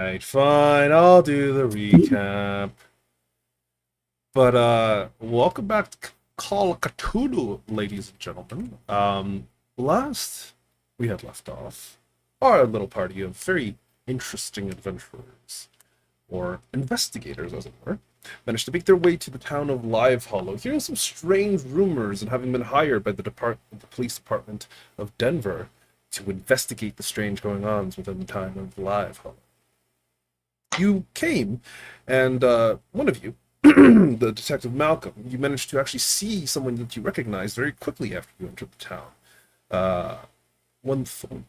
Right, fine, I'll do the recap. But welcome back to Call of Cthulhu, ladies and gentlemen. Last we had left off, our little party of very interesting adventurers, or investigators as it were, managed to make their way to the town of Live Hollow, hearing some strange rumors and having been hired by the police department of Denver to investigate the strange going-ons within the town of Live Hollow. You came, and one of you, the detective Malcolm, you managed to actually see someone that you recognized very quickly after you entered the town. Uh, one Thorn,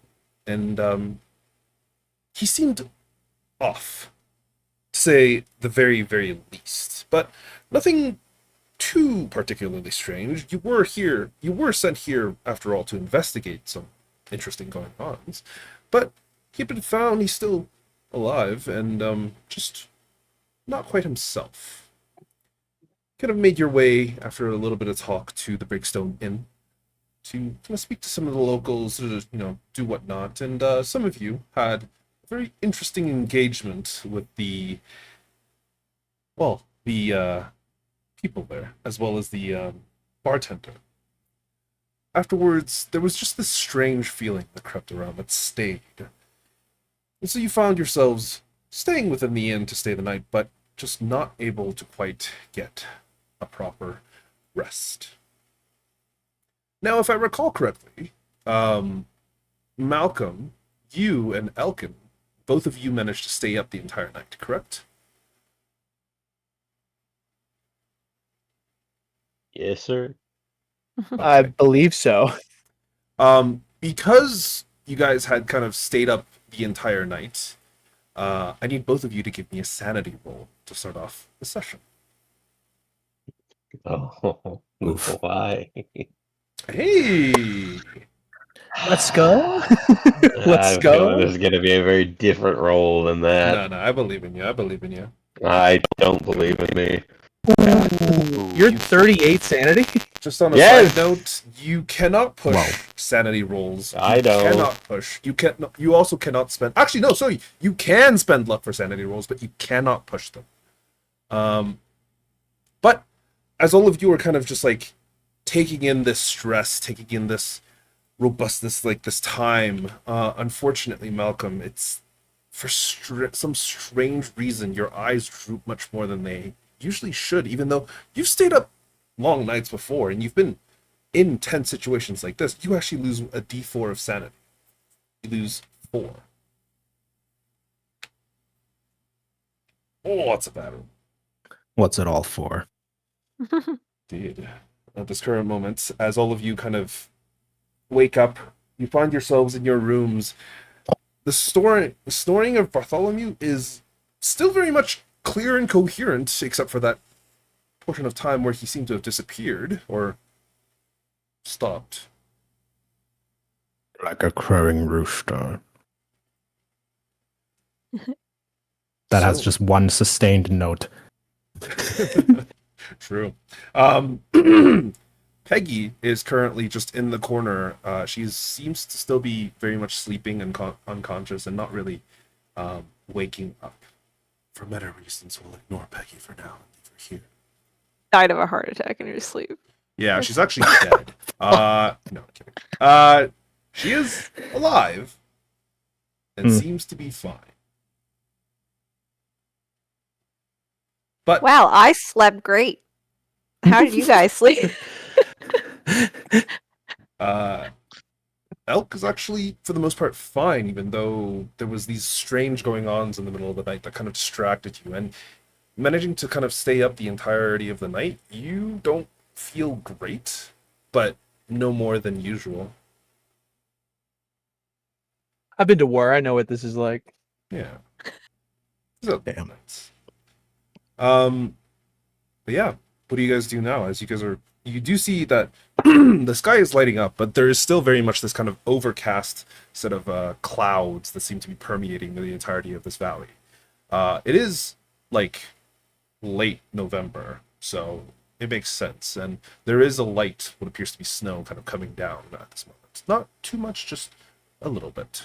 and he seemed off, to say the very, very least. But nothing too particularly strange. You were sent here, after all, to investigate some interesting going-ons. But he'd been found, he's still alive, and just not quite himself. Kind of made your way, after a little bit of talk, to the Brigstone Inn to kind of speak to some of the locals, to, do whatnot. And some of you had a very interesting engagement with the people there, as well as the bartender. Afterwards, there was just this strange feeling that crept around that stayed. And so you found yourselves staying within the inn to stay the night, but just not able to quite get a proper rest. Now, if I recall correctly, Malcolm, you and Elkin, both of you managed to stay up the entire night, correct? Yes, sir. I Okay. believe so. Because you guys had kind of stayed up the entire night, I need both of you to give me a sanity roll to start off the session. Oh, Oof. why? Hey! Let's go. I Let's have a feeling go. this is going to be a very different role than that. No, I believe in you. I believe in you. I don't believe in me. You're 38 sanity? Just on a Yes! side note, you cannot push Wow. sanity rolls. I You know. cannot push. You also cannot spend. Actually, no. Sorry. You can spend luck for sanity rolls, but you cannot push them. But as all of you are kind of just like taking in this stress, taking in this robustness, like this time, unfortunately, Malcolm, it's for some strange reason your eyes droop much more than they usually should, even though you've stayed up long nights before and you've been in tense situations like this. You actually lose a d4 of sanity. You lose 4. Oh, that's a bad one. What's it all for? Indeed. At this current moment, as all of you kind of wake up, you find yourselves in your rooms. The snoring of Bartholomew is still very much clear and coherent, except for that portion of time where he seemed to have disappeared or stopped. Like a crowing rooster. That has So- just one sustained note. True. Peggy is currently just in the corner. She seems to still be very much sleeping and unconscious and not really waking up. For meta reasons, we'll ignore Peggy for now and leave her here. Died of a heart attack in her sleep. Yeah, she's actually dead. No, I'm kidding. She is alive and seems to be fine. But Wow, I slept great. How did you guys sleep? Elk is actually, for the most part, fine, even though there was these strange going-ons in the middle of the night that kind of distracted you. And managing to kind of stay up the entirety of the night, you don't feel great, but no more than usual. I've been to war. I know what this is like. Yeah. So, Damn. nice. But yeah, what do you guys do now? As you do see that the sky is lighting up, but there is still very much this kind of overcast set of clouds that seem to be permeating the entirety of this valley. It is like late November, so it makes sense, and there is a light, what appears to be snow, kind of coming down at this moment. Not too much, just a little bit.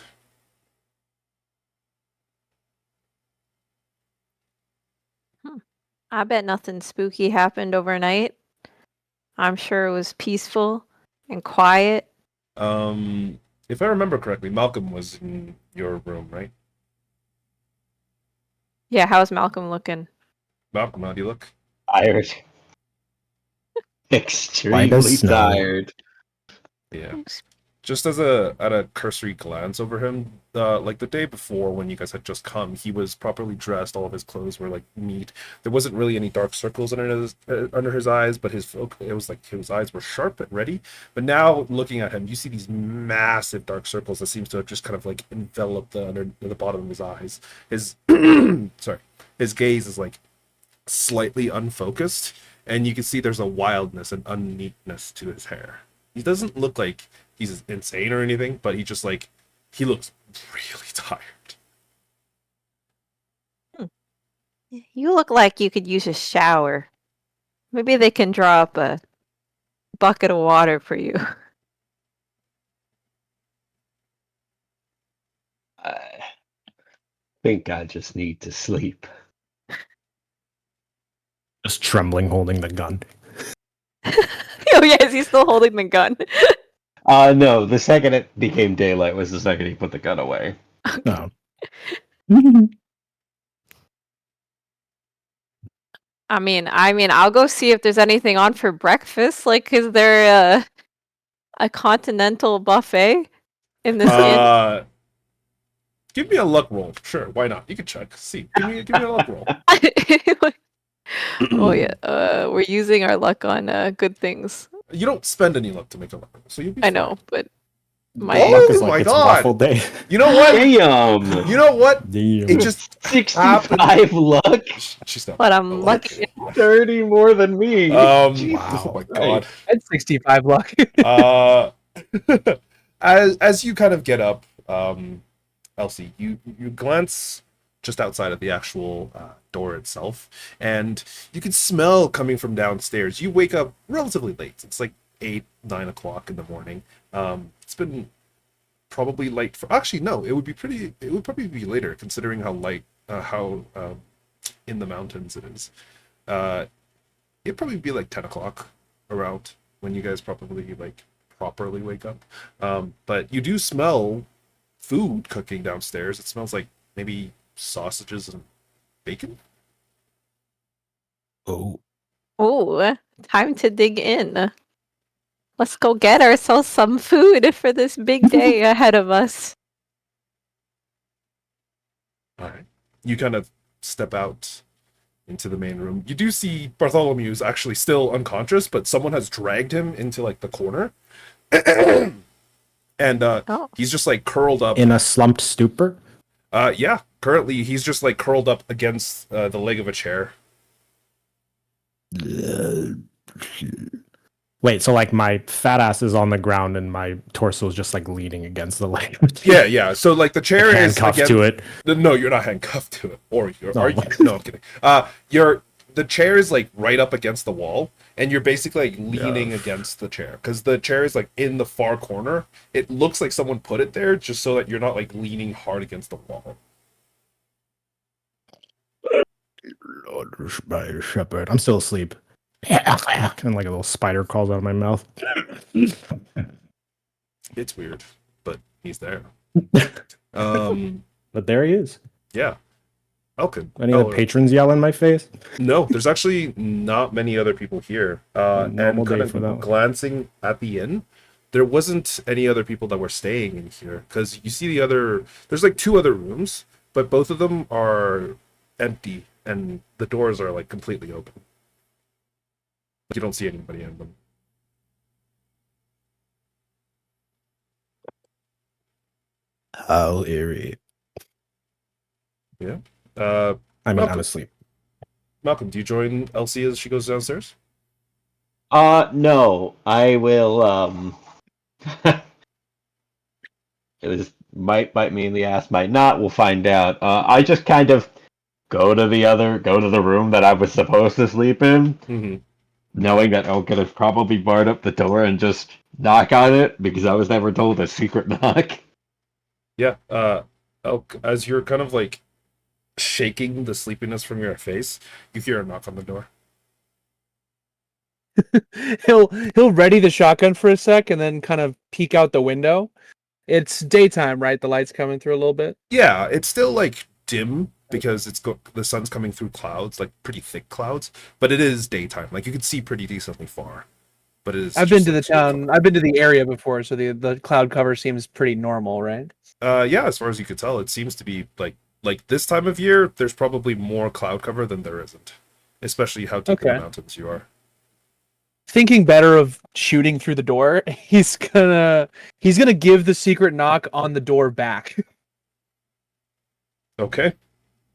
I bet nothing spooky happened overnight. I'm sure it was peaceful and quiet. If I remember correctly, Malcolm was in your room, right? Yeah, how's Malcolm looking? Malcolm, how do you look? Tired. Extremely snow. tired. Yeah. Just as a cursory glance over him, like the day before when you guys had just come, he was properly dressed. All of his clothes were like neat. There wasn't really any dark circles under his eyes, but it was like his eyes were sharp and ready. But now looking at him, you see these massive dark circles that seems to have just kind of like enveloped the bottom of his eyes. His sorry, his gaze is like slightly unfocused, and you can see there's a wildness and unneatness to his hair. He doesn't look like he's insane or anything, but he looks really tired. You look like you could use a shower. Maybe they can draw up a bucket of water for you. I think I just need to sleep. Just trembling, holding the gun. Oh yeah, is he still holding the gun? No, the second it became daylight was the second he put the gun away. No. I mean, I'll go see if there's anything on for breakfast. Like, is there a continental buffet in this inn? Give me a luck roll. Sure, why not? You can check. See, give me a luck roll. Oh yeah, we're using our luck on good things. You don't spend any luck to make a luck roll, so you'll be I fine. know, but my Oh Luck is my like it's God. waffle day. You know what? Damn! You know what? Damn. It just 65 luck? she's not. but I'm lucky. 30 more than me. Jesus Oh my Christ. God. That's 65 luck. Uh, as you kind of get up, Elsie, you glance just outside of the actual door itself, and you can smell coming from downstairs. You wake up relatively late. It's like 8, 9 o'clock in the morning. It's been probably late for. Actually, no, it would be pretty. It would probably be later, considering how light, how in the mountains it is. It'd probably be like 10 o'clock around when you guys probably like properly wake up. But you do smell food cooking downstairs. It smells like maybe sausages and bacon. Oh. Oh, time to dig in. Let's go get ourselves some food for this big day ahead of us. All right. You kind of step out into the main room. You do see Bartholomew's actually still unconscious, but someone has dragged him into like the corner. And Oh. he's just like curled up. In a slumped stupor? Yeah, currently he's just like curled up against the leg of a chair. Wait, so like my fat ass is on the ground and my torso is just like leaning against the leg. of a chair. Yeah. So like the chair is Handcuffed against, to it. No, you're not handcuffed to it. Or you're No. are you? No, I'm kidding. The chair is like right up against the wall, and you're basically like leaning against the chair because the chair is like in the far corner. It looks like someone put it there just so that you're not like leaning hard against the wall. Lord, my shepherd. I'm still asleep. And like a little spider crawls out of my mouth. It's weird, but he's there. But there he is. Yeah. Elkin. Any other patrons yell in my face? No, there's actually not many other people here. And Normal kind day for that of one. glancing at the inn, there wasn't any other people that were staying in here because you see there's like 2 other rooms, but both of them are empty and the doors are like completely open. You don't see anybody in them. How eerie. Yeah. I mean, Malcolm. I'm asleep. Malcolm, do you join Elsie as she goes downstairs? No. I will, it was might bite me in the ass, might not, we'll find out. I just kind of go to the room that I was supposed to sleep in, Mm-hmm. knowing that Elkin has probably barred up the door and just knock on it, because I was never told a secret knock. Yeah. Elk, as you're kind of like shaking the sleepiness from your face, you hear a knock on the door. He'll ready the shotgun for a sec and then kind of peek out the window. It's daytime, right? The light's coming through a little bit. Yeah, it's still like dim because the sun's coming through clouds, like pretty thick clouds, but it is daytime. Like you can see pretty decently far. But it is I've been just to the like super town. I've been to the area before, so the cloud cover seems pretty normal, right? Yeah, as far as you could tell, it seems to be like this time of year. There's probably more cloud cover than there isn't, especially how deep in the Okay. mountains you are. Thinking better of shooting through the door, he's gonna give the secret knock on the door back. Okay.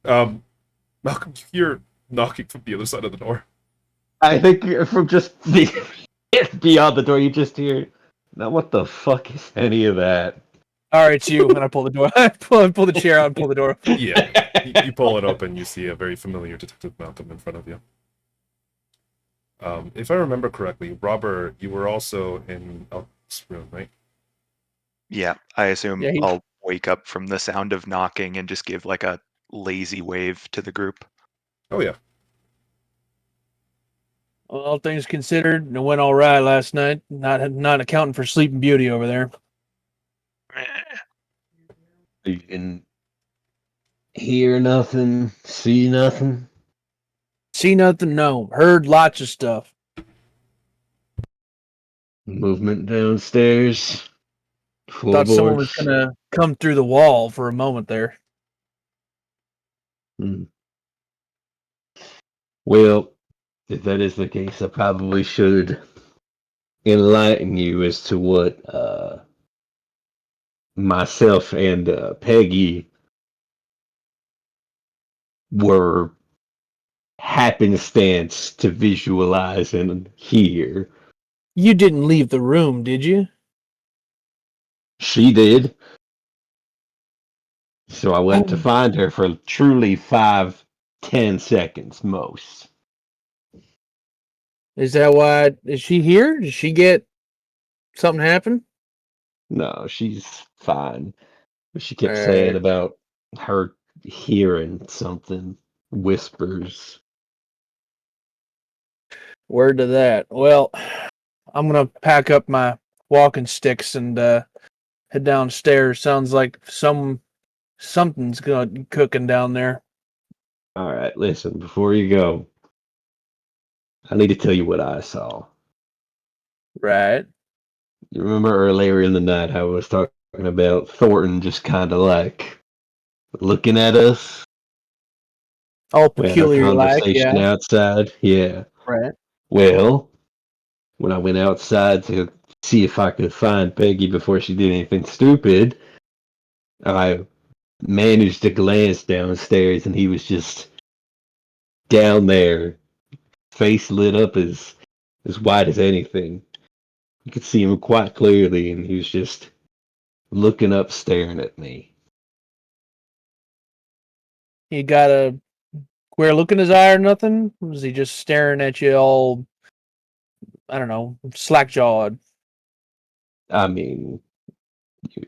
Malcolm, you're knocking from the other side of the door. I think from just beyond the door, you just hear. Now, what the fuck is any of that? All right, it's you. And I pull the door. I pull the chair out and pull the door open. Yeah. You pull it open, you see a very familiar Detective Malcolm in front of you. If I remember correctly, Robert, you were also in Elk's room, right? Yeah, I assume Yeah, I'll wake up from the sound of knocking and just give like a lazy wave to the group. Oh yeah. all things considered, it went all right last night. Not accounting for Sleeping Beauty over there. You can hear nothing, see nothing. See nothing? No. Heard lots of stuff. Movement downstairs. Thought someone was Floorboards. gonna come through the wall for a moment there. Hmm. Well, if that is the case, I probably should enlighten you as to what myself and Peggy were happenstance to visualize and hear. You didn't leave the room, did you? She did. So I went to Oh. find her for truly 5-10 seconds most. Is that why? Is she here? Did she get something happen? No, she's fine. But she kept saying Alright. about her hearing something, whispers. Word to that. Well, I'm gonna pack up my walking sticks and head downstairs. Sounds like something's gonna cooking down there. All right, listen, before you go, I need to tell you what I saw. Right. You remember earlier in the night how I was talking about Thornton just kind of like looking at us? All We had our peculiar like, conversation yeah. outside. Yeah. Right. Well, when I went outside to see if I could find Peggy before she did anything stupid, I managed to glance downstairs and he was just down there, face lit up as white as anything. You could see him quite clearly and he was just looking up, staring at me. He got a queer look in his eye or nothing? Was he just staring at you all, I don't know, slack jawed? I mean,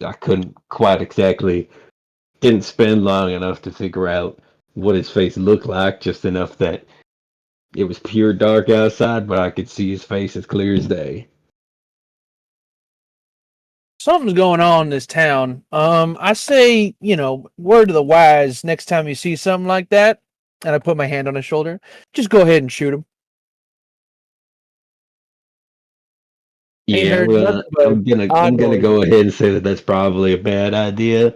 I couldn't quite exactly, didn't spend long enough to figure out what his face looked like, just enough that it was pure dark outside, but I could see his face as clear as day. Something's going on in this town. I say, word to the wise, next time you see something like that, and I put my hand on his shoulder, just go ahead and shoot him. Ain't Yeah, heard well, nothing but I'm odd gonna noises. go ahead and say that that's probably a bad idea.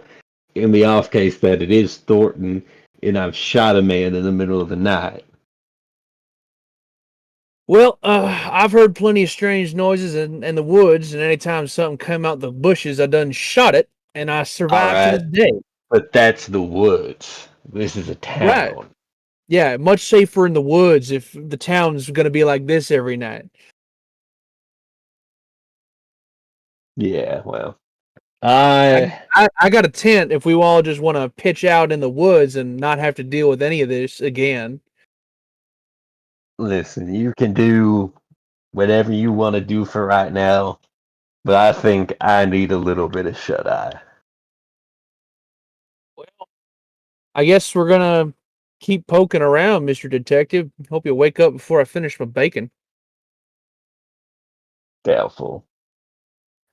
In the off case that it is Thornton, and I've shot a man in the middle of the night. Well, I've heard plenty of strange noises in the woods, and anytime something come out the bushes, I done shot it, and I All survived to right, this day. but that's the woods. This is a Right. town. Yeah, much safer in the woods if the town's going to be like this every night. Yeah, well, I got a tent if we all just want to pitch out in the woods and not have to deal with any of this again. listen. You can do whatever you want to do for right now, but I think I need a little bit of shut eye. Well, I guess we're gonna keep poking around, Mr. Detective. Hope you wake up before I finish my bacon. Doubtful.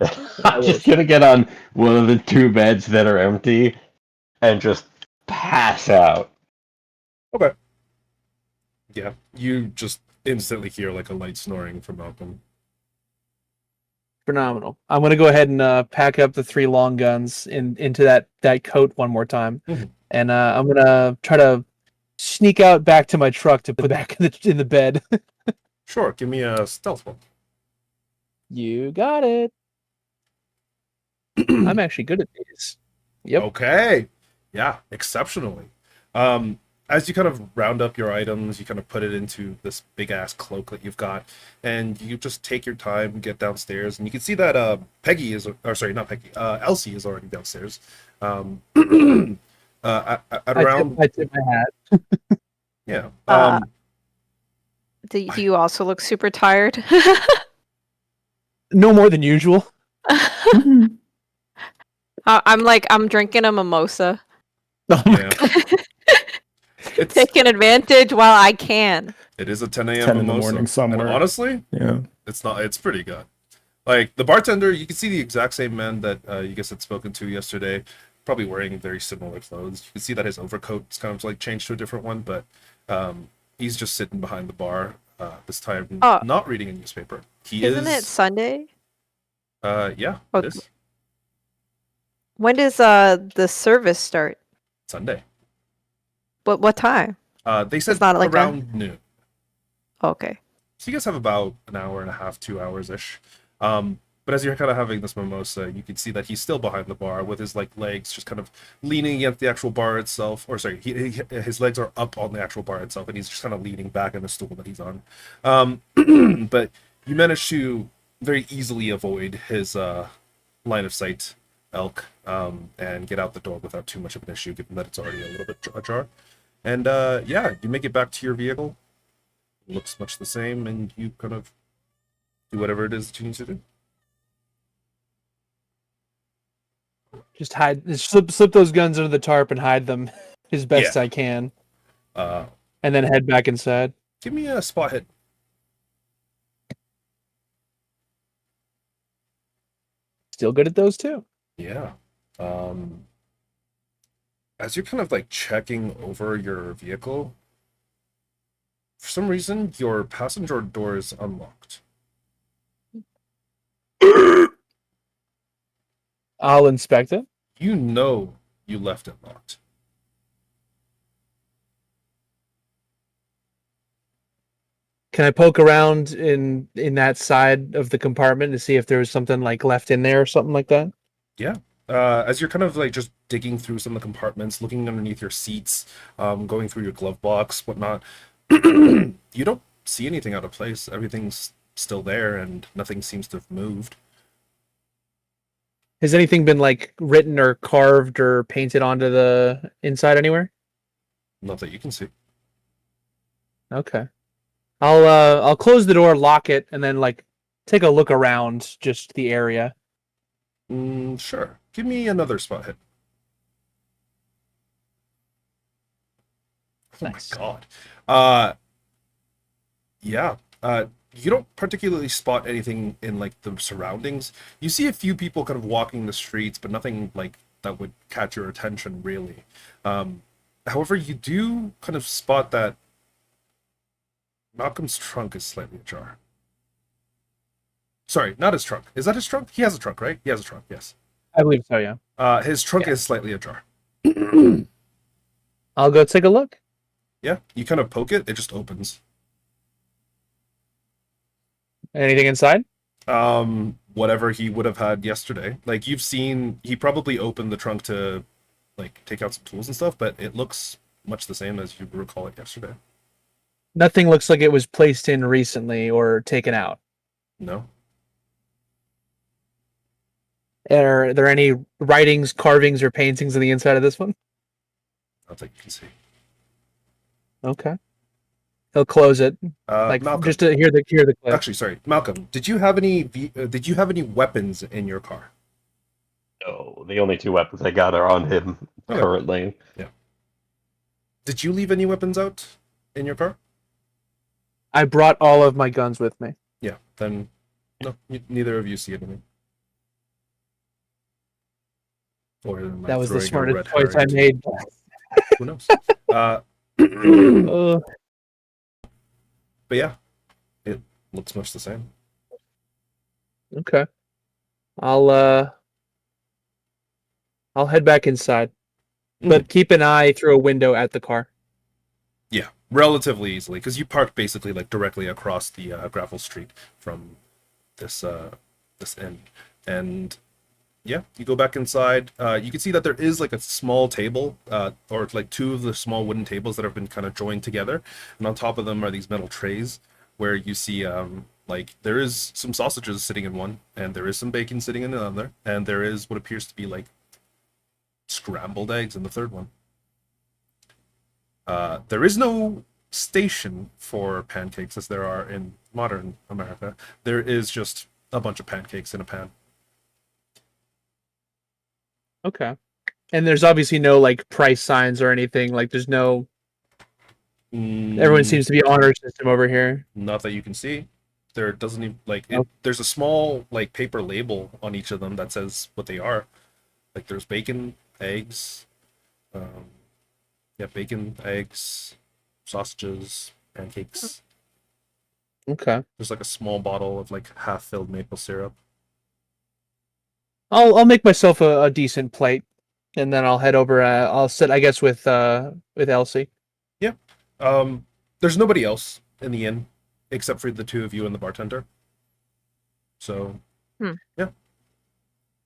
I I'm will. just gonna get on one of the 2 beds that are empty and just pass out. Okay. Yeah, you just instantly hear like a light snoring from Malcolm. Phenomenal. I'm gonna go ahead and pack up the 3 long guns into that coat one more time, Mhm. and I'm gonna try to sneak out back to my truck to put back in the bed. Sure, give me a stealth roll. You got it. I'm actually good at these. Yep. Okay. Yeah, exceptionally. As you kind of round up your items, you kind of put it into this big ass cloak that you've got, and you just take your time, get downstairs, and you can see that Peggy is, or sorry, not Peggy, Elsie is already downstairs. At around, I tip my hat. yeah. Do you also look super tired? No more than usual. I'm drinking a mimosa, Oh my Yeah. god. It's taking advantage while I can. it is a 10 a.m. 10 in the mimosa, morning somewhere. and honestly, Yeah. it's pretty good. Like the bartender, you can see the exact same man that you guys had spoken to yesterday, probably wearing very similar clothes. You can see that his overcoat's kind of like changed to a different one, but he's just sitting behind the bar this time, Oh. not reading a newspaper. Isn't it Sunday? Yeah, Oh. it is When does the service start? Sunday. What time? They said It's not like around noon. Okay. So you guys have about an hour and a half, 2 hours ish. But as you're kind of having this mimosa, you can see that he's still behind the bar with his like legs just kind of leaning against the actual bar itself. Or sorry, his legs are up on the actual bar itself, and he's just kind of leaning back in the stool that he's on. But you manage to very easily avoid his line of sight elk and get out the door without too much of an issue, given that it's already a little bit ajar. And yeah, you make it back to your vehicle. It looks much the same, and you kind of do whatever it is that you need to do. Just slip those guns under the tarp and hide them as best I can, Uh, and then head back inside. give me a spot hit. Still good at those too. Yeah. As you're kind of like checking over your vehicle, for some reason your passenger door is unlocked. I'll inspect it. You know you left it locked. Can I poke around in that side of the compartment to see if there was something like left in there or something like that? Yeah. As you're kind of like just digging through some of the compartments, looking underneath your seats, going through your glove box, whatnot, you don't see anything out of place. Everything's still there, and nothing seems to have moved. Has anything been like written or carved or painted onto the inside anywhere? Not that you can see. Okay. I'll close the door, lock it, and then like take a look around just the area. Sure. Give me another spot hit. Oh Nice. my god. Yeah. You don't particularly spot anything in like the surroundings. You see a few people kind of walking the streets, but nothing like that would catch your attention really. However, you do kind of spot that Malcolm's trunk is slightly ajar. Sorry, not his trunk. Is that his trunk? He has a trunk, right? He has a trunk, yes. I believe so, yeah. His trunk Yeah. is slightly ajar. I'll go take a look. Yeah, you kind of poke it, it just opens. Anything inside? Whatever he would have had yesterday. Like you've seen, he probably opened the trunk to like take out some tools and stuff, but it looks much the same as you recall it yesterday. Nothing looks like it was placed in recently or taken out. No. Are there any writings, carvings, or paintings on the inside of this one? Not that you can see. Okay. He'll close it, like Malcolm. just to hear the click. Actually, sorry, Malcolm. Did you have any weapons in your car? No, the only 2 weapons I got are on him Okay. currently. Did you leave any weapons out in your car? I brought all of my guns with me. Yeah. Then no, neither of you see anything. Or am I That was the throwing a smartest red choice I herring to you? made. Who knows? Uh, But yeah, it looks much the same. okay. I'll head back inside. But keep an eye through a window at the car. Yeah, relatively easily because you park basically like directly across the gravel street from this inn, and yeah, you go back inside. You can see that there is like a small table, or like two of the small wooden tables that have been kind of joined together, and on top of them are these metal trays where you see like there is some sausages sitting in one, and there is some bacon sitting in another, and there is what appears to be like scrambled eggs in the third one. There is no station for pancakes as there are in modern America. There is just a bunch of pancakes in a pan. Okay. And there's obviously no like price signs or anything. Like there's no. Everyone seems to be honor system over here. Not that you can see. There doesn't even like it. Nope. There's a small like paper label on each of them that says what they are. Like there's bacon, eggs, yeah, bacon, eggs, sausages, pancakes. Okay. There's like a small bottle of like half-filled maple syrup. I'll make myself a decent plate, and then I'll head over. I'll sit, I guess, with Elsie. Yeah. There's nobody else in the inn except for the two of you and the bartender. So, yeah.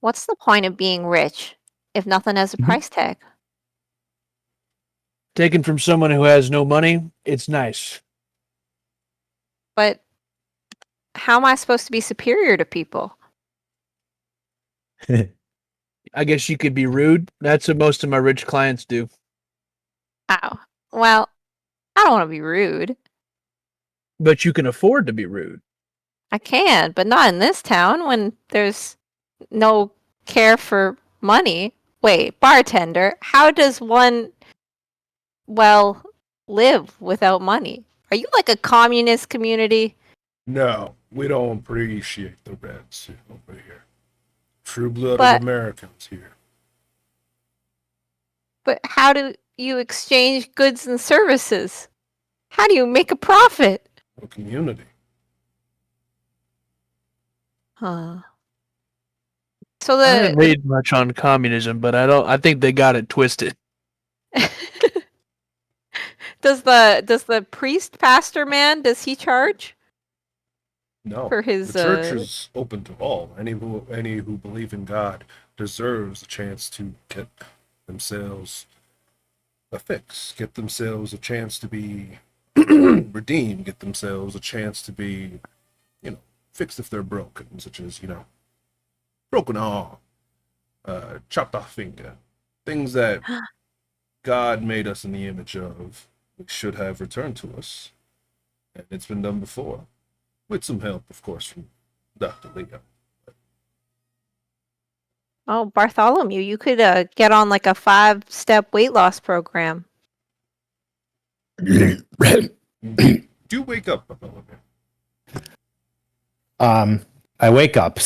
What's the point of being rich if nothing has a price tag? Taken from someone who has no money, it's nice. But how am I supposed to be superior to people? I guess you could be rude. That's what most of my rich clients do. Oh, well, I don't want to be rude. But you can afford to be rude. I can, but not in this town when there's no care for money. Wait, bartender, how does one, well, live without money? Are you like a communist community? No, we don't appreciate the Reds over here. True blooded But- Americans here. But how do you exchange goods and services? How do you make a profit? A community. Huh. So I haven't the read much on communism, but I think they got it twisted. does the priest pastor man, does he charge No. for his The church is open to all. Any who believe in God deserves a chance to get themselves a fix, get themselves a chance to be redeemed, get themselves a chance to be, fixed if they're broken, such as, broken arm, chopped off finger, things that God made us in the image of, which should have returned to us, and it's been done before, with some help, of course, from Dr. Leo. Oh, Bartholomew, you could get on like a 5-step weight loss program. Do wake up, Bartholomew. I wake up,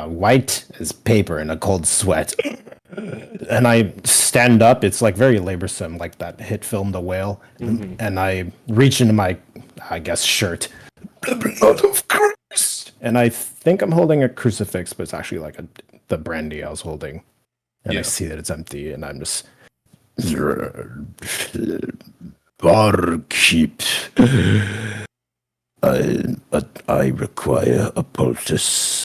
white as paper in a cold sweat, and I stand up. It's like very laborsome, like that hit film, The Whale. And I reach into my, I guess, shirt. The blood of Christ. And I think I'm holding a crucifix, but it's actually like the brandy I was holding. And Yeah. I see that it's empty, and I'm just. Barkeep. I require a poultice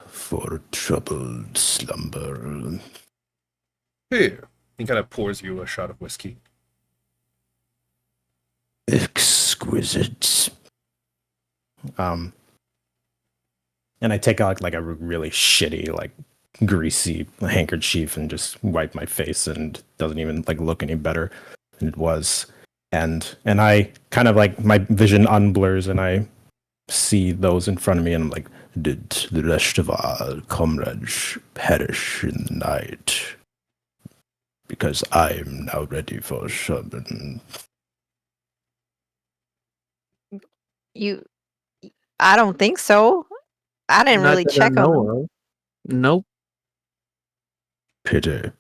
for troubled slumber. Here. He kind of pours you a shot of whiskey. Exquisite. And I take out like a really shitty, like greasy handkerchief and just wipe my face, and it doesn't even like look any better than it was. And I kind of like my vision unblurs, and I see those in front of me, and I'm like, did the rest of our comrades perish in the night? because I'm now ready for Sherman. You, I don't think so. I didn't Not really that I check on them. know of. Nope. Pity.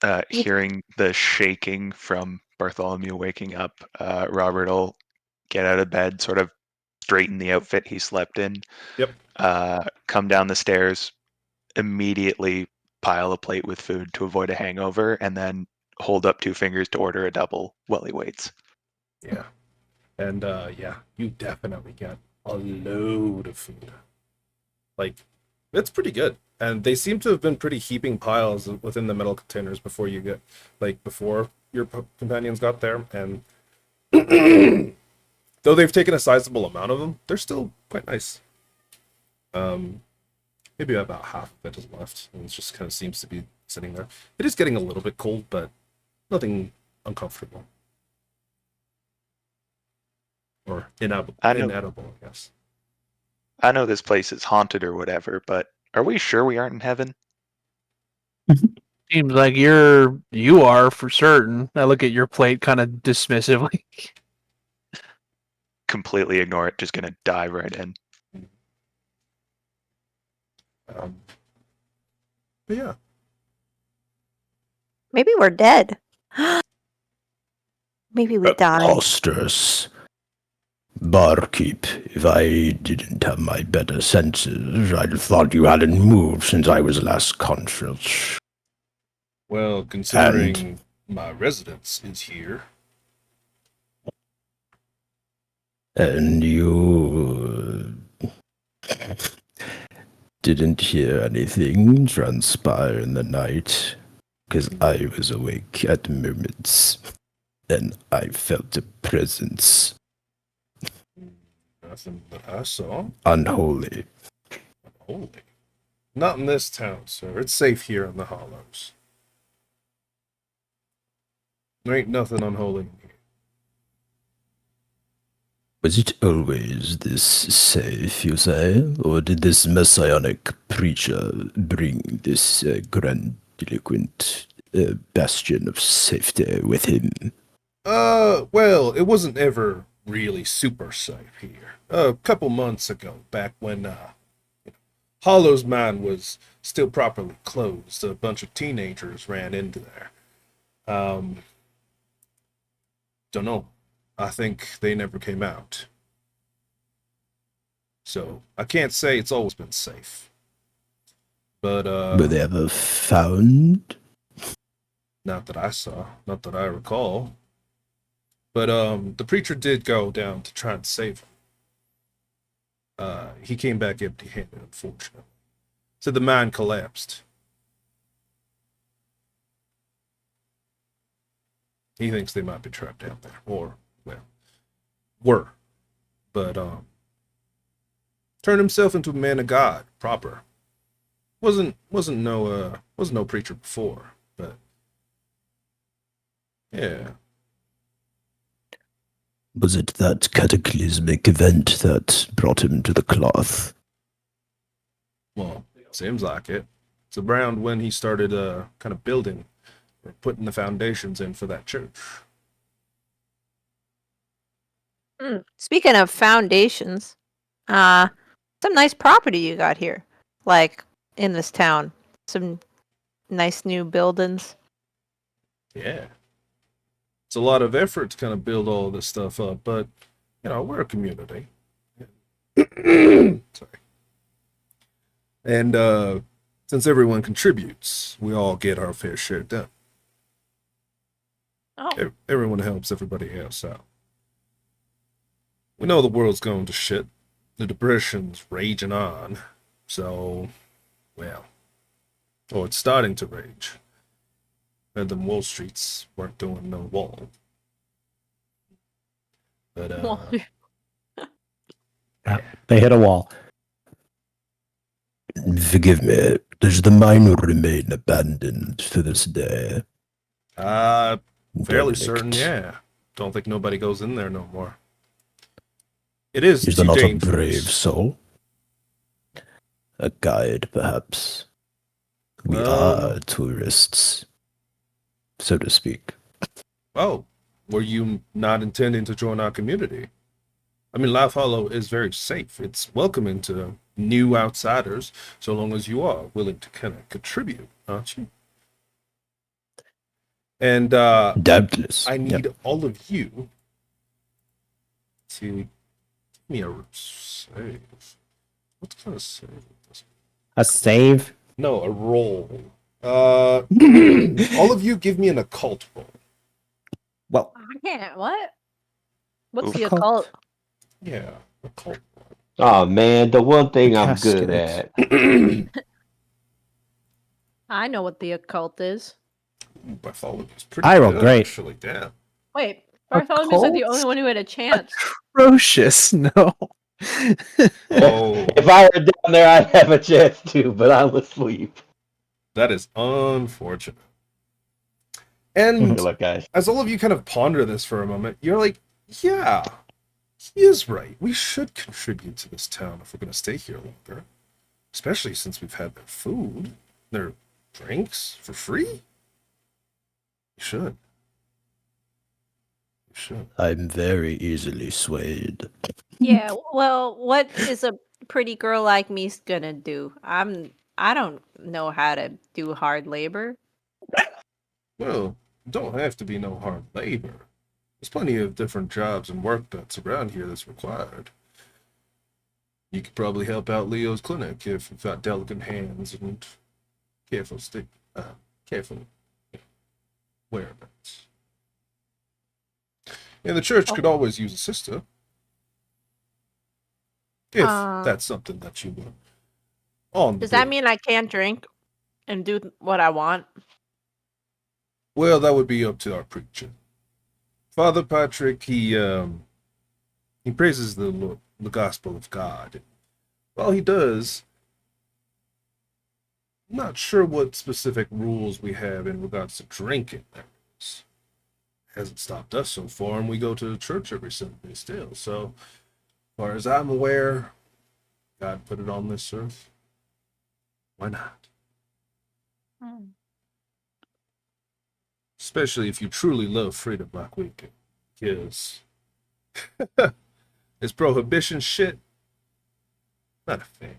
You- Hearing the shaking from Bartholomew waking up, Robert will get out of bed, sort of straighten the outfit he slept in. Yep. Come down the stairs, immediately pile a plate with food to avoid a hangover, and then hold up 2 fingers to order a double while he waits. Yeah. And yeah, you definitely get a load of food. Like, it's pretty good. And they seem to have been pretty heaping piles within the metal containers before you get, like, before your companions got there. And though they've taken a sizable amount of them, they're still quite nice. Maybe about half of it is left, and it just kind of seems to be sitting there. It is getting a little bit cold, but nothing uncomfortable or inedible. I know, Inedible, I guess. I know this place is haunted or whatever, but are we sure we aren't in heaven? Seems like you are for certain. I look at your plate kind of dismissively. Completely ignore it. Just gonna dive right in. But yeah, Maybe we're dead. Maybe we died. Preposterous. Barkeep, if I didn't have my better senses, I'd have thought you hadn't moved since I was last conscious. well, considering my residence is here, And you didn't hear anything transpire in the night, because I was awake at moments, and I felt a presence. nothing that I saw. Unholy. Holy. Not in this town, sir. It's safe here in the Hollows. There ain't nothing unholy in here. Was it always this safe, you say? Or did this messianic preacher bring this grandiloquent bastion of safety with him? Well, it wasn't ever really super safe here. A couple months ago, back when, Hollow's mine was still properly closed, a bunch of teenagers ran into there. Don't know. I think they never came out. So, I can't say it's always been safe. But, Were they ever found? not that I saw, not that I recall. But, the preacher did go down to try and save him. He came back empty-handed, unfortunately. So the mine collapsed. He thinks they might be trapped down there, or well, were, but turned himself into a man of God, proper. Wasn't no preacher before, but yeah. Was it that cataclysmic event that brought him to the cloth? Well, seems like it. It's around when he started kind of building or putting the foundations in for that church. Speaking of foundations, some nice property you got here, like in this town. Some nice new buildings. Yeah. It's a lot of effort to kind of build all this stuff up, but you know, we're a community. Sorry. And since everyone contributes, we all get our fair share done. Oh, Everyone helps everybody else out. We know the world's going to shit. The depression's raging on. So, well, or it's starting to rage. And then Wall Streets weren't doing no wall. But well, They hit a wall. Forgive me, does the mine remain abandoned to this day? fairly certain, yeah. Don't think nobody goes in there no more. It is Is too there not a dangerous. brave soul? A guide, perhaps? We are tourists, so to speak. Oh, were you not intending to join our community? I mean, Laugh Hollow is very safe. It's welcoming to new outsiders, so long as you are willing to kind of contribute, aren't you? And Doubtless. I need Yep. all of you to give me a save. What kind of save is this? A save? No, a roll. All of you give me an occult roll. Well, I can't. What? What's Oof. the Occult. occult? Yeah, occult. Oh man, the one thing I'm good casket. at. I know what the occult is. Bartholomew's pretty I rolled good, great. actually. Damn. Wait, Bartholomew's not the Occult? only one who had a chance. Atrocious. No. Oh, If I were down there, I'd have a chance too, but I'm asleep. that is unfortunate. And Good luck, guys. as all of you kind of ponder this for a moment, you're like, yeah, he is right. We should contribute to this town if we're going to stay here longer. Especially since we've had their food, their drinks for free. You should. You should. I'm very easily swayed. Yeah, well, what is a pretty girl like me gonna do? I don't know how to do hard labor. Well, don't have to be no hard labor. There's plenty of different jobs and work that's around here that's required. You could probably help out Leo's clinic if you've got delicate hands and careful whereabouts. And the church could always use a sister. If that's something that you want. Does that mean I can't drink and do what I want? Well, that would be up to our preacher. Father Patrick, he praises the gospel of God. While he does, I'm not sure what specific rules we have in regards to drinking. Hasn't stopped us so far, and we go to church every Sunday still. So, as far as I'm aware, God put it on this earth. Why not? Especially if you truly love freedom like we do. Because this prohibition shit, not a fan.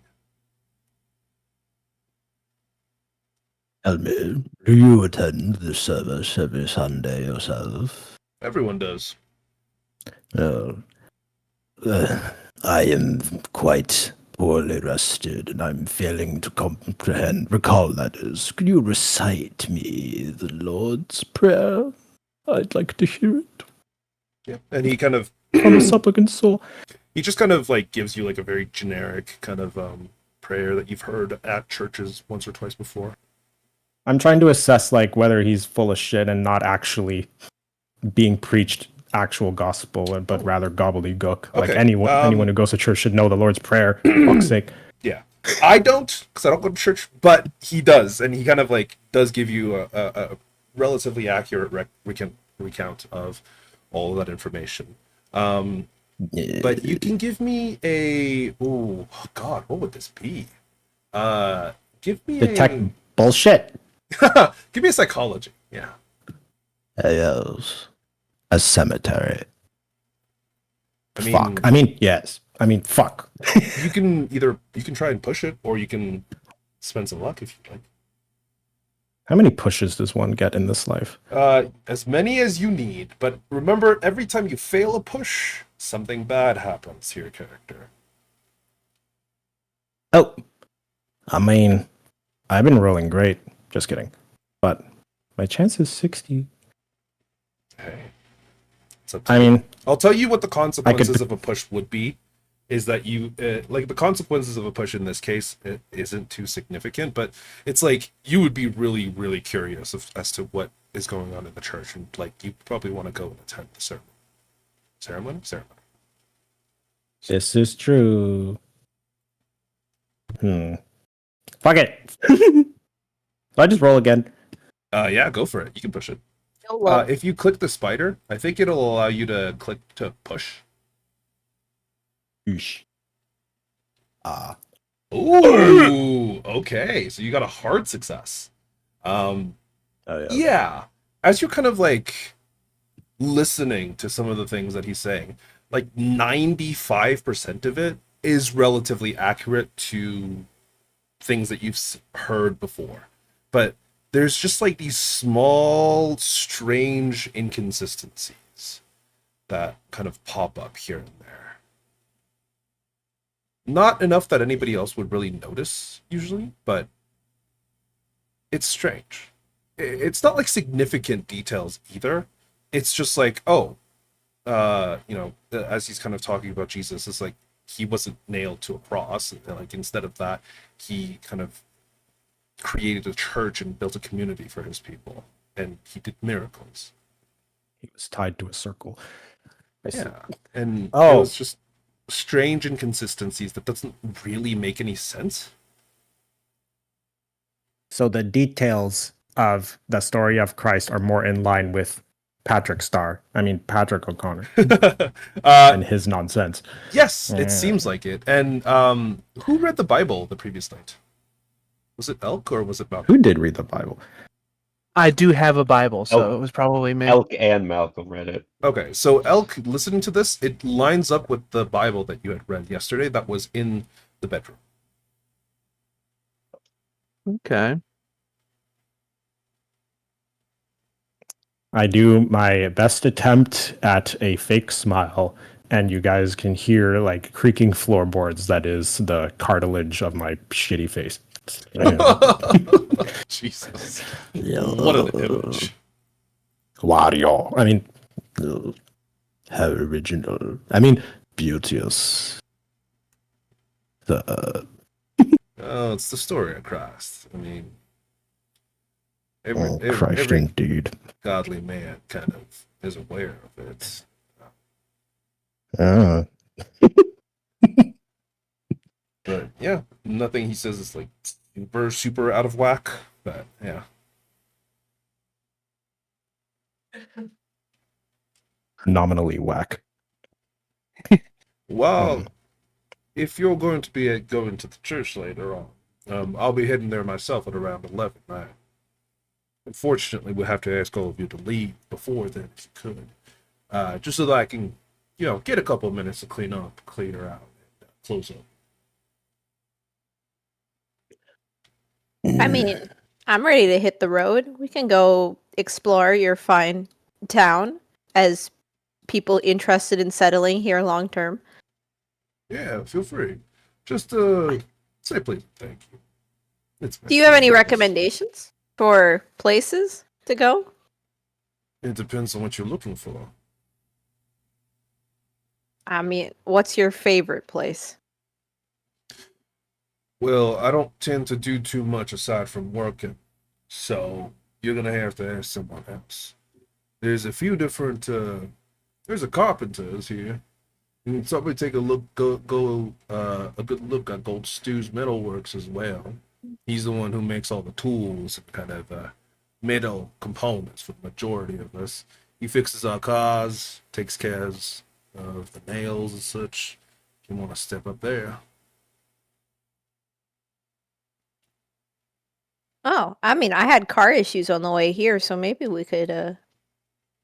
Elmer, do you attend the service every Sunday yourself? Everyone does. No. I am quite poorly rested, and I'm failing to recall that is. Could you recite me the Lord's Prayer? I'd like to hear it. Yeah. And he kind of From a supplicant soul. he just kind of like gives you like a very generic kind of prayer that you've heard at churches once or twice before. I'm trying to assess like whether he's full of shit and not actually being preached actual gospel, but rather gobbledygook. Like Okay, anyone who goes to church should know the Lord's Prayer. For fuck's sake. Yeah. I don't, because I don't go to church, but he does, and he kind of like does give you a relatively accurate recount of all of that information. But you can give me oh God, what would this be? Give me Detect bullshit. give me a psychology. Yeah. Yes. A cemetery. I mean, Fuck. I mean, yes. I mean, fuck. you can try and push it, or you can spend some luck if you like. How many pushes does one get in this life? As many as you need, but remember, every time you fail a push, something bad happens to your character. Oh. I mean, I've been rolling great. Just kidding. But my chance is 60. Hey, it's up to I you. mean, I'll tell you what the consequences could- of a push would be. Is that you like the consequences of a push in this case? It isn't too significant, but it's like you would be really, really curious as to what is going on in the church, and like you probably want to go and attend the ceremony. this is true. Fuck it. So I just roll again. Yeah, go for it. You can push it. Well, If you click the spider, I think it'll allow you to click to push. Oosh. Ah. Ooh, okay. So you got a hard success. Um, Oh, yeah. yeah. As you're kind of like listening to some of the things that he's saying, like 95% of it is relatively accurate to things that you've heard before. But there's just like these small, strange inconsistencies that kind of pop up here and there. Not enough that anybody else would really notice, usually, but it's strange. It's not like significant details either. It's just like, oh, as he's kind of talking about Jesus, it's like he wasn't nailed to a cross. Like instead of that, he kind of created a church and built a community for his people, and he did miracles. He was tied to a circle. Yeah, and it Oh. was just strange inconsistencies that doesn't really make any sense. So the details of the story of Christ are more in line with Patrick O'Connor and his nonsense. Yes, it seems like it. And who read the Bible the previous night? Was it Elk or was it Malcolm? Who did read the Bible? I do have a Bible, so Oh. it was probably me. Elk and Malcolm read it. Okay, so Elk, listening to this, it lines up with the Bible that you had read yesterday that was in the bedroom. Okay. I do my best attempt at a fake smile, and you guys can hear like creaking floorboards. That is the cartilage of my shitty face. Jesus. What an image. Wario. I mean, how original. I mean, beauteous. Oh, it's the story of Christ. I mean, Christ every indeed. godly man kind of is aware of it. Ah. But yeah, nothing he says is like super out of whack. But yeah. Nominally whack. Well, if you're going to be going to the church later on, I'll be heading there myself at around 11. Right? Unfortunately, we'll have to ask all of you to leave before then, if you could, just so that I can, get a couple of minutes to clean up, clean her out, and close up. I mean, I'm ready to hit the road. We can go explore your fine town as people interested in settling here long term. Yeah, feel free. Just say please, thank you. Do you have any recommendations for places to go? It depends on what you're looking for. I mean, what's your favorite place? Well, I don't tend to do too much aside from working, so you're gonna have to ask someone else. There's a few different. There's a carpenters here. You can probably take a look, a good look at Gold Stew's Metalworks as well. He's the one who makes all the tools and kind of metal components for the majority of us. He fixes our cars, takes care of the nails and such. If you want to step up there. Oh, I mean, I had car issues on the way here, so maybe we could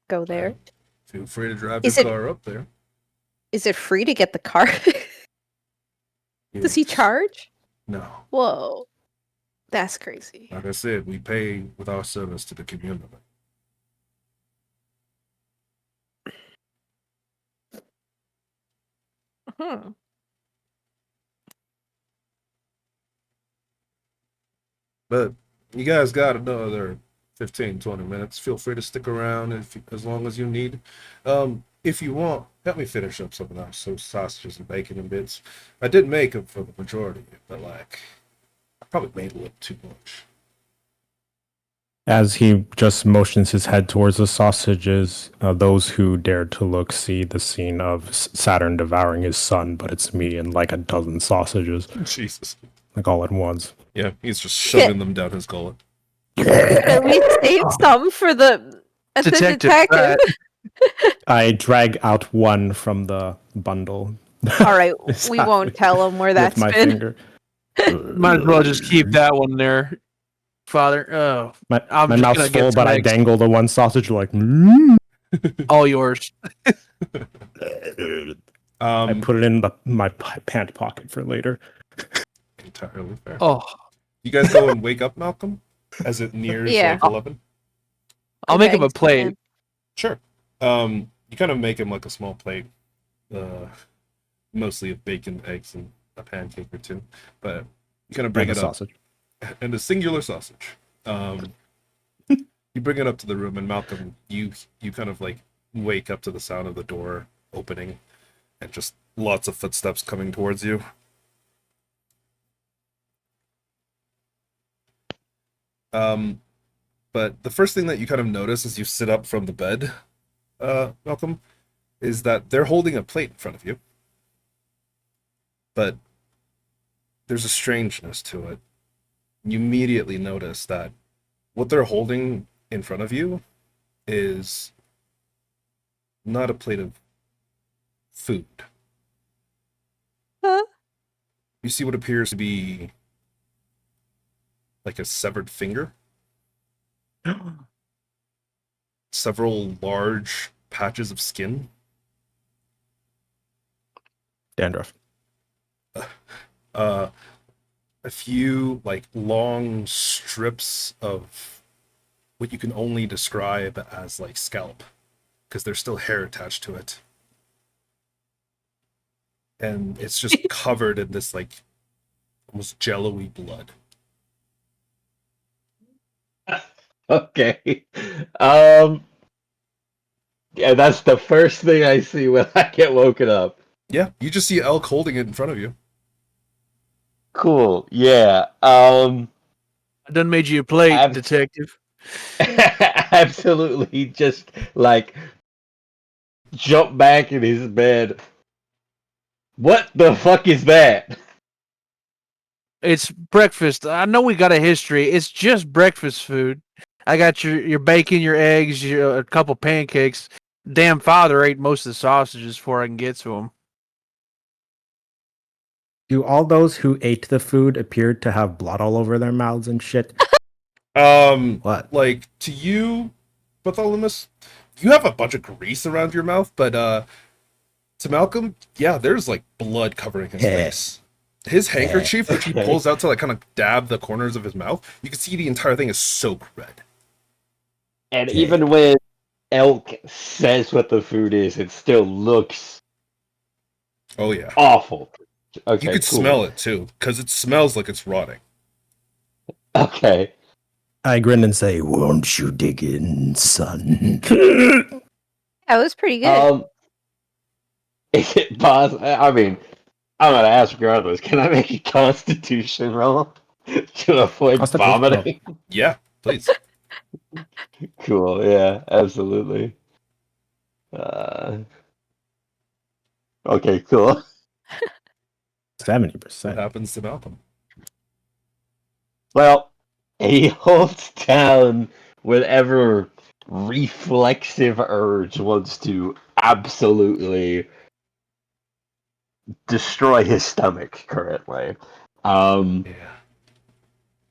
go there. Feel free to drive Is your it- car up there. Is it free to get the car? Does he Yes. charge? No. Whoa. That's crazy. Like I said, we pay with our service to the community. Hmm. But you guys got another 15, 20 minutes. Feel free to stick around as long as you need. If you want, help me finish up some of those sausages and bacon and bits. I did make them for the majority, but I probably made a little too much. As he just motions his head towards the sausages, those who dared to look see the scene of Saturn devouring his son, but it's me and like a dozen sausages, Jesus. like all at once. Yeah, he's just shoving them down his gullet. At least save some for the Detective detective. I drag out one from the bundle. All right, we won't tell him where with that's my been. finger. Might as well just keep that one there, Father. Oh, My I'm just mouth's gonna get full, some but I eggs. dangle the one sausage like. All yours. I put it in my pant pocket for later. Entirely fair. Oh, You guys go and wake up Malcolm as it nears Yeah. like 11. I'll Good make him a eggs, plate. man. Sure. You kind of make him like a small plate, mostly of bacon, eggs, and a pancake or two. But you kind of bring And it a up, sausage. and a singular sausage. You bring it up to the room, and Malcolm, you kind of like wake up to the sound of the door opening, and just lots of footsteps coming towards you. But the first thing that you kind of notice as you sit up from the bed, Malcolm, is that they're holding a plate in front of you. But there's a strangeness to it. You immediately notice that what they're holding in front of you is not a plate of food. Huh? You see what appears to be like a severed finger, several large patches of skin, Dandruff. a few like long strips of what you can only describe as like scalp, because there's still hair attached to it. And it's just covered in this like almost jello-y blood. Okay. Yeah, that's the first thing I see when I get woken up. Yeah, you just see Elk holding it in front of you. Cool. Yeah. I done made you a plate, I've- detective. Absolutely just like jump back in his bed. What the fuck is that? It's breakfast. I know we got a history. It's just breakfast food. I got your bacon, your eggs, a couple pancakes. Damn father ate most of the sausages before I can get to him. Do all those who ate the food appear to have blood all over their mouths and shit? What? Like to you, Bartholomew, you have a bunch of grease around your mouth, but to Malcolm, yeah, there's like blood covering his face. His handkerchief, which he pulls out to like kind of dab the corners of his mouth, you can see the entire thing is soaked red. And even when Elk says what the food is, it still looks Oh yeah, awful. Okay, you could cool. smell it too, because it smells like it's rotting. Okay. I grin and say, "Won't you dig in, son?" That was pretty good. Is it possible? I mean, I'm gonna ask regardless. Can I make a Constitution roll to avoid Constitution vomiting? Yeah, please. Cool. Yeah, absolutely. Okay, cool. 70%. What happens to Malcolm? Well, he holds down whatever reflexive urge wants to absolutely destroy his stomach currently. Yeah,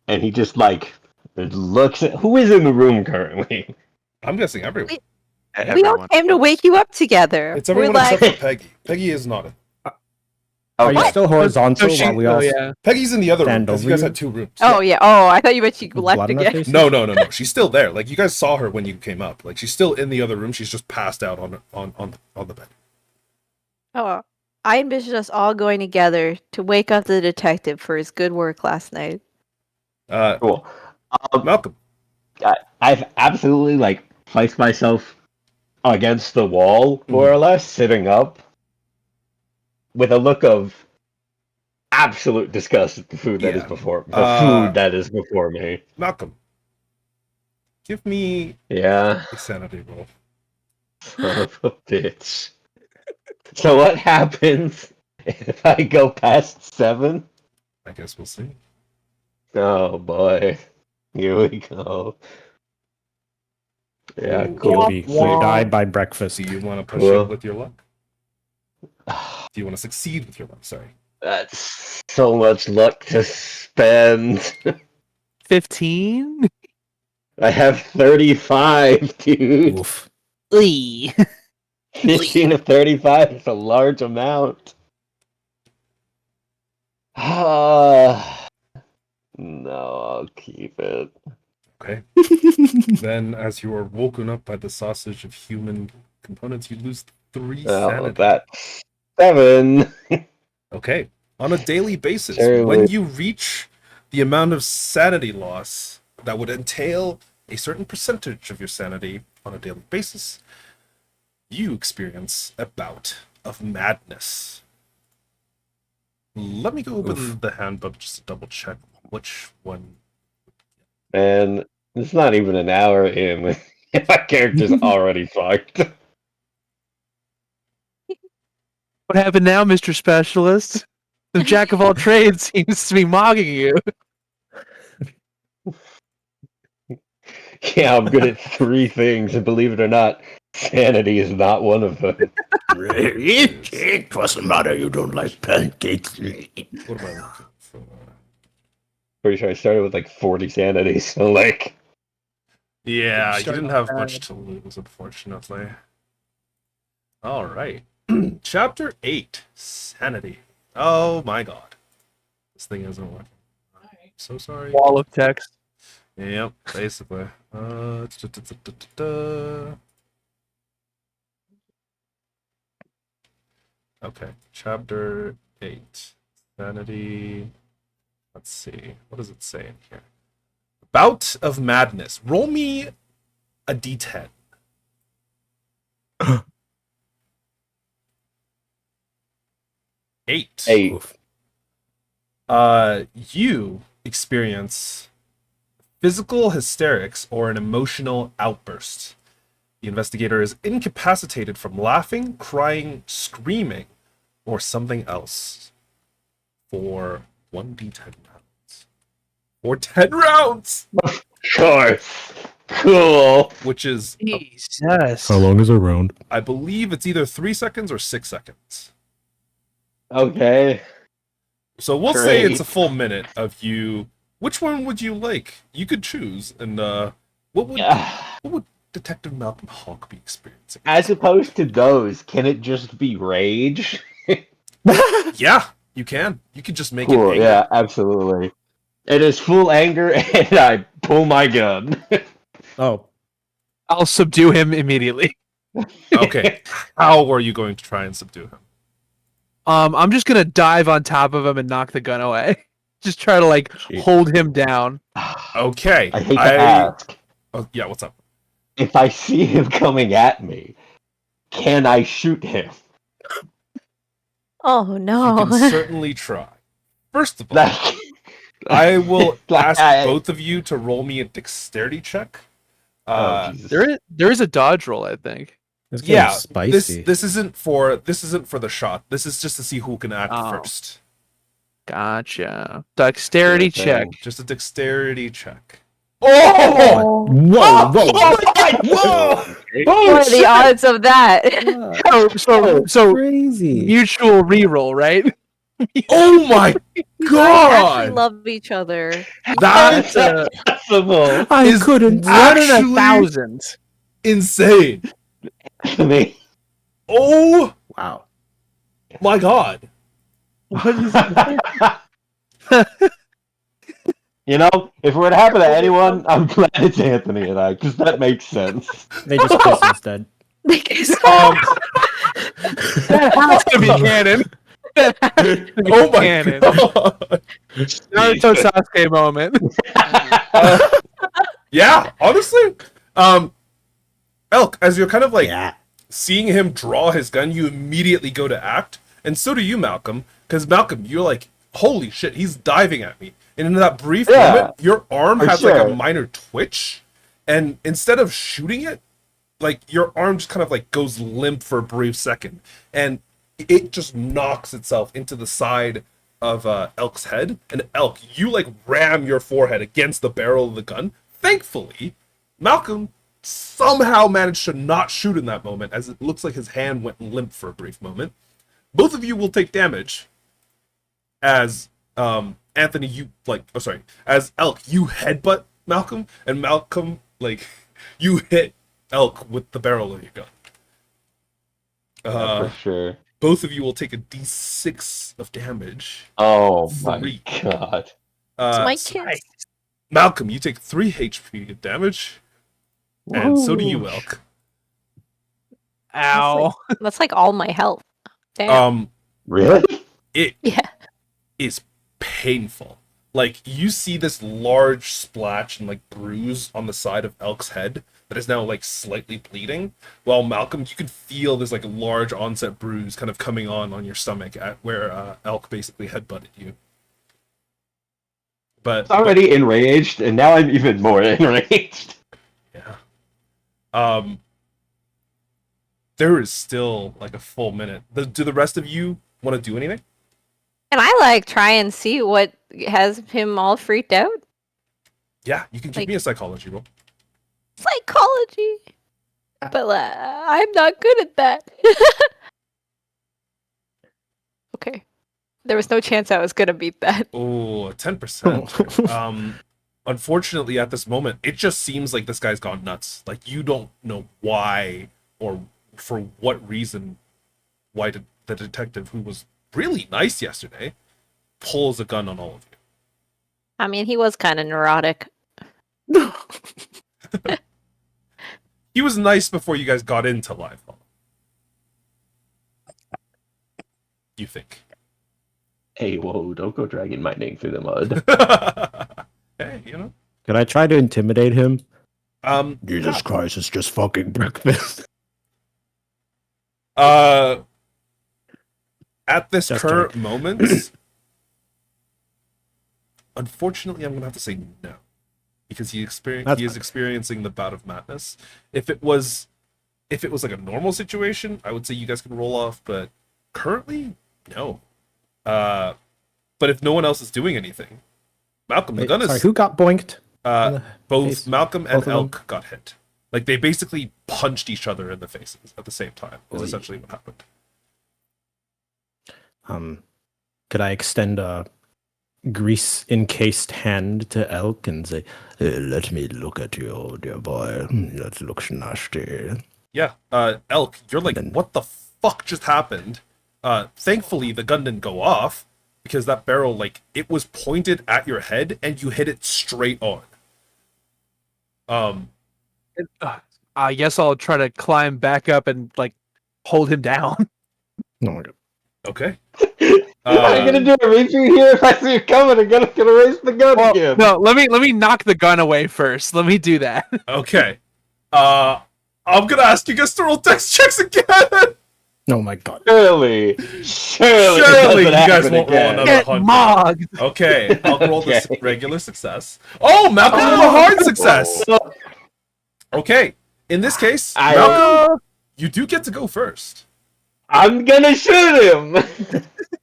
And he just like looks at who is in the room currently. I'm guessing everyone. We all Everyone. came to wake you up together. It's everyone We're like, except for Peggy. Peggy is not. Are you Okay. still horizontal she- while we all yeah. Peggy's in the other room Stand because you over guys you? had two rooms. oh yeah, oh, I thought you meant you left blood on our again. faces? No. She's still there. Like you guys saw her when you came up. Like she's still in the other room. She's just passed out on the bed. Oh, I envisioned us all going together to wake up the detective for his good work last night. Cool. Malcolm. I've absolutely like placed myself against the wall, more or less, sitting up, with a look of absolute disgust at the food that is Yeah. before food that is before me. Malcolm. Give me Yeah, a sanity roll. son of a bitch. So what happens if I go past 7? I guess we'll see. Oh boy, here we go. Yeah, Ooh. cool. You'll die by breakfast. Do you want to push Cool. it with your luck? Do you want to succeed with your luck? Sorry. That's so much luck to spend. 15. I have 35, dude. Oof. 15 of 35 is a large amount. No, I'll keep it. Okay. Then, as you are woken up by the sausage of human components, you lose 3 Oh, sanity. that's 7. Okay. On a daily basis, Surely. when you reach the amount of sanity loss that would entail a certain percentage of your sanity on a daily basis, you experience a bout of madness. Let me go open Oof. the handbook just to double check which one. And it's not even an hour in. My character's already fucked. What happened now, Mr. Specialist? The jack of all trades seems to be mocking you. Yeah, I'm good at 3 things, and believe it or not, sanity is not one of them. What's the matter? You don't like pancakes? What am I looking for? Pretty sure I started with like 40 sanity, so like. Yeah, you Start didn't off have bad. much to lose, unfortunately. All right. Chapter 8 Sanity. Oh my god. This thing isn't working. I'm so sorry. Wall of text. Yep, basically. Okay, chapter 8. Sanity. Let's see. What does it say in here? Bout of madness. Roll me a d10. Eight. 8. Oof. You experience physical hysterics or an emotional outburst. The investigator is incapacitated from laughing, crying, screaming, or something else for 1d10 rounds. For 10 rounds! Of course. Cool. Which is, Jesus. How long is a round? I believe it's either 3 seconds or 6 seconds. Okay. So we'll say it's Great. a full minute of you. Which one would you like? You could choose. And what would Detective Malcolm Hawk be experiencing? As opposed to those, can it just be rage? Yeah, you can. You could just make it Cool, angry. yeah, absolutely. It is full anger, and I pull my gun. Oh, I'll subdue him immediately. Okay. How are you going to try and subdue him? I'm just gonna dive on top of him and knock the gun away. Just try to like Shit. hold him down. Okay. I hate to ask. Oh, yeah, what's up? If I see him coming at me, can I shoot him? Oh You no. can certainly try. First of all, Like, I will like ask both of you to roll me a dexterity check. Oh, Jesus. There is a dodge roll, I think. it's getting Yeah, spicy. this isn't for the shot. This is just to see who can act Oh. first. Gotcha. Dexterity Sure check. thing. Just a dexterity check. Oh! Whoa, whoa, Oh my God! whoa! What are the odds of that? So Crazy. mutual reroll, right? Oh my You guys actually god! love each other. That That's a Possible. I is couldn't. one in actually 1,000. insane. Me. Oh Wow. my god. What is You know, if it were to happen to anyone, I'm glad it's Anthony and I, because that makes sense. They just kiss instead. that has to be canon. That has to be Oh my canon. god. Naruto Sasuke moment. Yeah, honestly, Elk, as you're kind of like Yeah. seeing him draw his gun, you immediately go to act, and so do you, Malcolm. Because Malcolm, you're like, holy shit, he's diving at me. And in that brief Yeah, moment, your arm for has like a sure. minor twitch, and instead of shooting it, like your arm just kind of like goes limp for a brief second, and it just knocks itself into the side of Elk's head. And Elk, you like ram your forehead against the barrel of the gun. Thankfully, Malcolm somehow managed to not shoot in that moment, as it looks like his hand went limp for a brief moment. Both of you will take damage. as Anthony, as Elk, you headbutt Malcolm, and Malcolm, like, you hit Elk with the barrel of your gun. Yeah, for sure. Both of you will take a d6 of damage. Oh my 3. god. It's my So kids. Malcolm, you take 3 HP of damage, and so do you, Elk. Ow. That's like all my health. Damn. Really? It Yeah. is painful. Like, you see this large splash and like bruise on the side of Elk's head that is now like slightly bleeding, while Malcolm, you can feel this like large onset bruise kind of coming on your stomach at where Elk basically headbutted you. But I was already enraged, and now I'm even more enraged. yeah. There is still like a full minute. Do the rest of you want to do anything? And I like try and see what has him all freaked out. Yeah, you can give me a psychology roll. Psychology. But I'm not good at that. Okay. There was no chance I was gonna beat that. Oh, 10%. Unfortunately, at this moment, it just seems like this guy's gone nuts. Like, you don't know why or for what reason why did the detective, who was really nice yesterday, pulls a gun on all of you. I mean, he was kind of neurotic. He was nice before you guys got into Live Hall. You think? Hey, whoa, don't go dragging my name through the mud. Hey, you know? Can I try to intimidate him? Jesus yeah. Christ, it's just fucking breakfast. At this Just current kidding. moment, unfortunately, I'm gonna have to say no, because he is Fine. experiencing the bout of madness. If it was like a normal situation, I would say you guys can roll off, but currently, no. But if no one else is doing anything, Malcolm, the Wait, gun sorry, is who got boinked? both face? Malcolm Both and of them? Elk got hit. Like, they basically punched each other in the faces at the same time. Is Oy. essentially what happened. Could I extend a grease encased hand to Elk and say, "Let me look at you, dear boy. That looks nasty." Yeah, Elk, you're like, Then- what the fuck just happened? Thankfully, the gun didn't go off, because that barrel, like, it was pointed at your head, and you hit it straight on. I guess I'll try to climb back up and like hold him down. Oh my god. Okay. I'm gonna do a retreat here if I see you coming. I'm gonna raise the gun Well, again. no, let me knock the gun away first. Let me do that. Okay. I'm gonna ask you guys to roll dex checks again! Oh my god. Surely it Surely doesn't you guys happen won't roll again. another Get 100. mogged. Okay, I'll roll this Okay. regular success. Oh, Malcolm rolled a hard success! Okay, in this case, Malcolm, you do get to go first. I'm gonna shoot him.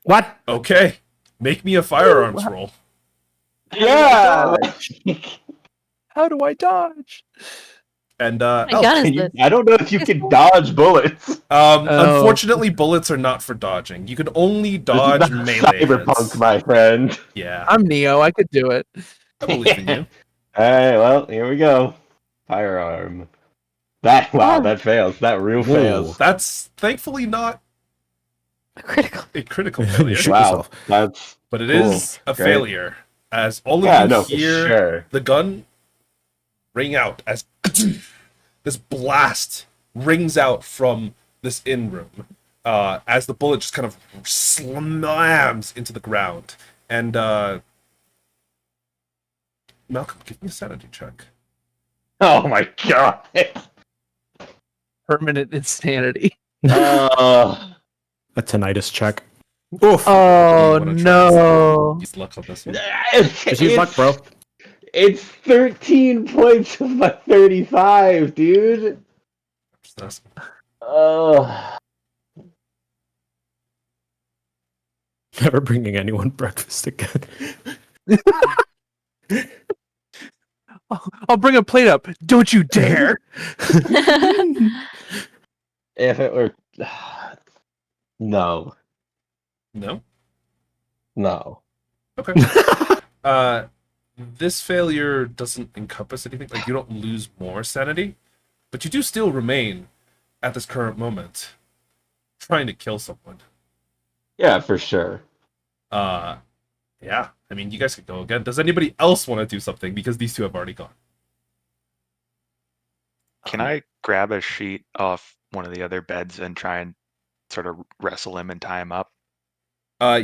What? Okay, make me a firearms roll. Yeah. How do I dodge? And My Elk, gun is Can you, this. I don't know if you can dodge bullets. unfortunately, bullets are not for dodging. You can only dodge This is not melee Cyberpunk, hits. my friend. Yeah, I'm Neo. I could do it. I believe in you. Alright, well, here we go. Firearm. That fails. That real fails. That's thankfully not Critical. a critical You failure, shoot Wow, yourself. that's but it cool. is a Great. failure, as all of yeah, you no, for hear sure. the gun ring out as this blast rings out from this inn room, as the bullet just kind of slams into the ground. And Malcolm, give me a sanity check. Oh my god. Permanent insanity. Uh, A tinnitus check. Oof. Oh You wanna try no. Use luck on this one. Just use luck, bro. It's 13 points of my 35, dude. Just asking. Never bringing anyone breakfast again. I'll bring a plate up. Don't you dare. If it were. No. No? No. Okay. This failure doesn't encompass anything. Like, you don't lose more sanity, but you do still remain at this current moment trying to kill someone. Yeah, for sure. Uh, yeah. I mean, you guys could go again. Does anybody else want to do something? Because these two have already gone. Can I grab a sheet off one of the other beds and try and sort of wrestle him and tie him up?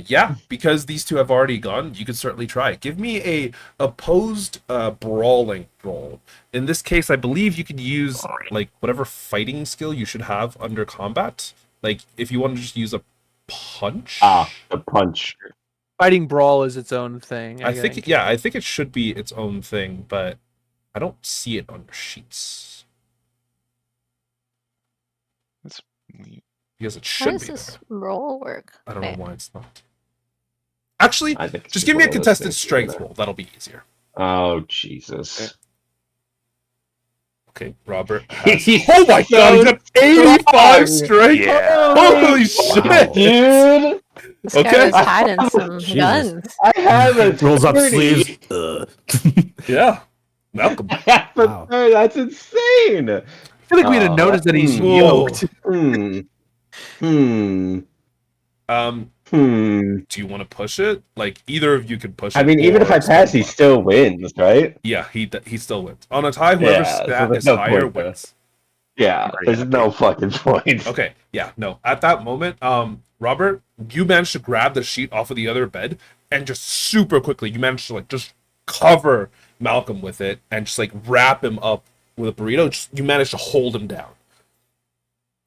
Yeah, because these two have already gone, you could certainly try. Give me a opposed brawling roll. In this case, I believe you could use like whatever fighting skill you should have under combat. Like if you want to just use a punch. The punch. Fighting brawl is its own thing. I think yeah, I think it should be its own thing, but I don't see it on your sheets. That's Because it How should does be this there. roll work? I don't Wait. know why it's not. Actually, I think it's just give me a one of those contested things strength where- roll. That'll be easier. Oh, Jesus. Okay, Robert has. He's Oh my god, he got 85 strong. strength! Yeah. Holy shit! Wow. Dude! This Okay. guy was hiding some Jesus. guns. I have a Rolls up 30. sleeves. Ugh. Yeah, Malcolm. I have a Wow. 30. That's insane. I feel like we'd have noticed that he's Whoa. yoked. Um, do you want to push it? Like either of you could push it. I mean, even if or I pass, stay he left. still wins, right? Yeah, he still wins on a tie. Whoever's Yeah, so stat there's is no higher point to- wins. Yeah, Pretty there's happy. no fucking point. Okay, yeah, no. At that moment, Robert, you managed to grab the sheet off of the other bed and just super quickly, you managed to like just cover Malcolm with it and just like wrap him up with a burrito. Just you managed to hold him down,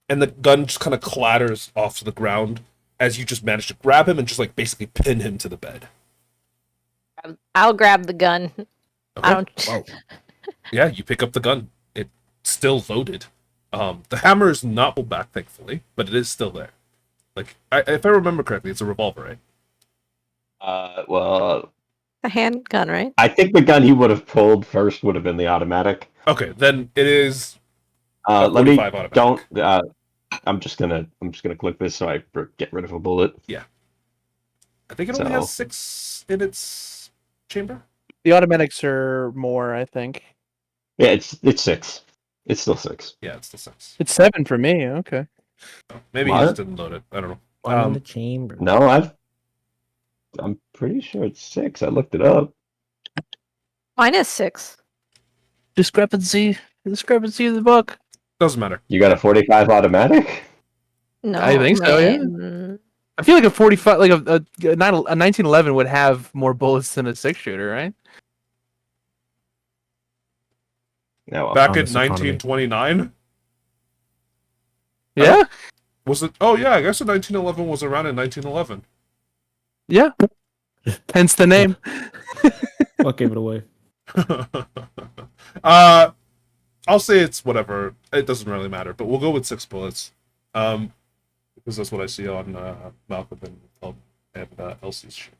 and the gun just kind of clatters off to the ground as you just managed to grab him and just like basically pin him to the bed. I'll grab the gun. I Okay. don't. Whoa. Yeah, you pick up the gun. It's still loaded. The hammer is not pulled back, thankfully, but it is still there. Like, if I remember correctly, it's a revolver, right? Well, A handgun, right? I think the gun he would have pulled first would have been the automatic. Okay, then it is. Let me 45 automatic. don't. I'm just gonna click this so I get rid of a bullet. I think it only has So- 6 in its chamber. The automatics are more, I think. Yeah, it's 6. It's still 6. Yeah, it's the 6. It's 7 for me. Okay. Maybe he What? just didn't load it. I don't know. One in the chamber. No, I'm pretty sure it's 6. I looked it up. Mine is 6. Discrepancy of the book. Doesn't matter. You got a 45 automatic? No, I think so, yeah. man. I feel like a 45, like a 1911 would have more bullets than a 6-shooter, right? No. Back in honest economy. 1929? Yeah, Was it? Oh, yeah, I guess the 1911 was around in 1911. yeah. Hence the name. What gave it away? I'll say it's whatever. It doesn't really matter, but we'll go with 6 bullets. Because that's what I see on Malcolm and Elsie's shit.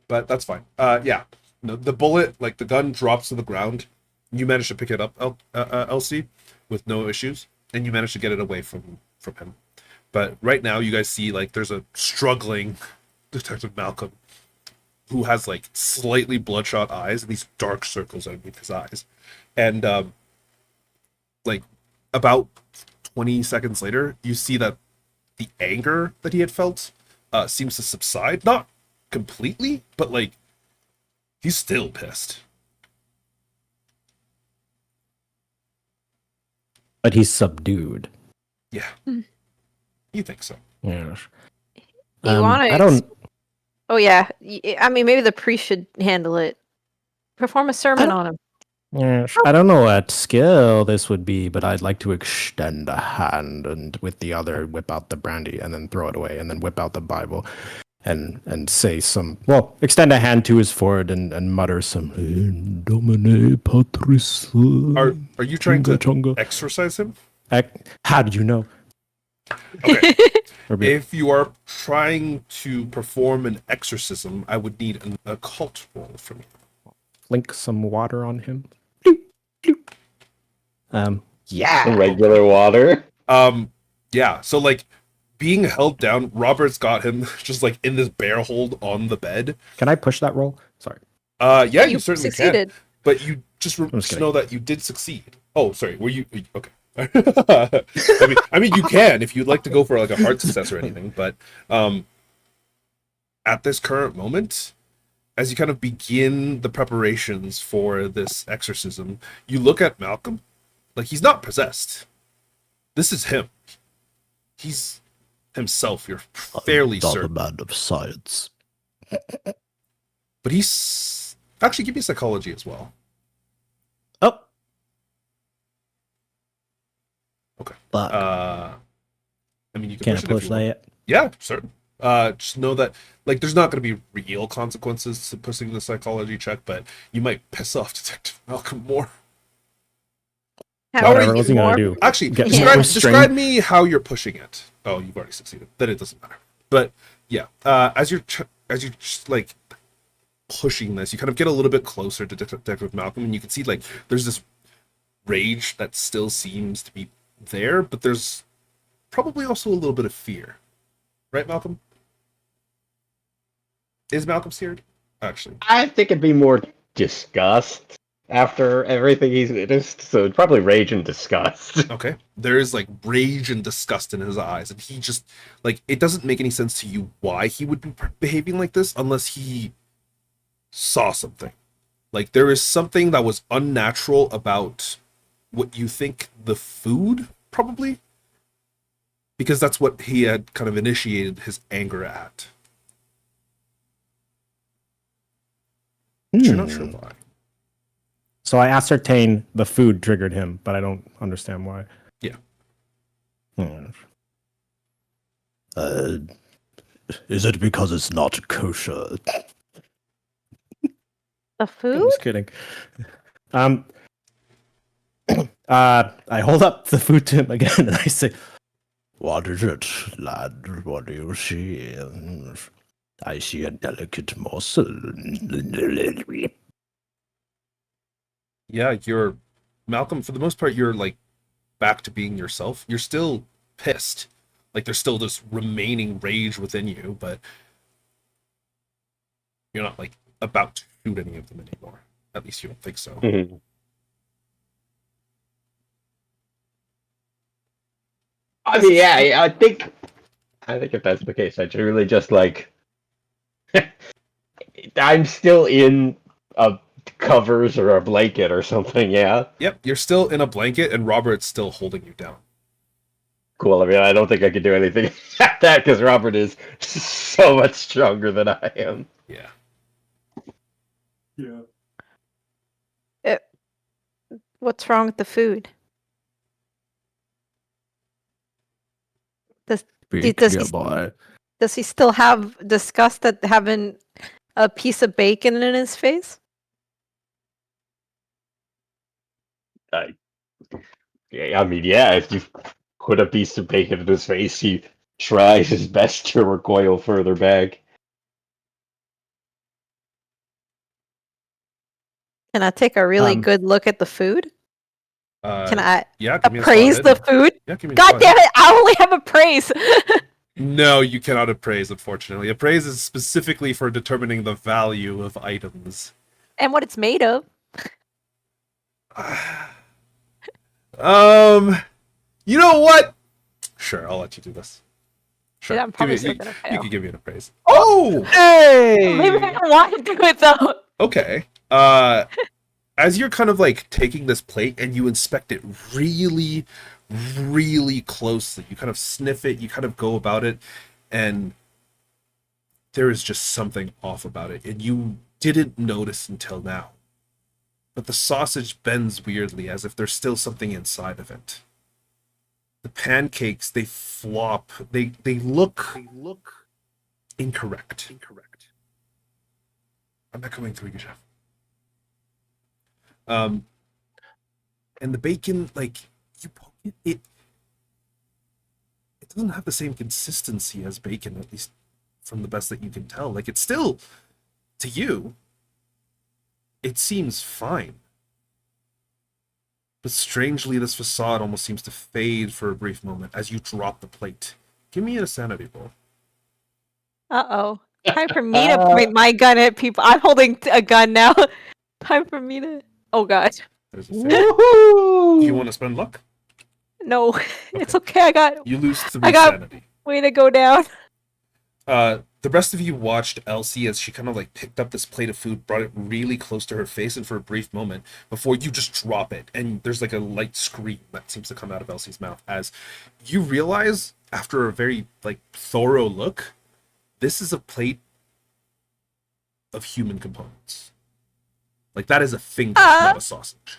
But that's fine. Yeah. No, the bullet, like the gun drops to the ground. You manage to pick it up, Elsie, with no issues, and you manage to get it away from him. But right now, you guys see like there's a struggling Detective Malcolm who has like slightly bloodshot eyes and these dark circles underneath his eyes, and like about 20 seconds later, you see that the anger that he had felt seems to subside, not completely, but like he's still pissed. But he's subdued. Yeah. You think so? Yes. You want to? I don't. Oh yeah. I mean, maybe the priest should handle it. Perform a sermon on him. Yes. I don't know what skill this would be, but I'd like to extend a hand and with the other whip out the brandy and then throw it away and then whip out the Bible and say some, well, extend a hand to his forehead and mutter some In Domine Patris. Are you trying to chunga. exorcise him? How did you know? Okay. Or be- If you are trying to perform an exorcism, I would need an occult roll from you. Link some water on him. Yeah. Regular water. Yeah, so like being held down, Robert's got him just like in this bear hold on the bed. Can I push that roll? Sorry. Yeah, you certainly succeeded. can. But you just, just just kidding. know that you did succeed. Oh, sorry. Were you okay? I mean, you can if you'd like to go for like a hard success or anything. But at this current moment, as you kind of begin the preparations for this exorcism, you look at Malcolm, like he's not possessed. This is him. He's himself. You're fairly certain. man of science. But he's actually, give me psychology as well. Oh. Okay. Fuck. I mean, you can Can I push it if push you that want. yet? Yeah, certain. Just know that like there's not going to be real consequences to pushing the psychology check, but you might piss off Detective Malcolm more. How Whatever are was you he gonna more? do? Actually, Get Yeah. more describe string? me how you're pushing it. Oh, you've already succeeded. Then it doesn't matter. But yeah, as you're just like pushing this, you kind of get a little bit closer to Detective Malcolm, and you can see like there's this rage that still seems to be there, but there's probably also a little bit of fear, right, Malcolm? Is Malcolm scared? Actually, I think it'd be more disgust after everything he's witnessed. So it'd probably rage and disgust. okay. There is like rage and disgust in his eyes, and he just like it doesn't make any sense to you why he would be behaving like this unless he saw something. Like there is something that was unnatural about what you think the food, probably, because that's what he had kind of initiated his anger at. But you're not sure why. So I ascertain the food triggered him, but I don't understand why. Yeah. Is it because it's not kosher? The I'm food? just kidding. I hold up the food to him again and I say, "What is it, lad? What do you see?" I see a delicate morsel. Yeah, you're Malcolm. For the most part, you're like back to being yourself. You're still pissed. Like there's still this remaining rage within you, but you're not like about to shoot any of them anymore. At least you don't think so. I mean, yeah, I think if that's the case, I truly just like I'm still in a covers or a blanket or something. Yeah, Yep, you're still in a blanket, and Robert's still holding you down. cool. I mean, I don't think I could do anything at that because Robert is so much stronger than I am. Yeah. What's wrong with the food? Does he still have disgust at having a piece of bacon in his face? Yeah, I mean, yeah, if you put a piece of bacon in his face, he tries his best to recoil further back. Can I take a really good look at the food? Can I Yeah, give me a appraise spot the food? Yeah, give me a God spot damn it! I only have appraise. No, you cannot appraise, unfortunately. Appraise is specifically for determining the value of items. And what it's made of. You know what? Sure, I'll let you do this. Sure, Dude, I'm probably you still gonna you fail. can give me an appraise. Oh, Hey! Maybe I don't want to do it though. okay. As you're kind of like taking this plate and you inspect it really, really closely, you kind of sniff it, you kind of go about it, and there is just something off about it, and you didn't notice until now. But the sausage bends weirdly as if there's still something inside of it. The pancakes, they flop. They look incorrect. I'm not going through you, chef. And the bacon, like you poke it doesn't have the same consistency as bacon, at least from the best that you can tell. Like it's still, to you, it seems fine. But strangely, this facade almost seems to fade for a brief moment as you drop the plate Give me a sanity roll. Uh-oh. Time for me to point my gun at people. I'm holding a gun now. Time for me to... Oh, God. There's a fail. Do you want to spend luck? No. It's okay. I got You lose 3 I got- sanity. way to go down. The rest of you watched Elsie as she kind of like picked up this plate of food, brought it really close to her face, and for a brief moment before you just drop it, and there's like a light scream that seems to come out of Elsie's mouth as you realize, after a very like thorough look, this is a plate of human components. Like that is a finger, not a sausage.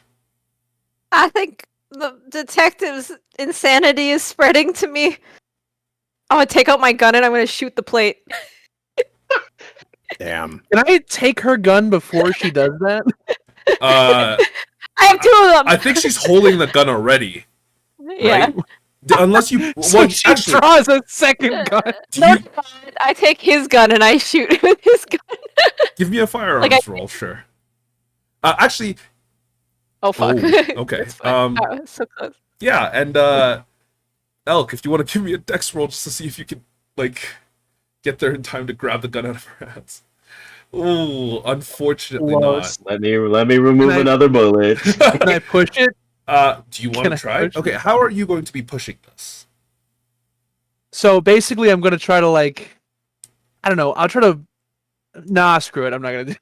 I think the detective's insanity is spreading to me. I'm gonna take out my gun and I'm gonna shoot the plate. Damn. Can I take her gun before she does that? Uh, I have 2 of them. I think she's holding the gun already, Yeah. right? Unless you, So well, she actually, draws a second gun. do No, you, I take his gun and I shoot with his gun. give me a firearms Like roll, sure. Actually, Oh fuck. oh, okay. It's fine. Oh, so close. Yeah, and Elk, if you want to give me a dex roll just to see if you can like get there in time to grab the gun out of her hands. Oh, unfortunately Close. Let me remove Can I- another bullet. Can I push it? Do you want Can to I try? push Okay, how are you going to be pushing this? So basically, I'm gonna try to like, I don't know. I'll try to. Nah, screw it. I'm not gonna do.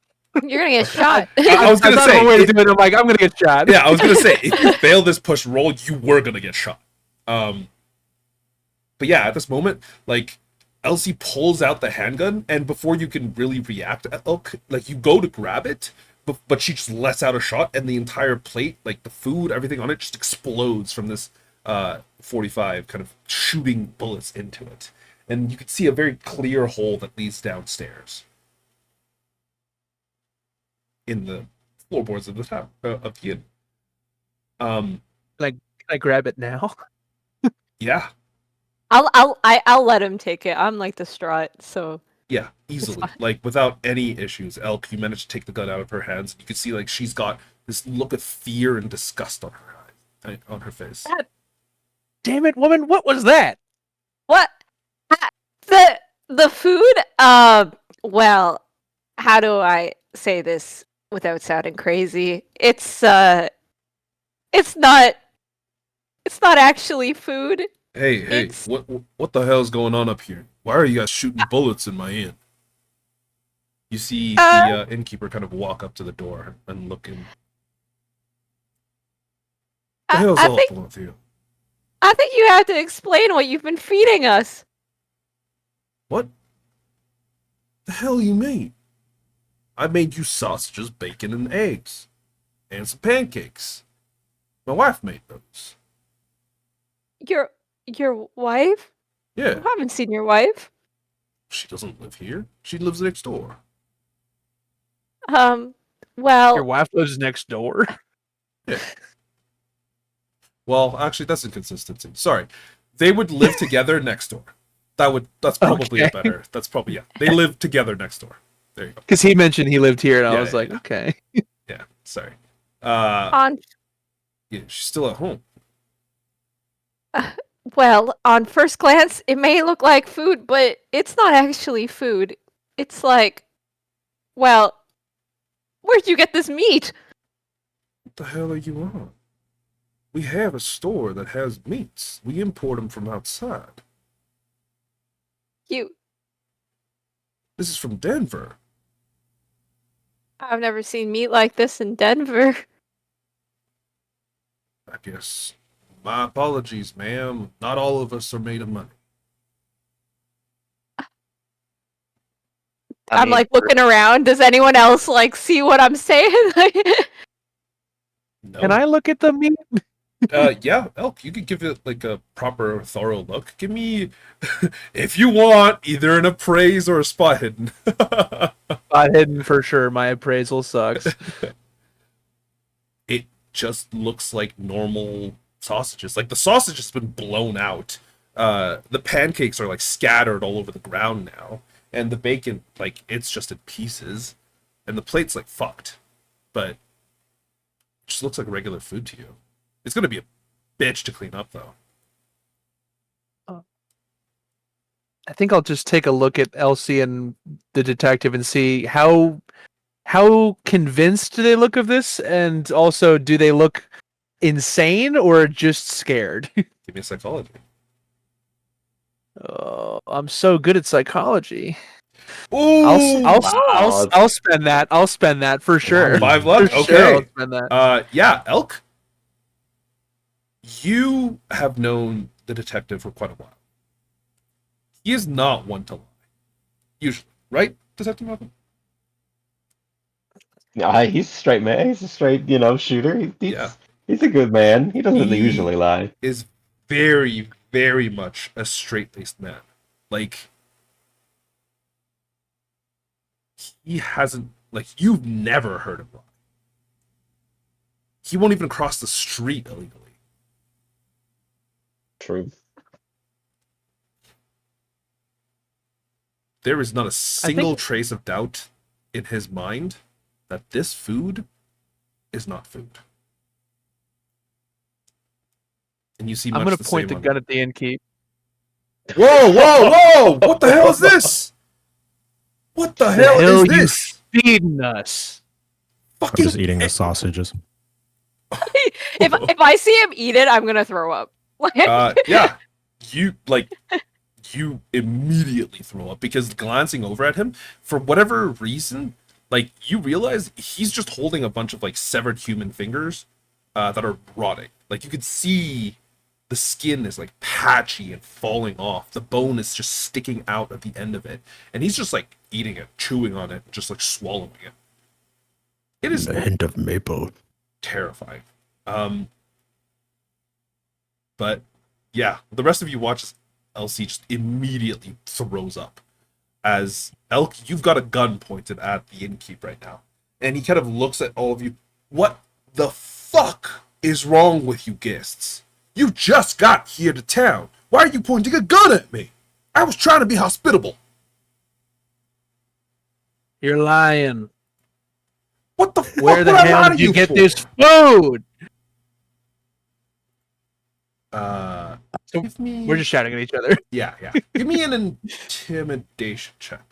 You're gonna get shot. I was gonna thought say, of a way to do it. I'm like, I'm gonna get shot. Yeah, I was gonna say, if you fail this push roll, you were gonna get shot. But yeah, at this moment, like Elsie pulls out the handgun, and before you can really react, Elk, like you go to grab it, but she just lets out a shot, and the entire plate, like the food, everything on it, just explodes from this 45, kind of shooting bullets into it, and you can see a very clear hole that leads downstairs in the floorboards of the town of the inn. Can I grab it now? Yeah. I'll let him take it. I'm like distraught, so Yeah, easily. fine. Like without any issues. Elk, you managed to take the gun out of her hands. You can see like she's got this look of fear and disgust on her eyes, on her face. Damn it, woman! What was that? what? The food? Well, how do I say this without sounding crazy? It's not actually food. Hey, It's- what the hell's going on up here? Why are you guys shooting bullets in my inn? You see the innkeeper kind of walk up to the door and look in. The hell's I all think up with you? I think you have to explain what you've been feeding us. What the hell you mean? I made you sausages, bacon, and eggs. And some pancakes. My wife made those. Your wife? Yeah, I haven't seen your wife. she doesn't live here. She lives next door. Well, Your wife lives next door. Well, actually, that's inconsistency. Sorry. They would live together next door. That's probably Okay. better. That's probably, yeah. They live together next door. There you go. Because he mentioned he lived here, and I Yeah, was yeah, like, yeah. okay. Yeah, sorry. on Yeah, she's still at home. well, on first glance, it may look like food, but it's not actually food. It's like, well, where'd you get this meat? What the hell are you on? We have a store that has meats. We import them from outside. You, This is from Denver. I've never seen meat like this in Denver. I guess. My apologies, ma'am. Not all of us are made of money. I'm mean, like looking around. Does anyone else like see what I'm saying? No. Can I look at the meat? Yeah, Elk, you could give it like a proper, thorough look. Give me, if you want, either an appraise or a spot hidden. Spot hidden for sure. My appraisal sucks. It just looks like normal sausages. Like the sausage has been blown out. The pancakes are like scattered all over the ground now, and the bacon, like it's just in pieces, and the plate's like fucked. But it just looks like regular food to you. It's gonna be a bitch to clean up though. I think I'll just take a look at Elsie and the detective and see how convinced do they look of this, and also do they look insane or just scared? Give me a psychology. Oh, I'm so good at psychology. Ooh, I'll spend that. I'll spend that for sure. 5 luck. For sure I'll Okay. spend that. Yeah, Elk. You have known the detective for quite a while. He is not one to lie. Usually, right, Detective Malcolm? He's a straight man. He's a straight, shooter. Yeah. He's a good man. He doesn't He usually lie. is very, very much a straight-laced man. Like, he hasn't, like, you've never heard him lie. He won't even cross the street illegally. True. There is not a single trace of doubt in his mind that this food is not food. And you see much I'm gonna the point the same gun at the innkeep. Whoa, whoa, whoa! What the hell is this? What the hell is you this? feeding us? I'm Fucking just eating the sausages. If I see him eat it, I'm gonna throw up. Yeah. You immediately throw up because glancing over at him, for whatever reason, like, you realize he's just holding a bunch of, like, severed human fingers that are rotting. Like, you could see the skin is, like, patchy and falling off. The bone is just sticking out at the end of it. And he's just, like, eating it, chewing on it, just, like, swallowing it. It is A hint of maple. terrifying. But, yeah, the rest of you watch as Elsie just immediately throws up. As Elk, you've got a gun pointed at the innkeep right now. And he kind of looks at all of you. What the fuck is wrong with you guests? You just got here to town. Why are you pointing a gun at me? I was trying to be hospitable. You're lying. What the fuck Where the would I lie hell to did you get for? this food? So give me... We're just shouting at each other. Yeah. Give me an intimidation check.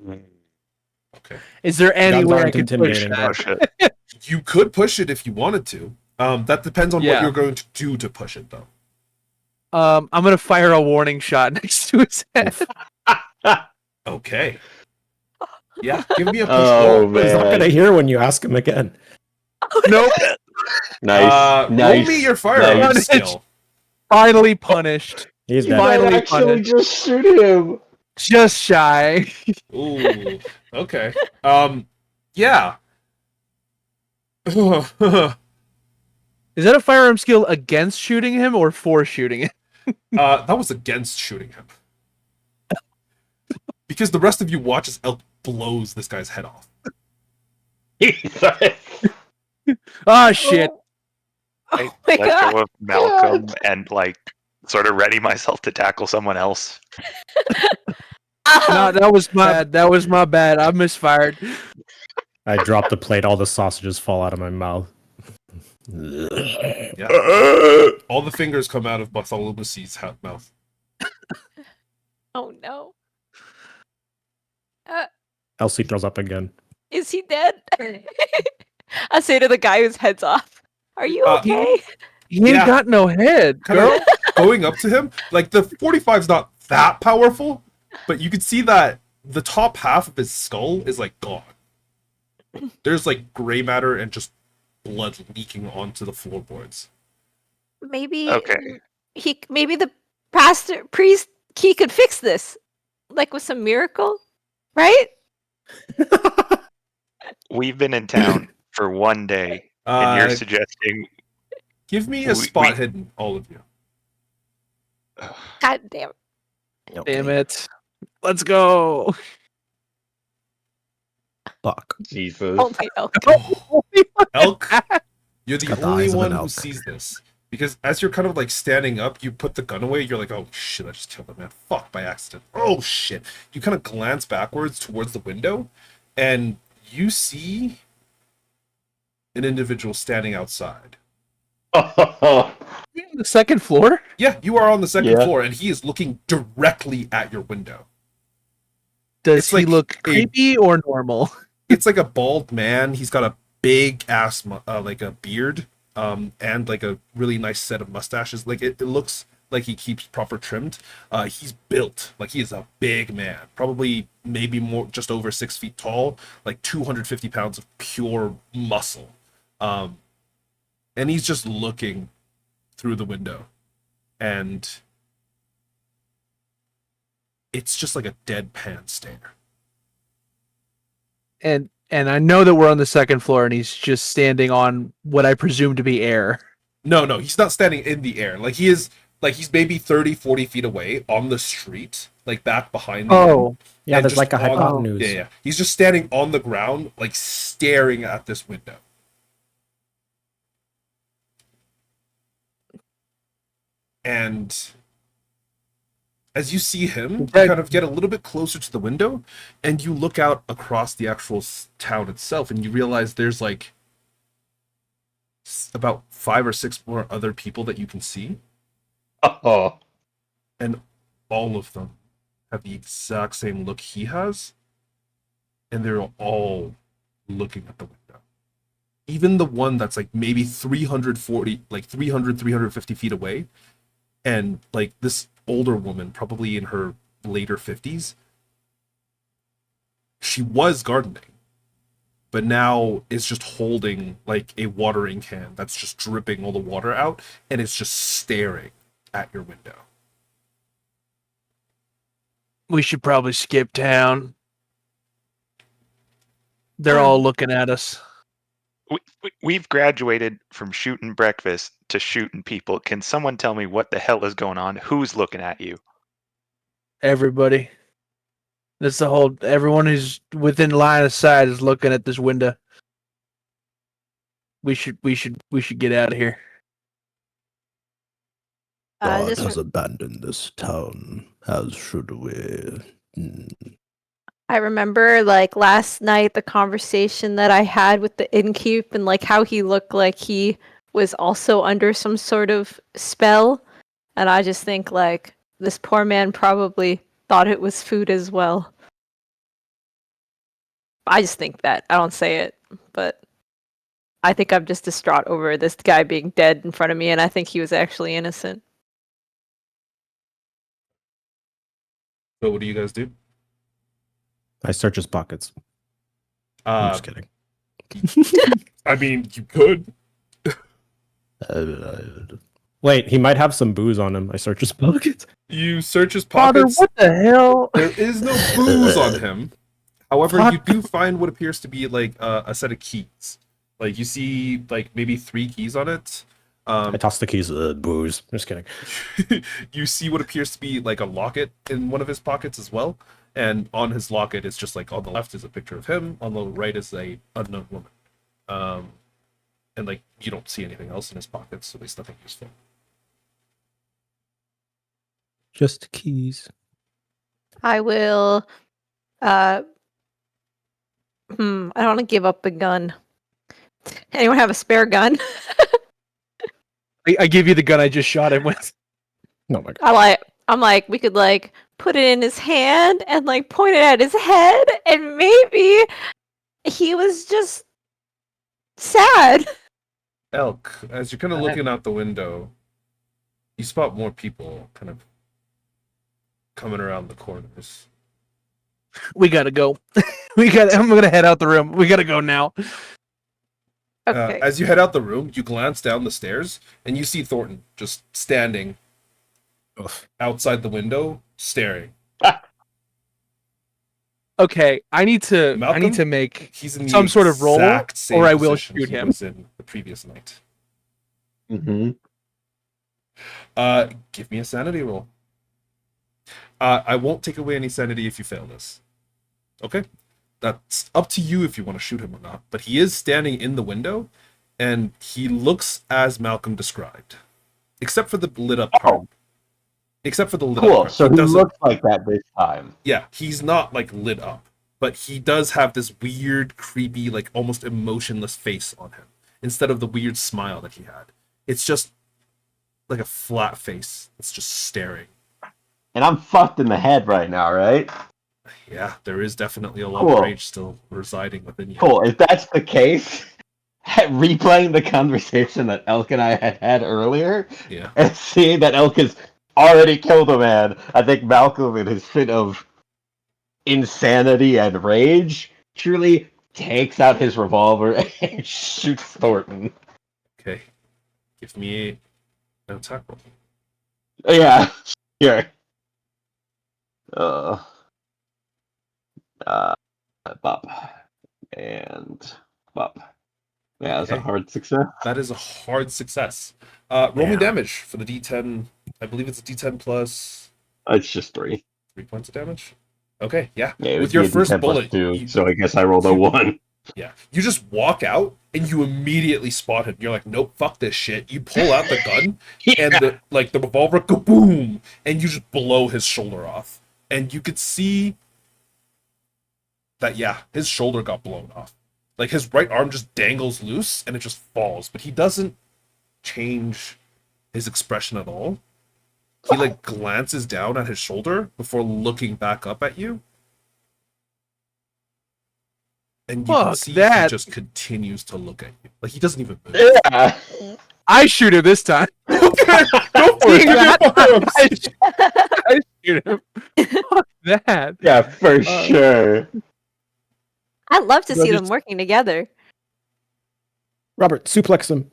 Okay. Is there any Guns way I aren't could push intimidating. Oh that? shit. You could push it if you wanted to. That depends on what Yeah. you're going to do to push it, though. I'm gonna fire a warning shot next to his head. Okay. Yeah, give me a push Oh, roll. man. He's not gonna hear when you ask him again. Nope. Nice. Roll nice. me your firearm Nice. skill. Finally punished. He's You dead. might Finally actually punished. just shoot him. Just shy. Ooh. Okay. Yeah. Is that a firearm skill against shooting him or for shooting him? That was against shooting him. Because the rest of you watch as Elk blows this guy's head off. Ah, shit. I Oh my let god. go of Malcolm and like sort of ready myself to tackle someone else. No, that was my bad. That was my bad. I misfired. I drop the plate. All the sausages fall out of my mouth. Yeah. All the fingers come out of Bartholomew's mouth. Oh no. Elsie throws up again. Is he dead? I say to the guy whose head's off, "Are you okay?" He ain't Yeah. got no head, Kind girl. of going up to him, like, the 45's not that powerful, but you can see that the top half of his skull is, like, gone. There's, like, gray matter and just blood leaking onto the floorboards. Maybe Okay. maybe the priest he could fix this, like with some miracle, right? We've been in town for one day, and you're suggesting Give me a we- spot we- hidden, all of you. God damn. Damn it. Let's go. Fuck. Jesus. Only elk. Elk, you're the Got the only eyes of one an who elk. sees this. Because as you're kind of, like, standing up, you put the gun away, you're like, oh shit, I just killed a man. Fuck, by accident. Oh shit. You kind of glance backwards towards the window, and you see an individual standing outside. on the second floor? Yeah, you are on the second Yeah. floor, and he is looking directly at your window. Does It's he like look a- creepy or normal? It's like a bald man. He's got a big ass, like a beard, and like a really nice set of mustaches. Like it looks like he keeps proper trimmed. He's built like he is a big man, probably maybe more, just over 6 feet tall, like 250 pounds of pure muscle. Um, and he's just looking through the window, and it's just like a deadpan stare. And I know that we're on the second floor, and he's just standing on what I presume to be air. No, he's not standing in the air. Like he is, like he's maybe 30, 40 feet away on the street, like back behind the inn. Yeah, And there's just like a on- hypotenuse. Yeah. He's just standing on the ground, like staring at this window. And as you see him, you kind of get a little bit closer to the window, and you look out across the actual town itself, and you realize there's like about 5 or 6 more other people that you can see, Oh. and all of them have the exact same look he has, and they're all looking at the window. Even the one that's like maybe 340, like 300, 350 feet away, and like this older woman, probably in her later 50s, she was gardening, but now is just holding like a watering can that's just dripping all the water out, and it's just staring at your window. We should probably skip town. They're all looking at us. We've graduated from shooting breakfast to shooting people. Can someone tell me what the hell is going on? Who's looking at you? Everybody. That's the whole. Everyone who's within line of sight is looking at this window. We should get out of here. Uh, God just has abandoned this town, as should we. I remember like last night the conversation that I had with the innkeep and like how he looked like he was also under some sort of spell. And I just think like this poor man probably thought it was food as well. I just think that. I don't say it, but I think I'm just distraught over this guy being dead in front of me, and I think he was actually innocent. So what do you guys do? I search his pockets. I'm Uh, just kidding. I mean, you could. Wait, he might have some booze on him. I search his pockets. You search his Father, pockets. what the hell? There is no booze on him. However, you Fuck. do find what appears to be like a set of keys. Like you see, like maybe 3 keys on it. I toss the keys. Booze. Just kidding. You see what appears to be like a locket in one of his pockets as well. And on his locket, it's just like on the left is a picture of him. On the right is a unknown woman. And like you don't see anything else in his pockets, at least nothing useful. Just keys. I will. I don't want to give up a gun. Anyone have a spare gun? I give you the gun I just shot him with. Oh my god. I'm like, we could like put it in his hand and like point it at his head, and maybe he was just sad. Elk, as you're kind of looking out the window, you spot more people kind of coming around the corners. We gotta go. I'm gonna head out the room. We gotta go now. Okay. As you head out the room, you glance down the stairs and you see Thornton just standing Oof. outside the window, staring. Okay, I need to Malcolm? make He's in the some sort of role, exact same or I will position shoot he him. was in the previous night. Mm-hmm. Give me a sanity roll. I won't take away any sanity if you fail this. Okay? That's up to you if you want to shoot him or not. But he is standing in the window, and he looks as Malcolm described. Except for the lit up part. Oh, Except for the lit up cool. part. So he doesn't- looks like that this time. Yeah, he's not like lit up. But he does have this weird, creepy, like almost emotionless face on him. Instead of the weird smile that he had. It's just like a flat face that's just staring. And I'm fucked in the head right now, right? Yeah, there is definitely a lot Cool. of rage still residing within you. Cool. If that's the case, replaying the conversation that Elk and I had earlier, Yeah. and seeing that Elk has already killed a man, I think Malcolm, in his fit of insanity and rage, truly takes out his revolver and shoots Thornton. Okay. Give me an attack roll. Yeah, sure. Uh, Bop. And Bop. Yeah, that's a Okay. hard success. That is a hard success. Roll me Yeah. damage for the D10. I believe it's a D10 plus It's just 3. 3 points of damage. Okay, yeah. Yeah, it With would your be a first D10 plus bullet, 2, you, so I guess I rolled a you- 1. yeah, you just walk out and you immediately spot him. You're like, nope, fuck this shit. You pull out the gun and the revolver, kaboom, and you just blow his shoulder off. And you could see that, yeah, his shoulder got blown off. Like his right arm just dangles loose and it just falls, but he doesn't change his expression at all. He like glances down at his shoulder before looking back up at you. And you can Fuck see that. he just continues to look at you. Like he doesn't even move. Yeah. I shoot him this time. Okay, go for it. Seeing that, Give me a I shoot him. Fuck that. Yeah, for sure. I'd love to Well, see them just- working together. Robert, suplex him.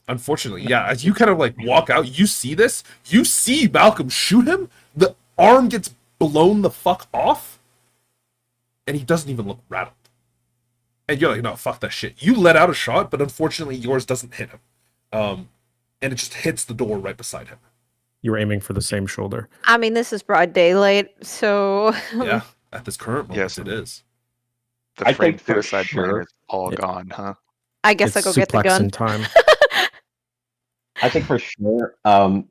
Unfortunately, yeah, as you kind of like walk out, you see this. You see Malcolm shoot him. The arm gets blown the fuck off, and he doesn't even look rattled. And you're like, no, fuck that shit. You let out a shot, but unfortunately, yours doesn't hit him. And it just hits the door right beside him. You were aiming for the same shoulder. I mean, this is broad daylight, so Yeah, at this current moment, Yes. it is. The I frame think for suicide plan sure- is all Yeah. gone, huh? I guess I'll go get the suplex gun. in time. I think for sure,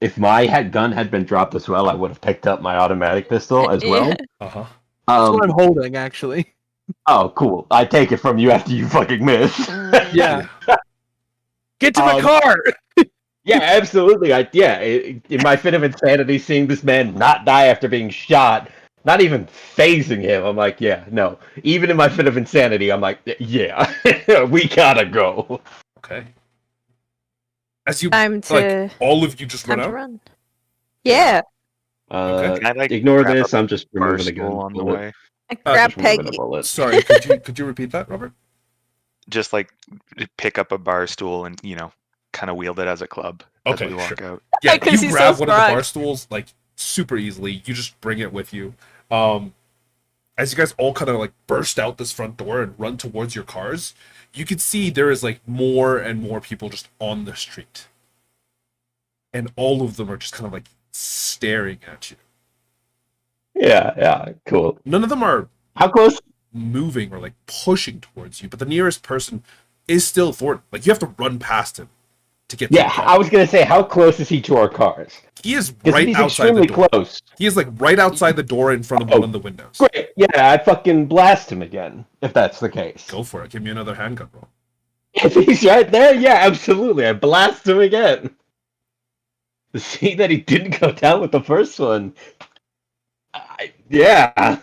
if my gun had been dropped as well, I would have picked up my automatic pistol as well. Yeah. Uh-huh. That's what I'm holding, actually. Oh, cool. I take it from you after you fucking miss. Yeah. Get to my Um, car. Yeah, absolutely. In my fit of insanity, seeing this man not die after being shot, not even phasing him, I'm like, yeah, no. Even in my fit of insanity, I'm like, yeah, we gotta go. Okay. As you, Time to like, all of you just time run to out? run. Yeah. Okay. Can I like Ignore grab this. a I'm just removing the barstool gun. on the way? Grab Just removing the Peggy. bullet. Sorry, could you repeat that, Robert? Just like pick up a bar stool and kind of wield it as a club Okay, as we walk sure. out. Yeah, 'Cause you he's grab so one of the strong. bar stools like super easily. You just bring it with you. As you guys all kind of like burst out this front door and run towards your cars, you can see there is like more and more people just on the street, and all of them are just kind of like staring at you. Yeah, cool. None of them are How close? moving or like pushing towards you, but the nearest person is still Thornton. Like you have to run past him to get to Yeah, the car. I was gonna say, how close is he to our cars? He is Because right he's outside the extremely door. close. He is like right outside the door in front of one of the windows. Great. Yeah, I fucking blast him again, if that's the case. Go for it. Give me another handgun roll. If he's right there, yeah, absolutely. I blast him again. To see that he didn't go down with the first one. Yeah.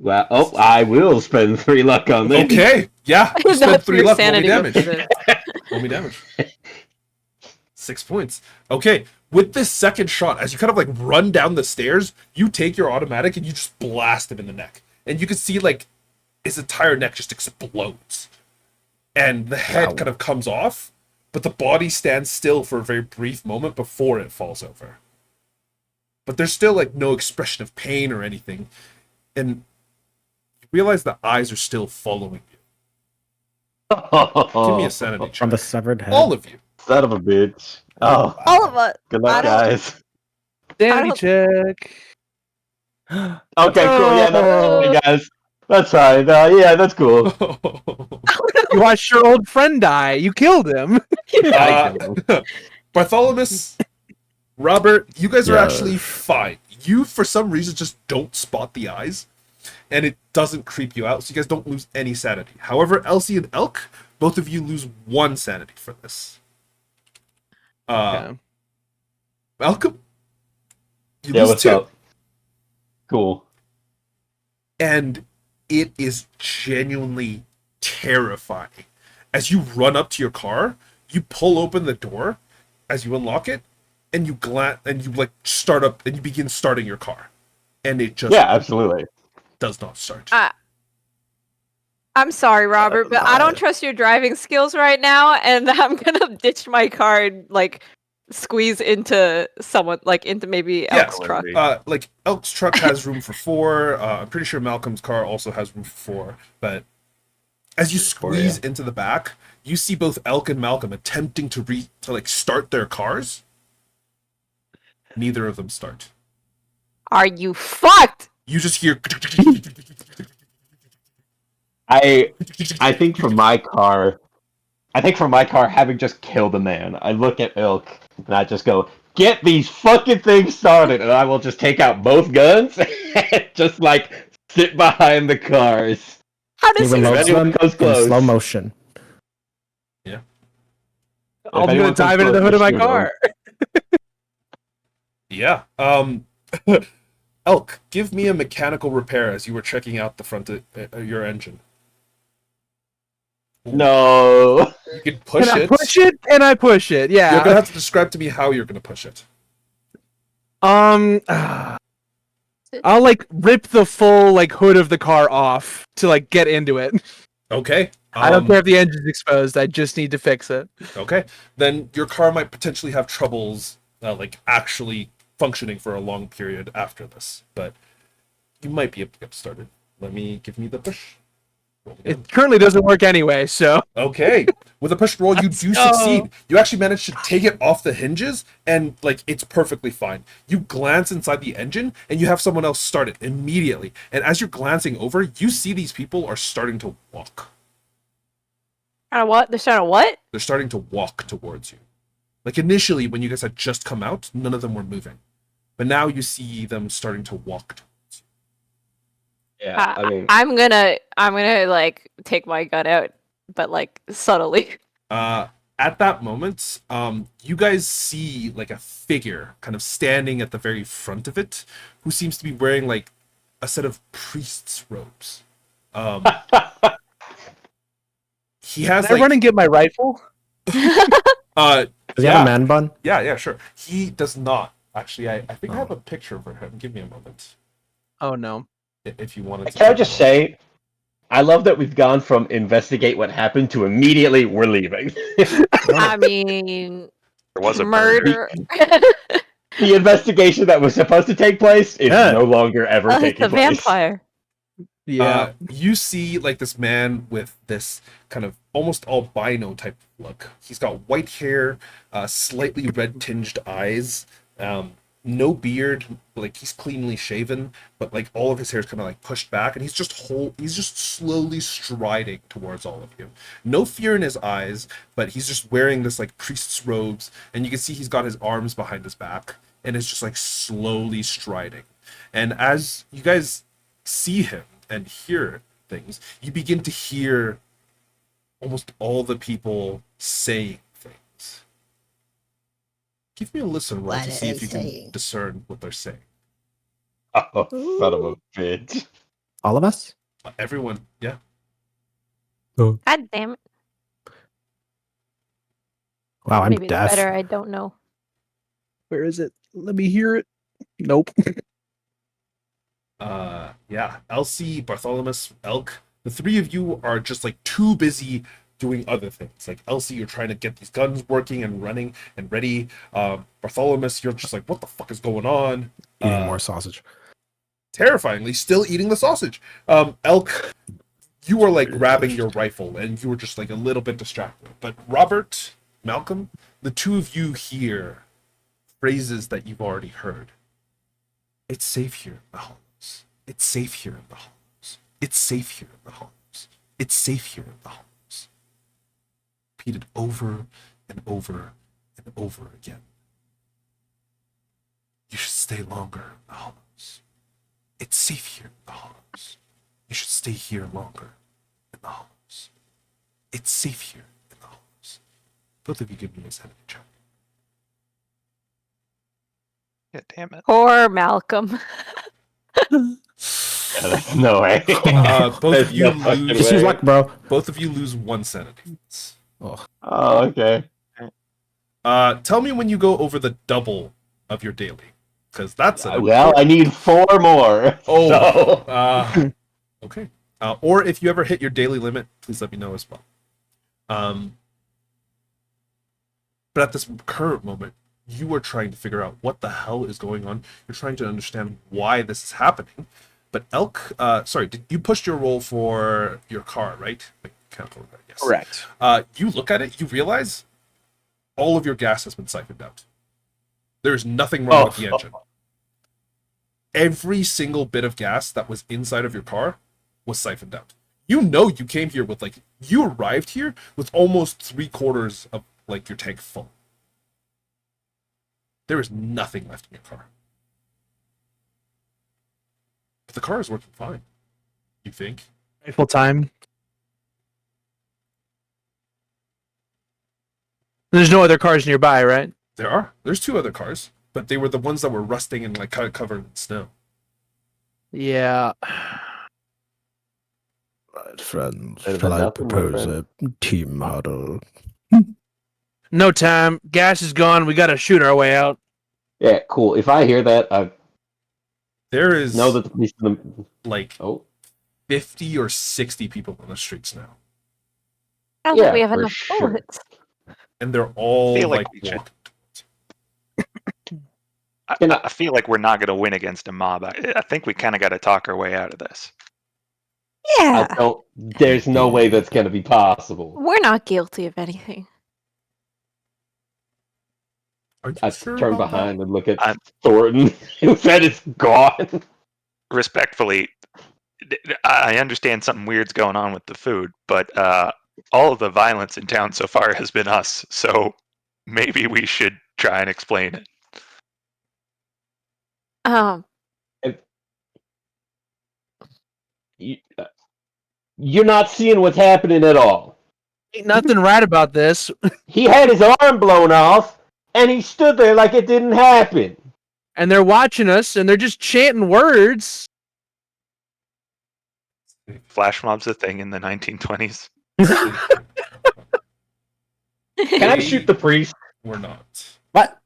Well, I will spend 3 luck on this. Okay, yeah. You spent That's 3 your luck. Roll me sanity damage. for this. Roll me damage. 6 points. Okay, with this second shot, as you kind of like run down the stairs, you take your automatic and you just blast him in the neck. And you can see like his entire neck just explodes. And the head Wow. kind of comes off, but the body stands still for a very brief moment before it falls over. But there's still like no expression of pain or anything. And you realize the eyes are still following you. Give me a sanity check. From the severed head. All of you. Son of a bitch. Oh, All of us. good luck, I don't- guys. Sanity don't- check. Okay, cool. Yeah, that's fine, guys. That's fine. Yeah, that's cool. You watched your old friend die. You killed him. Bartholomew, Robert, you guys are Yeah. actually fine. You, for some reason, just don't spot the eyes, and it doesn't creep you out, so you guys don't lose any sanity. However, Elsie and Elk, both of you lose 1 sanity for this. Okay. Malcolm, you Yeah, lose what's 2. up? Cool. And it is genuinely terrifying. As you run up to your car, you pull open the door as you unlock it, and you like start up and you begin starting your car, and it just Yeah, absolutely. does not start. I'm sorry, Robert, but I don't trust your driving skills right now, and I'm gonna ditch my car and like squeeze into someone, like into maybe Yeah, Elk's truck. like Elk's truck has room for 4. I'm pretty sure Malcolm's car also has room for 4. But as you squeeze into the back, you see both Elk and Malcolm attempting to like start their cars. Neither of them start. Are you fucked? You just hear. I think for my car, having just killed a man, I look at Ilk and I just go, "Get these fucking things started," and I will just take out both guns and just like sit behind the cars. How He does he? If reloads anyone them comes in close, slow motion. Yeah. I'm gonna anyone comes dive into the close, hood of just my shoot 'em. car. Yeah. Elk, give me a mechanical repair as you were checking out the front of your engine. No. You can push Can I it. push it? Can I push it? You're gonna Yeah. have to describe to me how you're gonna push it. I'll like rip the full like hood of the car off to like get into it. Okay. I don't care if the engine's exposed. I just need to fix it. Okay. Then your car might potentially have troubles, like actually functioning for a long period after this, but you might be able to get started. Give me the push. Roll again. It currently doesn't work anyway, so Okay. With a push roll, you Let's do go. succeed. You actually manage to take it off the hinges, and like it's perfectly fine. You glance inside the engine, and you have someone else start it immediately. And as you're glancing over, you see these people are starting to walk. What? They're trying to what? They're starting to walk towards you. Like initially, when you guys had just come out, none of them were moving, but now you see them starting to walk towards you. Yeah, I mean, I'm gonna like take my gun out, but like subtly. At that moment, you guys see like a figure kind of standing at the very front of it, who seems to be wearing like a set of priest's robes. He has can I run and get my rifle? uh Does he have a man bun? yeah, sure. He does not. Actually, I think I have a picture for him. Give me a moment. Oh no. If you wanted to can I take just a look. say, I love that we've gone from investigate what happened to immediately we're leaving. I mean, There was a murder. murder. The investigation that was supposed to take place is Yeah. no longer ever It's taking a place. vampire. Yeah. You see like this man with this kind of almost albino type of look. He's got white hair, slightly red tinged eyes, no beard, like he's cleanly shaven, but like all of his hair is kind of like pushed back, and he's just slowly striding towards all of you. No fear in his eyes, but he's just wearing this like priest's robes, and you can see he's got his arms behind his back, and is just like slowly striding. And as you guys see him and hear things, you begin to hear almost all the people saying things. Give me a listen roll to see if you can discern what they're saying. Oh, son of a bitch. All of us? Everyone, yeah. God damn it. Wow, I'm Maybe it's deaf. better. I don't know. Where is it? Let me hear it. Nope. Yeah, Elsie, Bartholomew, Elk, the 3 of you are just like too busy doing other things. Like Elsie, you're trying to get these guns working and running and ready. Bartholomew, you're just like, what the fuck is going on? Eating more sausage. Terrifyingly, still eating the sausage. Elk, you were like grabbing your rifle and you were just like a little bit distracted. But Robert, Malcolm, the 2 of you hear phrases that you've already heard. It's safe here in the homes. It's safe here in the homes. It's safe here in the homes. It's safe here in the homes. Repeated over and over and over again. You should stay longer in the homes. It's safe here in the homes. You should stay here longer in the homes. It's safe here in the homes. Both of you give me a sanity check. Yeah, damn it. Poor Malcolm. There's no way. Both There's of you no fucking lose. Just use way. luck, bro. Both of you lose 1 sanity. Oh, okay. Tell me when you go over the double of your daily, because that's an Well, I need 4 more. Oh, So. okay. Or if you ever hit your daily limit, please let me know as well. But at this current moment, you are trying to figure out what the hell is going on. You're trying to understand why this is happening. But Elk, did you pushed your roll for your car, right? Mechanical, yes. Correct. You look at it, you realize all of your gas has been siphoned out. There's nothing wrong with the engine. Every single bit of gas that was inside of your car was siphoned out. You know you came here with you arrived here with almost 3/4 of your tank full. There is nothing left in your car. But the car is working fine. You think? Full time. There's no other cars nearby, right? There's 2 other cars, but they were the ones that were rusting and kind of covered in snow. Yeah. Right, friends, Better shall than I nothing, my propose friend. a team huddle? No time. Gas is gone. We got to shoot our way out. Yeah, cool. If I hear that, I There is know that the police. Oh, 50 or 60 people on the streets now. I don't Yeah, think we have for enough sure. bullets. And they're all Feel like we should- walking. I feel like we're not going to win against a mob. I think we kind of got to talk our way out of this. Yeah. I don't. There's no way that's going to be possible. We're not guilty of anything. Are you I sure turn about behind and look at I'm- Thornton, whose head is gone. Respectfully, I understand something weird's going on with the food, but all of the violence in town so far has been us. So maybe we should try and explain it. You're not seeing what's happening at all. Ain't nothing right about this. He had his arm blown off, and he stood there like it didn't happen. And they're watching us, and they're just chanting words. Flash mob's a thing in the 1920s. Can I shoot the priest? We're not. What?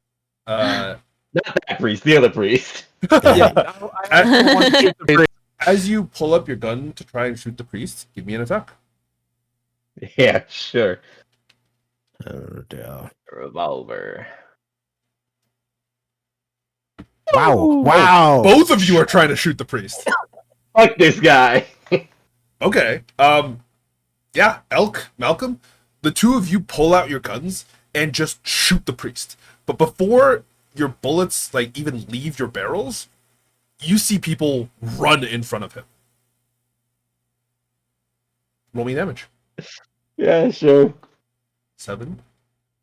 Uh, Not that priest, the other priest. Yeah, I don't want to shoot the priest. as you pull up your gun to try and shoot the priest, give me an attack. Yeah, sure. Oh dear. Revolver. Wow! Wow! Both of you are trying to shoot the priest. Fuck this guy. Okay. Yeah, Elk, Malcolm, the 2 of you pull out your guns and just shoot the priest. But before your bullets even leave your barrels, you see people run in front of him. Roll me damage. Yeah, sure. 7,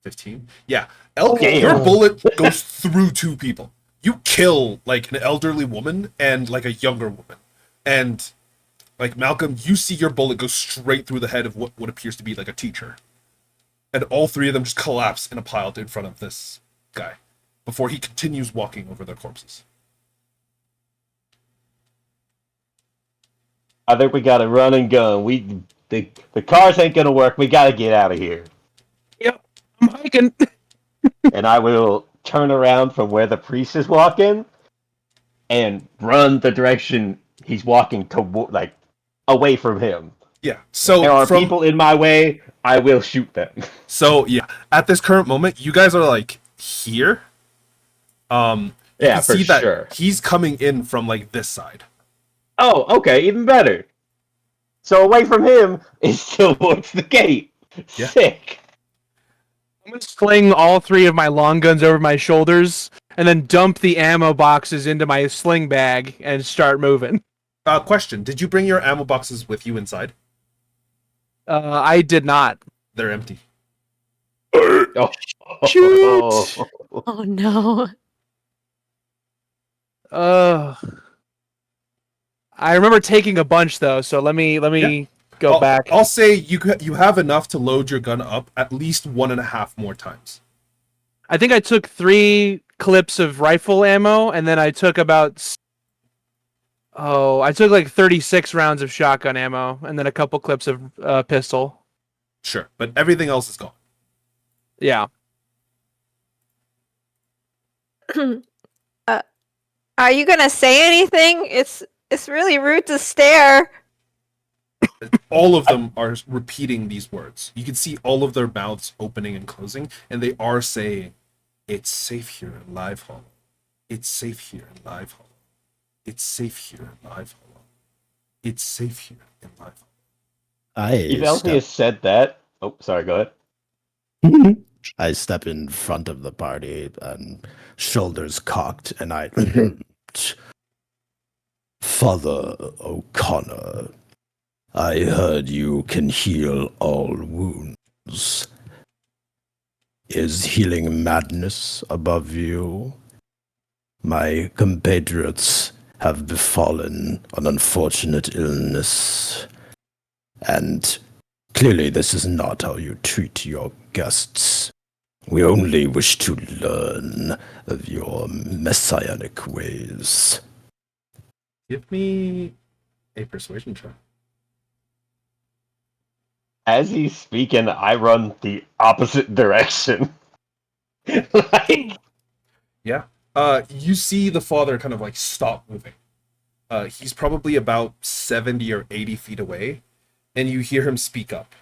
15. Yeah, Elk, Damn. your bullet goes through 2 people. You kill an elderly woman and a younger woman. And Malcolm, you see your bullet go straight through the head of what appears to be a teacher. And all 3 of them just collapse in a pile in front of this guy before he continues walking over their corpses. I think we got a run and gun. The cars ain't gonna work. We gotta get out of here. Yep, I'm hiking. And I will turn around from where the priest is walking and run the direction he's walking to away from him. Yeah. So There are people in my way. I will shoot them. So yeah, at this current moment, you guys are here. You Yeah, can for see that sure. he's coming in from this side. Oh, okay, even better. So away from him is towards the gate. Yeah. Sick. I'm gonna sling all 3 of my long guns over my shoulders, and then dump the ammo boxes into my sling bag and start moving. Question: did you bring your ammo boxes with you inside? I did not. They're empty. Oh. Shoot! Oh no. I remember taking a bunch though, so let me go back. I'll say you have enough to load your gun up at least 1.5 more times. I think I took 3 clips of rifle ammo, and then I took I took like 36 rounds of shotgun ammo, and then a couple clips of pistol. Sure, but everything else is gone. Yeah. Are you gonna say anything? It's really rude to stare. All of them are repeating these words. You can see all of their mouths opening and closing, and they are saying, "It's safe here in Live Hollow. It's safe here in Live Hollow. It's safe here in Live Hollow. It's safe here in Live Hollow." Even Althea said that. Oh, sorry, go ahead. I step in front of the party and shoulders cocked, and I. Father O'Connor, I heard you can heal all wounds. Is healing madness above you? My compatriots have befallen an unfortunate illness, and clearly this is not how you treat your guests. We only wish to learn of your messianic ways. Give me a persuasion check. As he's speaking, I run the opposite direction. Like, Yeah. You see the father kind of like stop moving. He's probably about 70 or 80 feet away, and you hear him speak up.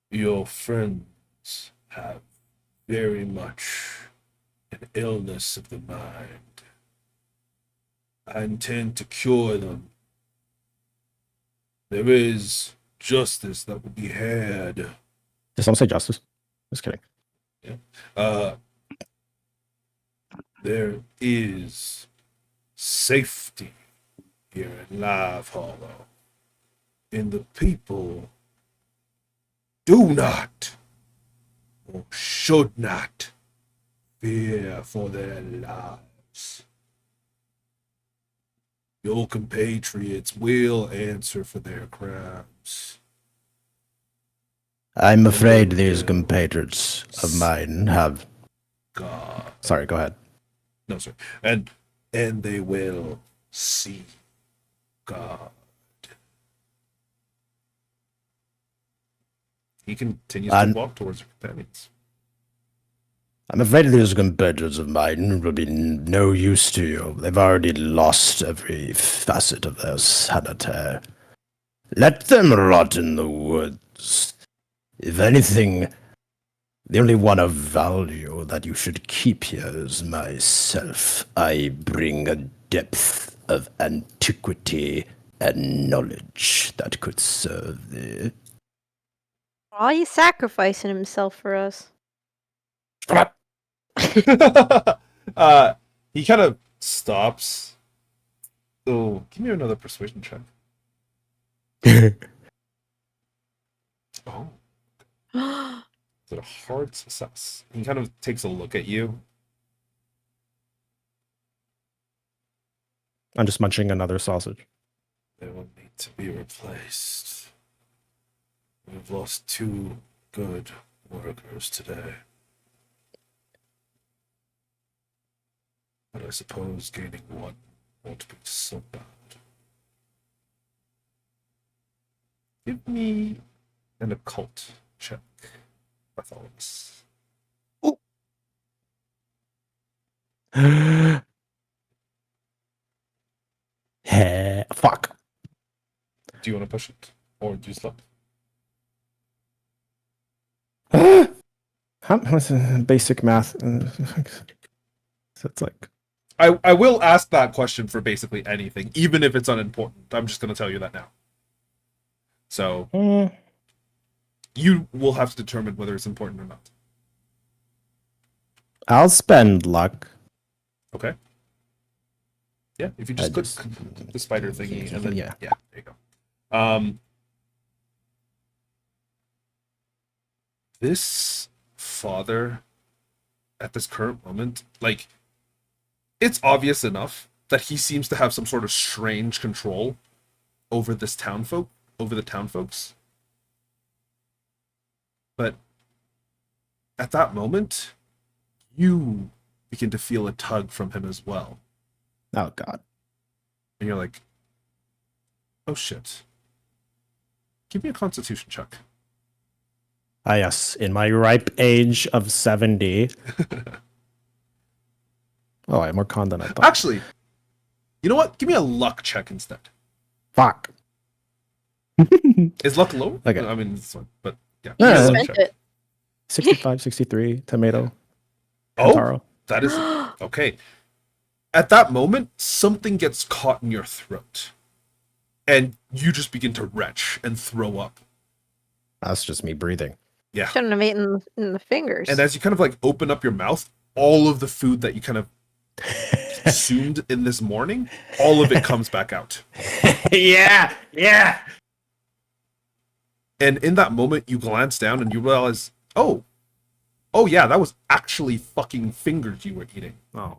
Your friends have very much an illness of the mind. I intend to cure them. There is justice that will be had. Did someone say justice? Just kidding. Uh, there is safety here in Live Hollow. And the people do not or should not fear for their lives. Your compatriots will answer for their crimes. I'm afraid these compatriots of mine have. God. Sorry, go ahead. No, sir. And they will see God. He continues to walk towards her companions. I'm afraid these compatriots of mine will be no use to you. They've already lost every facet of their sanity. Let them rot in the woods. If anything, the only one of value that you should keep here is myself. I bring a depth of antiquity and knowledge that could serve thee. Why are you sacrificing himself for us? He kind of stops. Oh, give me another persuasion check. Oh, is it a hard success? He kind of takes a look at you. I'm just munching another sausage. They will need to be replaced. We've lost 2 good workers today. But I suppose gaining 1 won't be so bad. Give me an occult check, Bartholomew. Fuck. Do you want to push it? Or do you slip? What's basic math? So it's like. I will ask that question for basically anything, even if it's unimportant. I'm just going to tell you that now. So, you will have to determine whether it's important or not. I'll spend luck. Okay. Yeah, if you just click the spider thingy and then yeah, there you go. This father at this current moment, like, it's obvious enough that he seems to have some sort of strange control over the town folks. But at that moment, you begin to feel a tug from him as well. Oh God. And you're like, oh shit. Give me a constitution check. Ah, yes. In my ripe age of 70. Oh, I have more con than I thought. Actually, you know what? Give me a luck check instead. Fuck. Is luck low? Okay. I mean, this one, but yeah. Yeah. Give me a You luck spent check. it. 65, 63, tomato. Oh, Taro. that is okay. At that moment, something gets caught in your throat, and you just begin to retch and throw up. That's just me breathing. Yeah. Shouldn't have eaten in the fingers. And as you kind of like open up your mouth, all of the food that you kind of consumed in this morning, all of it comes back out. Yeah. And in that moment, you glance down and you realize, oh yeah, that was actually fucking fingers you were eating. Oh.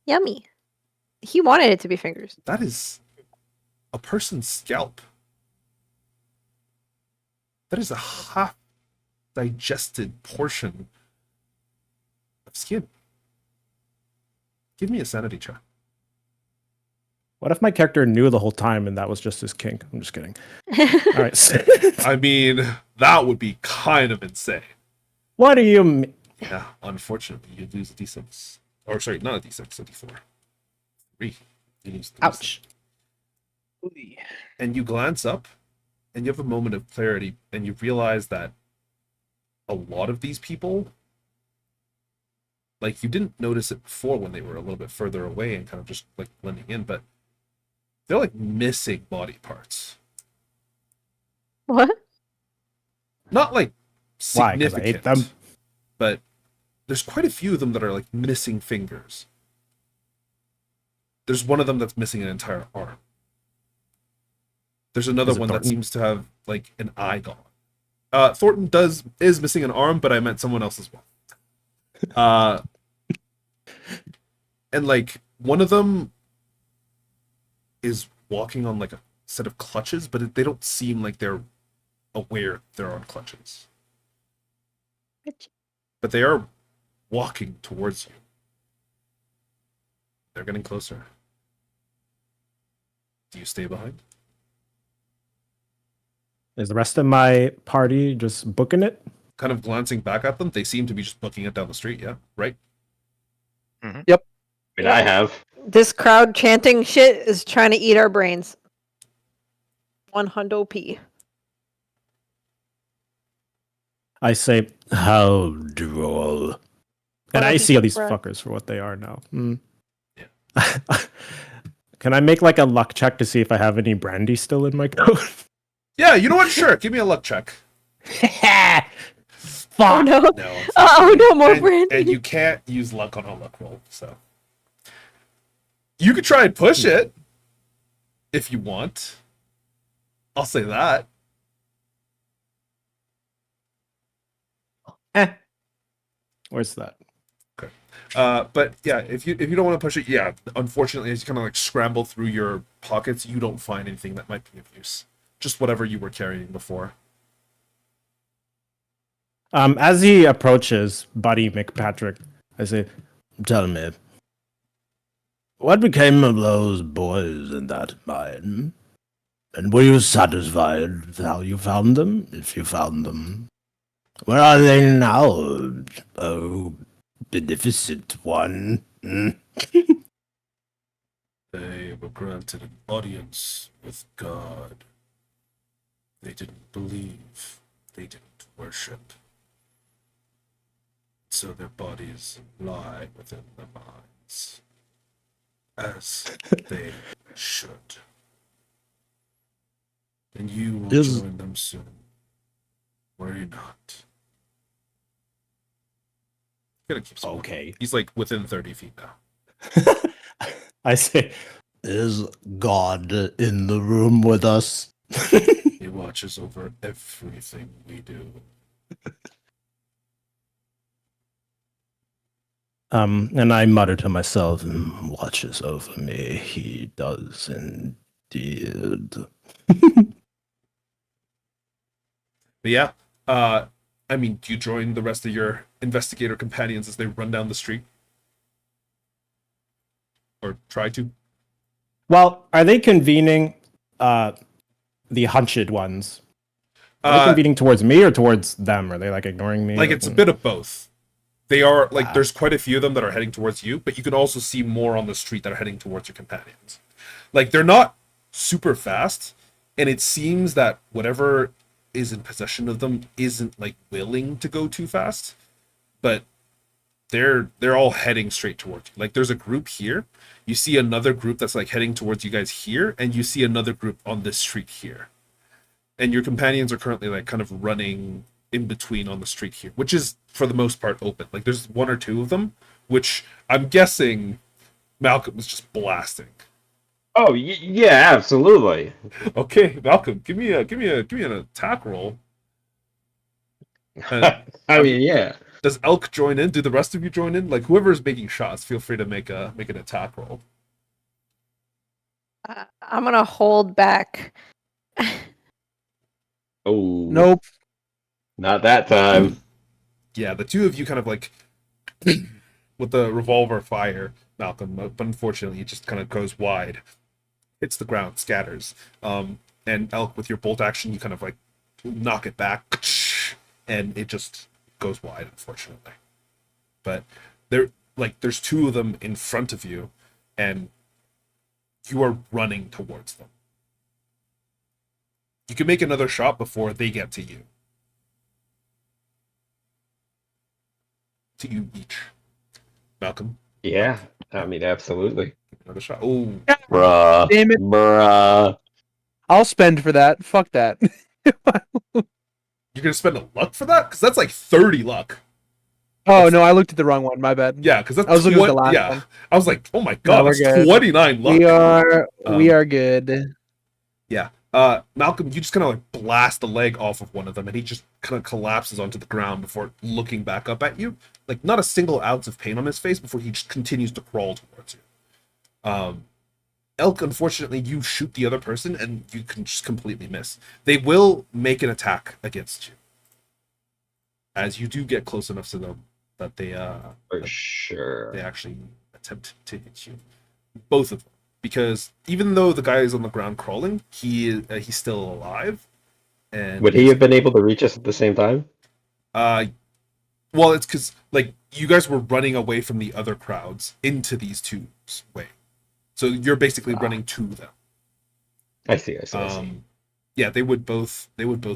Yummy. He wanted it to be fingers. That is a person's scalp. That is a half digested portion of skin. Give me a sanity check. What if my character knew the whole time and that was just his kink? I'm just kidding. All right. I mean, that would be kind of insane. What do you mean? Yeah, unfortunately, you lose a d6. Or sorry, not a d6, a d4. 3. You lose 3. Ouch. And you glance up, and you have a moment of clarity, and you realize that a lot of these people, like, you didn't notice it before when they were a little bit further away and kind of just like blending in, but they're like missing body parts. What? Not like Why? 'Cause I significant, ate them? but there's quite a few of them that are like missing fingers. There's one of them that's missing an entire arm. There's another Is it one that Thornton? seems to have like an eye gone. Thornton is missing an arm, but I meant someone else as well. And like one of them is walking on like a set of clutches, but they don't seem like they're aware they're on clutches. But they are walking towards you. They're getting closer. Do you stay behind? Is the rest of my party just booking it? Kind of glancing back at them, they seem to be just booking it down the street, yeah? Right? I mean, I have. This crowd chanting shit is trying to eat our brains. 100p. I say, how droll. And Well, I he see all took these breath. fuckers for what they are now. Yeah. Can I make like a luck check to see if I have any brandy still in my coat? Yeah, you know what? Sure, give me a luck check. Oh Fuck. no. No. Oh no, more and, brandy. and you can't use luck on a luck roll, so you could try and push it if you want. I'll say that. Where's that? But yeah, if you don't want to push it, yeah, unfortunately, as you kind of like scramble through your pockets, you don't find anything that might be of use. Just whatever you were carrying before. As he approaches Buddy McPatrick, I say, tell me, what became of those boys in that mine? And were you satisfied with how you found them, if you found them? Where are they now? Oh, beneficent one. They were granted an audience with God. They didn't believe. They didn't worship. So their bodies lie within their minds. As they should. And you will Is- join them soon. Worry not. Gonna keep walking. Okay. He's like within 30 feet now. I say, is God in the room with us? He watches over everything we do. And I mutter to myself, watches over me. He does indeed. But yeah, I mean, do you join the rest of your investigator companions as they run down the street? Or try to? Well, are they convening the hunched ones? Are they Uh, convening towards me or towards them? Are they like ignoring me? like it's a bit of both. They are like Ah. there's quite a few of them that are heading towards you, but you can also see more on the street that are heading towards your companions. Like they're not super fast, and it seems that whatever is in possession of them isn't like willing to go too fast, but they're all heading straight towards you. Like there's a group here, you see another group that's like heading towards you guys here, and you see another group on this street here. And your companions are currently like kind of running in between on the street here, which is for the most part open. Like there's one or two of them, which I'm guessing Malcolm was just blasting. Oh yeah, absolutely. Okay, Malcolm, give me an attack roll. And I mean, yeah. does Elk join in? Do the rest of you join in? Like whoever is making shots, feel free to make an attack roll. I'm gonna hold back. Oh Nope. not that time. Yeah, the two of you kind of like with the revolver fire, Malcolm, but unfortunately it just kind of goes wide, hits the ground, scatters. And Elk, with your bolt action, you kind of like knock it back, and it just goes wide, unfortunately. But there's two of them in front of you, and you are running towards them. You can make another shot before they get to you. To you each. Malcolm, Yeah, I mean, absolutely. another shot. Oh, Bruh. Damn it. Bruh. I'll spend for that. Fuck that. you're gonna spend a luck for that? Because that's like 30 luck. Oh no, I looked at the wrong one. My bad. Yeah, because that's I was looking at the last yeah. one. I was like, oh my No, god, we're that's good. 29 luck. We are good. Yeah. Malcolm, you just kind of like blast the leg off of one of them, and he just kind of collapses onto the ground before looking back up at you. Like not a single ounce of pain on his face before he just continues to crawl towards you. Elk, unfortunately, you shoot the other person and you can just completely miss. They will make an attack against you, as you do get close enough to them that For sure. they actually attempt to hit you. Both of them, because even though the guy is on the ground crawling, he's still alive. And Would he have been able to reach us at the same time? Well, it's because like you guys were running away from the other crowds into these two's way, so you're basically running to them. I see. I see. Yeah, they would both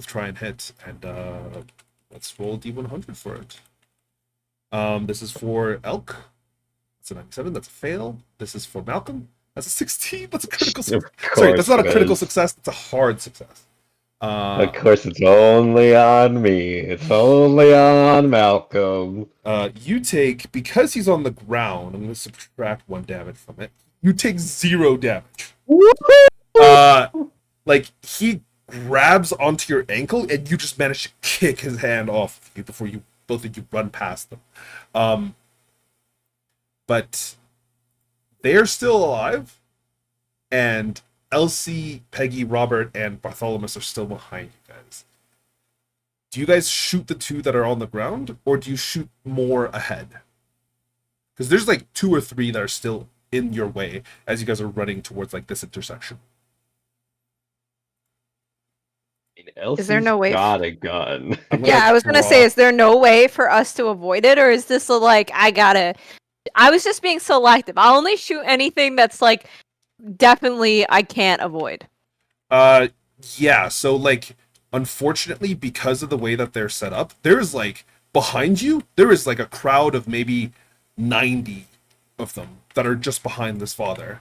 try and hit, and let's roll a d100 for it. This is for Elk. That's a 97. That's a fail. This is for Malcolm. That's a 16. That's a critical. Sorry, that's not a critical success. That's a hard success. Of course, it's only on me. It's only on Malcolm. You take, because he's on the ground, I'm going to subtract 1 damage from it. You take 0 damage. Like he grabs onto your ankle, and you just manage to kick his hand off you before you both of you run past them. But they're still alive, and Elsie, Peggy, Robert, and Bartholomew are still behind you guys. Do you guys shoot the two that are on the ground, or do you shoot more ahead? Because there's like 2 or 3 that are still in your way as you guys are running towards like this intersection. Elsie's there no way got a gun. Yeah, I was gonna say, is there no way for us to avoid it, or is this a, like I was just being selective. I'll only shoot anything that's like definitely I can't avoid. Yeah, so like unfortunately, because of the way that they're set up, there's like behind you, there is like a crowd of maybe 90 of them that are just behind this father.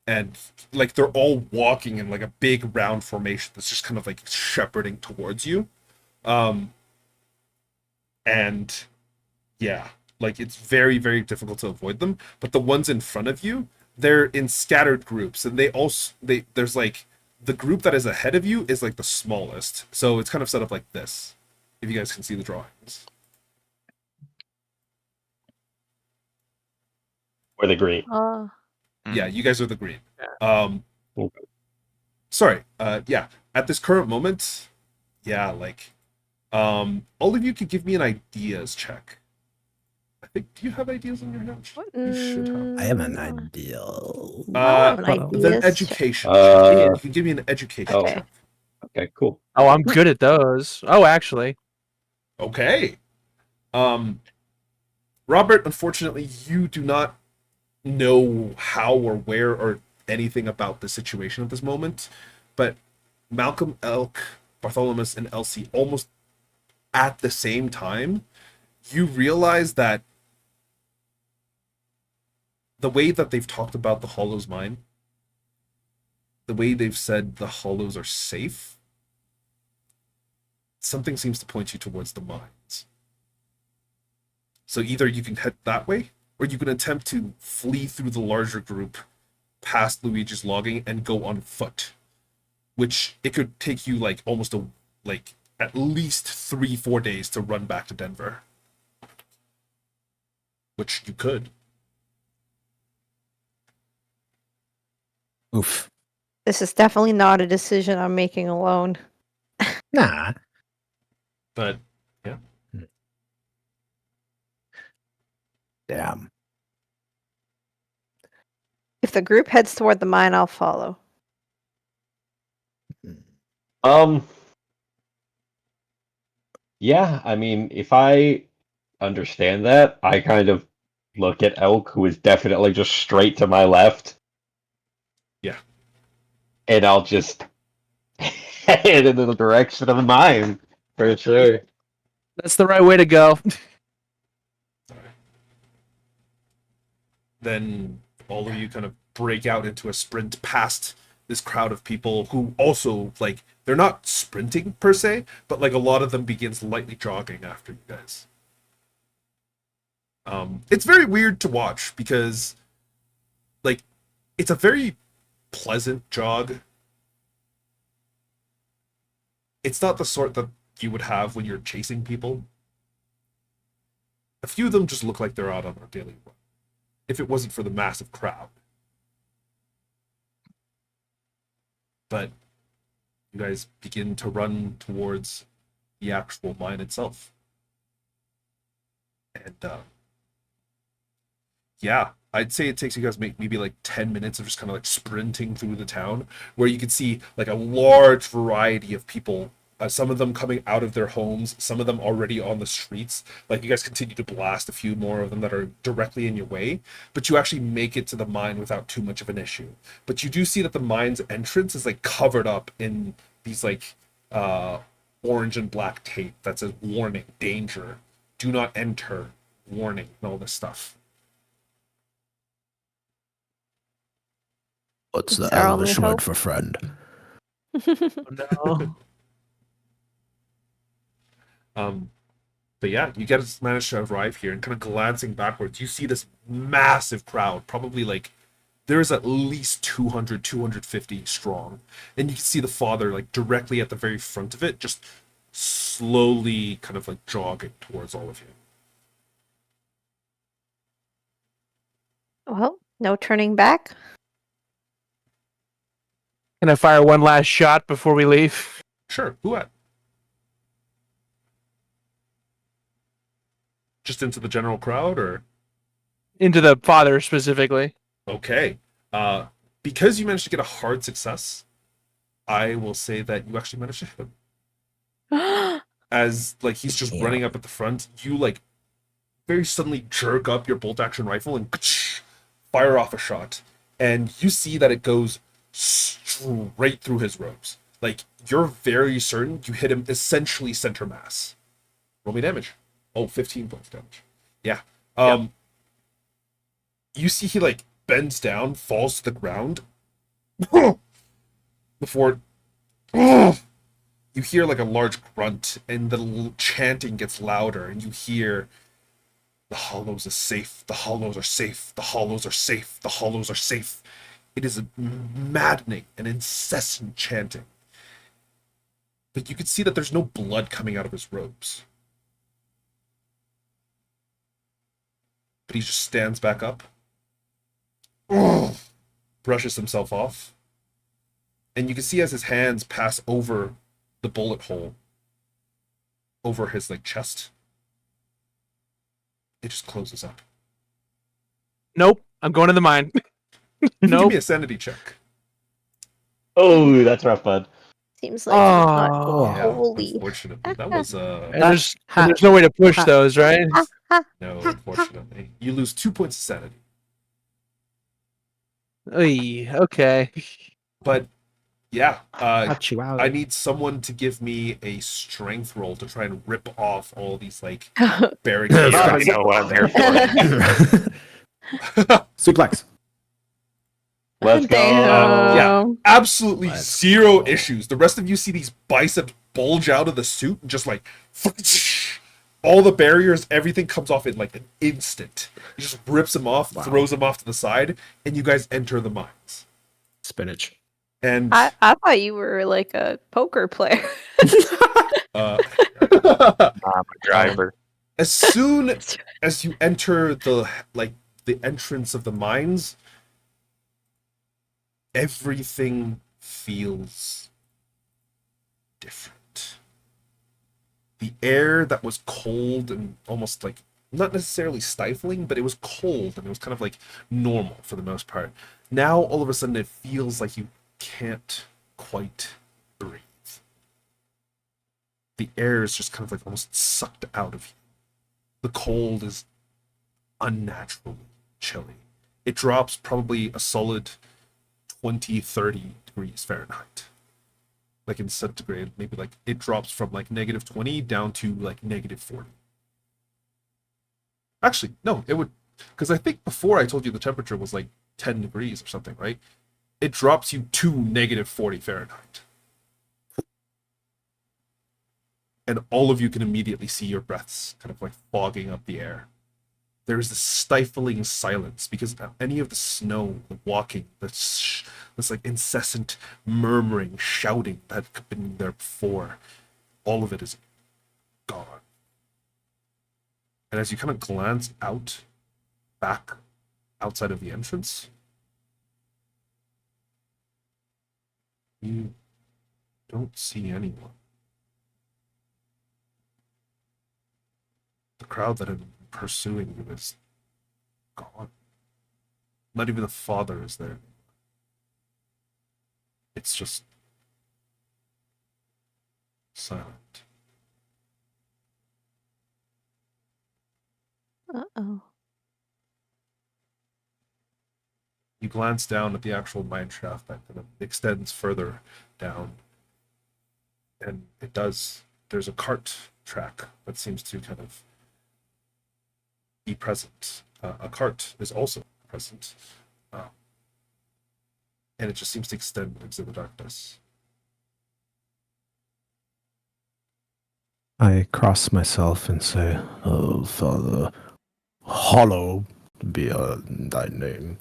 And like they're all walking in like a big round formation that's just kind of like shepherding towards you. And yeah, like it's very, very difficult to avoid them. But the ones in front of you, they're in scattered groups, and there's like the group that is ahead of you is like the smallest. So it's kind of set up like this, if you guys can see the drawings. Or the green. Yeah, you guys are the green. Okay. Sorry. Yeah, at this current moment, yeah, like All of you could give me an ideas check. I think. Do you have ideas in your head? You should have. I have an Mm, idea. I have an The ideas check. education check. Uh, You can give me an education oh, Okay. check. okay, cool. Oh, I'm good at those. Oh, actually, Okay. Um, Robert, unfortunately, you do not know how or where or anything about the situation at this moment, but Malcolm, Elk, Bartholomew, and Elsie, almost at the same time, you realize that the way that they've talked about the Hollows mine, the way they've said the Hollows are safe, something seems to point you towards the mines. So either you can head that way, or you can attempt to flee through the larger group past Luigi's logging and go on foot, which it could take you like almost like at least 3-4 days to run back to Denver. Which you could. Oof. This is definitely not a decision I'm making alone. Nah. But yeah. Damn. If the group heads toward the mine, I'll follow. Um, yeah, I mean, if I understand that, I kind of look at Elk, who is definitely just straight to my left, Yeah. and I'll just head in the direction of mine, for sure. that's the right way to go. Then all of you kind of break out into a sprint past this crowd of people who also like they're not sprinting per se, but like a lot of them begins lightly jogging after you guys. It's very weird to watch because like it's a very pleasant jog. It's not the sort that you would have when you're chasing people. A few of them just look like they're out on their daily run. If it wasn't for the massive crowd. But you guys begin to run towards the actual mine itself. And yeah, I'd say it takes you guys maybe like 10 minutes of just kind of like sprinting through the town where you can see like a large variety of people. Some of them coming out of their homes, some of them already on the streets. Like you guys continue to blast a few more of them that are directly in your way, but you actually make it to the mine without too much of an issue. But you do see that the mine's entrance is like covered up in these like uh, orange and black tape that says warning, danger, do not enter, warning, and all this stuff. What's It's the our only Elvish word hope. for friend? No. Um, but yeah, you guys manage to arrive here and kind of glancing backwards, you see this massive crowd, probably like there's at least 200, 250 strong. And you can see the father like directly at the very front of it, just slowly kind of like jogging towards all of you. Well, no turning back. Can I fire one last shot before we leave? Sure, who at? Just into the general crowd or? Into the father specifically. Okay. Because you managed to get a hard success, I will say that you actually managed to hit him. As like he's just running up at the front, you like very suddenly jerk up your bolt action rifle and fire off a shot. And you see that it goes straight through his robes. Like you're very certain you hit him essentially center mass. Roll me damage. Oh, 15 points damage. Yeah. You see he like bends down, falls to the ground before you hear like a large grunt and the chanting gets louder and you hear the hollows are safe, the hollows are safe, the hollows are safe, the hollows are safe. It is a maddening and incessant chanting. But you can see that there's no blood coming out of his robes. But he just stands back up, brushes himself off, and you can see as his hands pass over the bullet hole, over his like chest. It just closes up. Nope. I'm going to the mine. Give Nope. me a sanity check. Oh, that's rough, bud. Seems like you're not Oh. Yeah, holy. unfortunately, that was And there's no way to push those, right? no. Unfortunately, you lose 2 points of sanity. Oy, okay. But yeah, Achoo, ow. I need someone to give me a strength roll to try and rip off all these like You barricades. already know what I'm here for. Suplex. Let's go. Yeah, Damn. absolutely Let's zero go. issues. The rest of you see these biceps bulge out of the suit and just like all the barriers, everything comes off in like an instant. He just rips them off, Wow. throws them off to the side, and you guys enter the mines. Spinach. And I thought you were like a poker player. uh, I'm a driver. as soon as you enter the entrance of the mines, everything feels different. The air that was cold and almost like not necessarily stifling, but it was cold and it was kind of like normal for the most part. Now all of a sudden it feels like you can't quite breathe. The air is just kind of like almost sucked out of you. The cold is unnaturally chilly. It drops probably a solid 20, 30 degrees Fahrenheit. Like in centigrade, maybe like it drops from like -20 down to like -40. Actually, no, it would, because I think before I told you the temperature was like 10 degrees or something, right? It drops you to -40 Fahrenheit. And all of you can immediately see your breaths kind of like fogging up the air. There's this stifling silence because any of the snow, the walking, this like incessant murmuring, shouting that had been there before, all of it is gone. And as you kind of glance out, back outside of the entrance, you don't see anyone. The crowd that had been pursuing you is gone. Not even the father is there. It's just silent. Uh-oh. You glance down at the actual mine shaft that kind of extends further down, and it does. There's a cart track that seems to kind of be present. A cart is also present, and it just seems to extend into the darkness. I cross myself and say, "Oh, Father, hallowed be thy name."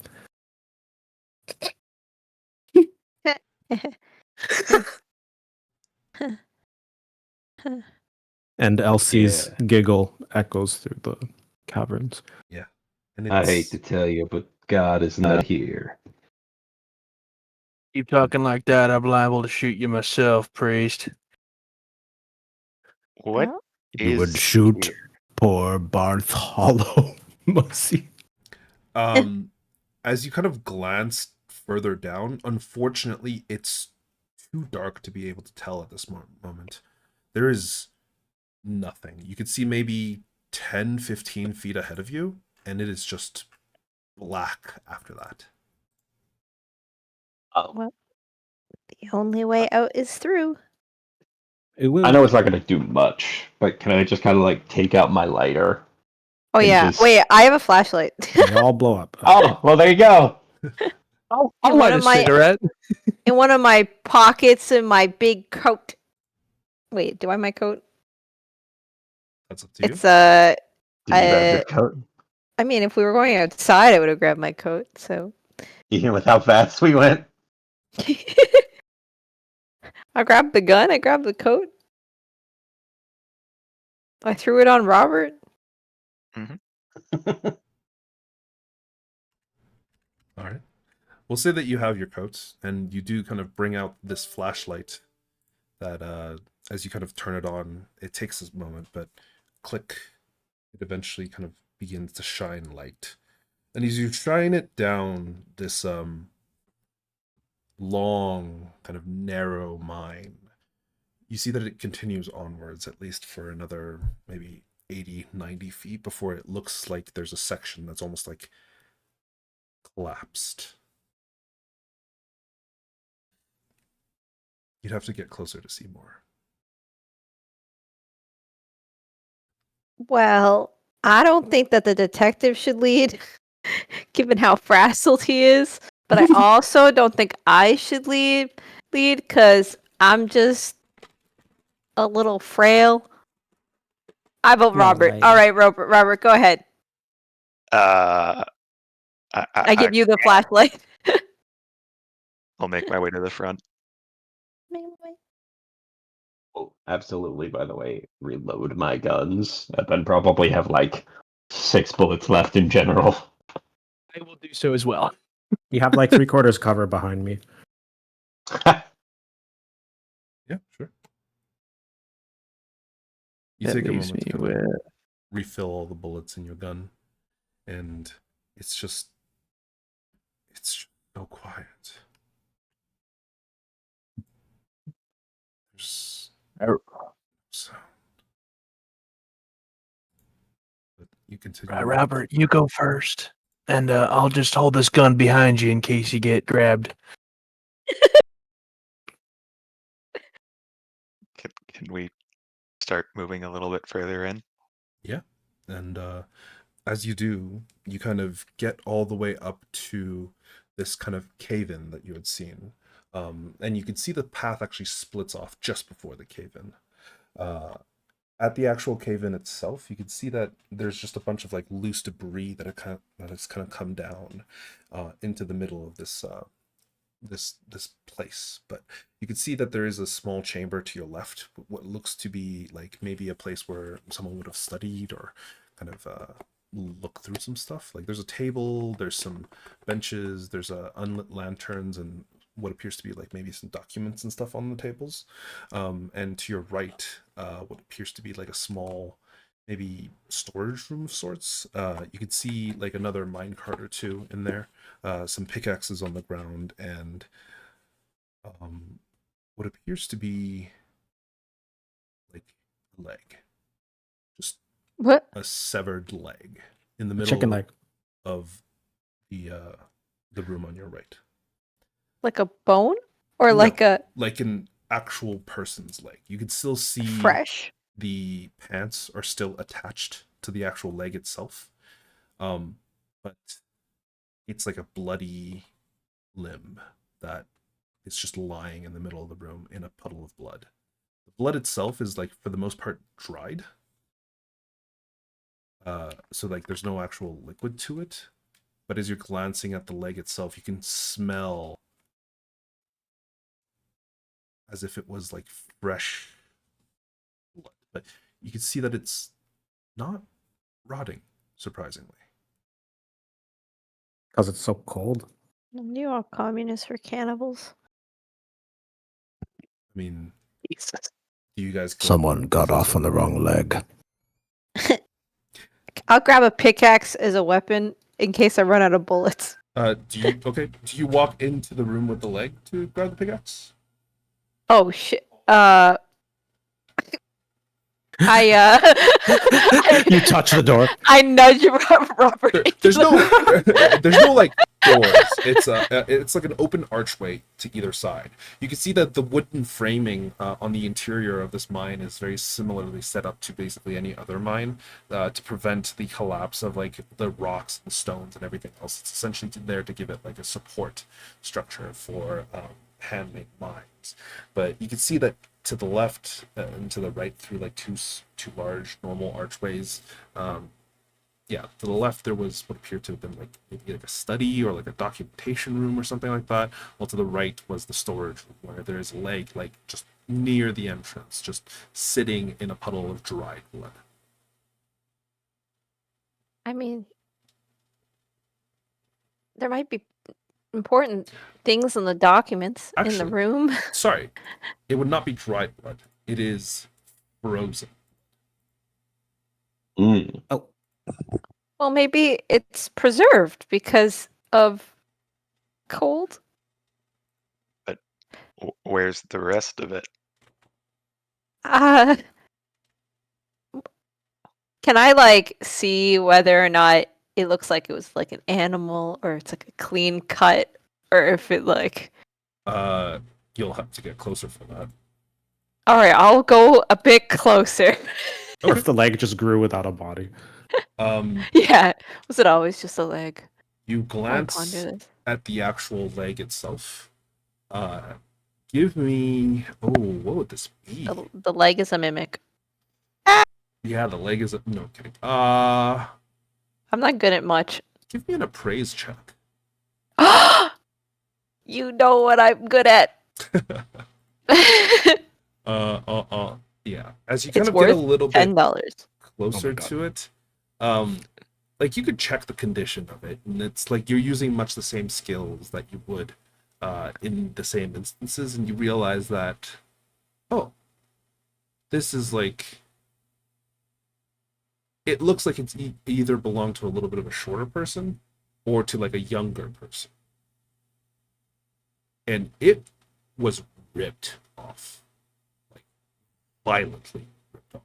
And Elsie's giggle echoes through the caverns. Yeah, and I hate to tell you, but God is not here. Keep talking like that, I'm liable to shoot you myself, priest. What Oh. You would is shoot here? poor Bartholomew. Mercy. As you kind of glance further down, unfortunately, it's too dark to be able to tell at this moment. There is nothing. You could see maybe 10, 15 feet ahead of you, and it is just black after that. Well, the only way out is through. It will. I know it's not going to do much, but can I just kind of like take out my lighter? Oh And yeah. just- Wait, I have a flashlight. They all blow up. Oh, well, there you go. I'll In light one a of my- cigarette. In one of my pockets in my big coat. Wait, do I have my coat? That's up to you. It's Did you grab your coat? I mean, if we were going outside, I would have grabbed my coat. So Even with how fast we went? I grabbed the gun. I grabbed the coat. I threw it on Robert. All right. We'll say that you have your coats, and you do kind of bring out this flashlight that as you kind of turn it on, it takes a moment, but click, it eventually kind of begins to shine light. And as you shine it down this long, kind of narrow mine, you see that it continues onwards, at least for another maybe 80, 90 feet before it looks like there's a section that's almost like collapsed. You'd have to get closer to see more. Well, I don't think that the detective should lead, given how frazzled he is. But I also don't think I should lead because I'm just a little frail. I vote Well, Robert. lady. All right, Robert. Robert, go ahead. I I give you the flashlight. I'll make my way to the front. Well, absolutely, by the way, reload my guns, and then probably have like 6 bullets left in general. I will do so as well. You have like 3/4 cover behind me. Yeah, sure. You That take a leaves moment me to kind of with refill all the bullets in your gun, and it's just so quiet. There's no sound. But you continue. Robert. You go first, and I'll just hold this gun behind you in case you get grabbed. Can we start moving a little bit further in? Yeah, and as you do, you kind of get all the way up to this kind of cave-in that you had seen, and you can see the path actually splits off just before the cave-in. At the actual cave-in itself, you can see that there's just a bunch of like loose debris that has kind of come down into the middle of this place. But you can see that there is a small chamber to your left, what looks to be like maybe a place where someone would have studied or kind of look through some stuff. Like there's a table, there's some benches, there's unlit lanterns, and what appears to be like maybe some documents and stuff on the tables. And to your right, what appears to be like a small, maybe storage room of sorts. You can see like another minecart or two in there, some pickaxes on the ground, and what appears to be like a leg, just What? a severed leg in the A middle chicken leg. of the room on your right. Like a bone? Or No, like a like an actual person's leg. You can still see fresh? the pants are still attached to the actual leg itself. But it's like a bloody limb that is just lying in the middle of the room in a puddle of blood. The blood itself is like for the most part dried. So like there's no actual liquid to it. But as you're glancing at the leg itself, you can smell as if it was like fresh blood. But you can see that it's not rotting, surprisingly. Because it's so cold. You all communists or cannibals? I mean, Jesus. do you guys kill Someone more got for off on the wrong leg. I'll grab a pickaxe as a weapon in case I run out of bullets. Do you walk into the room with the leg to grab the pickaxe? Oh shit. I You touch the door. I nudge Robert. There's no like doors. It's like an open archway to either side. You can see that the wooden framing on the interior of this mine is very similarly set up to basically any other mine to prevent the collapse of like the rocks and stones and everything else. It's essentially there to give it like a support structure for handmade mines. But you can see that to the left and to the right through like two large normal archways. Yeah, to the left there was what appeared to have been like maybe like a study or like a documentation room or something like that. While to the right was the storage room where there's a leg like just near the entrance, just sitting in a puddle of dried blood. I mean, there might be important things in the documents in the Actually, room. Sorry, it would not be dried blood. It is frozen. Mm. Well, maybe it's preserved because of cold. Where's the rest of it? Uh, can I like see whether or not it looks like it was like an animal or it's like a clean cut or if it like You'll have to get closer for that. all right, I'll go a bit closer. Or Okay. if the leg just grew without a body. Yeah, was it always just a leg? You I glance ponder this. at the actual leg itself. Give me. Oh, what would this be? The leg is a mimic. Yeah, the leg is. No kidding. I'm not good at much. Give me an appraise check. You know what I'm good at. Yeah. As you kind It's of get a worth little bit $10. closer God. to it, like you could check the condition of it, and it's like you're using much the same skills that you would in the same instances, and you realize that, oh, this is like, it looks like it's either belonged to a little bit of a shorter person or to like a younger person, and it was ripped off, like violently ripped off.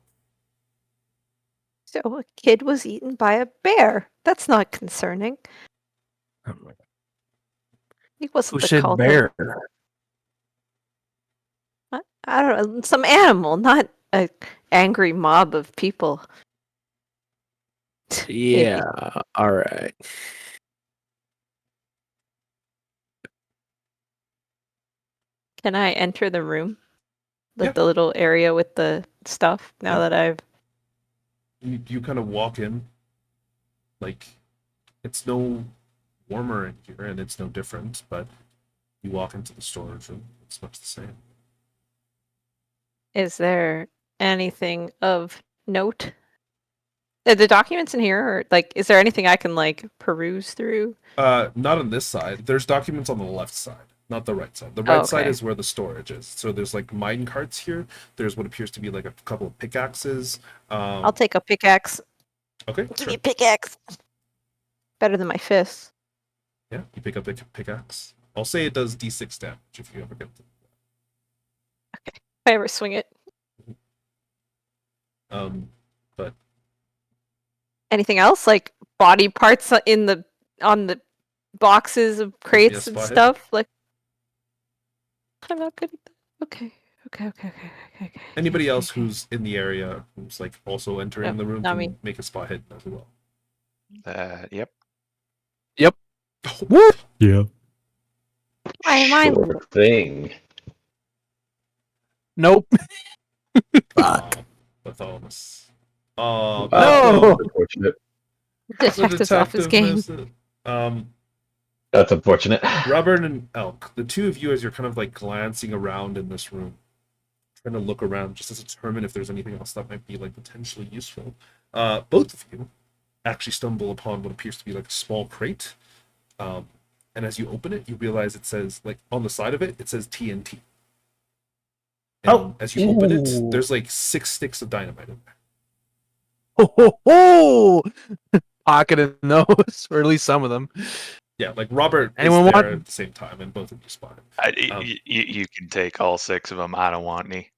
So a kid was eaten by a bear. That's not concerning. Oh my God. He wasn't Who the said culprit. bear? I don't know, some animal, not a angry mob of people. Yeah. All right. Can I enter the room? Like Yeah. the little area with the stuff now Yeah. that I've You kind of walk in, like it's no warmer in here and it's no different, but you walk into the storage room, it's much the same. Is there anything of note? Are the documents in here, or like, is there anything I can like peruse through? Not on this side. There's documents on the left side, not the right side. The Oh, right side okay. is where the storage is. So there's like mine carts here. There's what appears to be like a couple of pickaxes. I'll take a pickaxe. Okay, Give sure. me a pickaxe. Better than my fists. Yeah, you pick up a pickaxe. I'll say it does d6 damage if you ever get to. If I ever swing it. But Anything else? Like body parts in the on the boxes of crates and spot hit. stuff? Like I'm not good at that. Okay. Okay. Anybody else okay. who's in the area who's like also entering Nope, the room not can me. make a spot hit as well. Yep. Woo! Yeah. Why am I Sure thing. Nope. Fuck. Bartholomew. Oh, No! That's unfortunate. the detective's office game? missed it. That's unfortunate. Robert and Elk, the two of you, as you're kind of like glancing around in this room, trying to look around just to determine if there's anything else that might be like potentially useful. Both of you actually stumble upon what appears to be like a small crate. And as you open it, you realize it says, like on the side of it, it says TNT. And as you open it, Ooh. there's like 6 sticks of dynamite in there. Ho, ho, ho! Pocketing those, or at least some of them. Yeah, like Robert Anyone is there want- at the same time, and both of you spot it. You can take all 6 of them. I don't want any.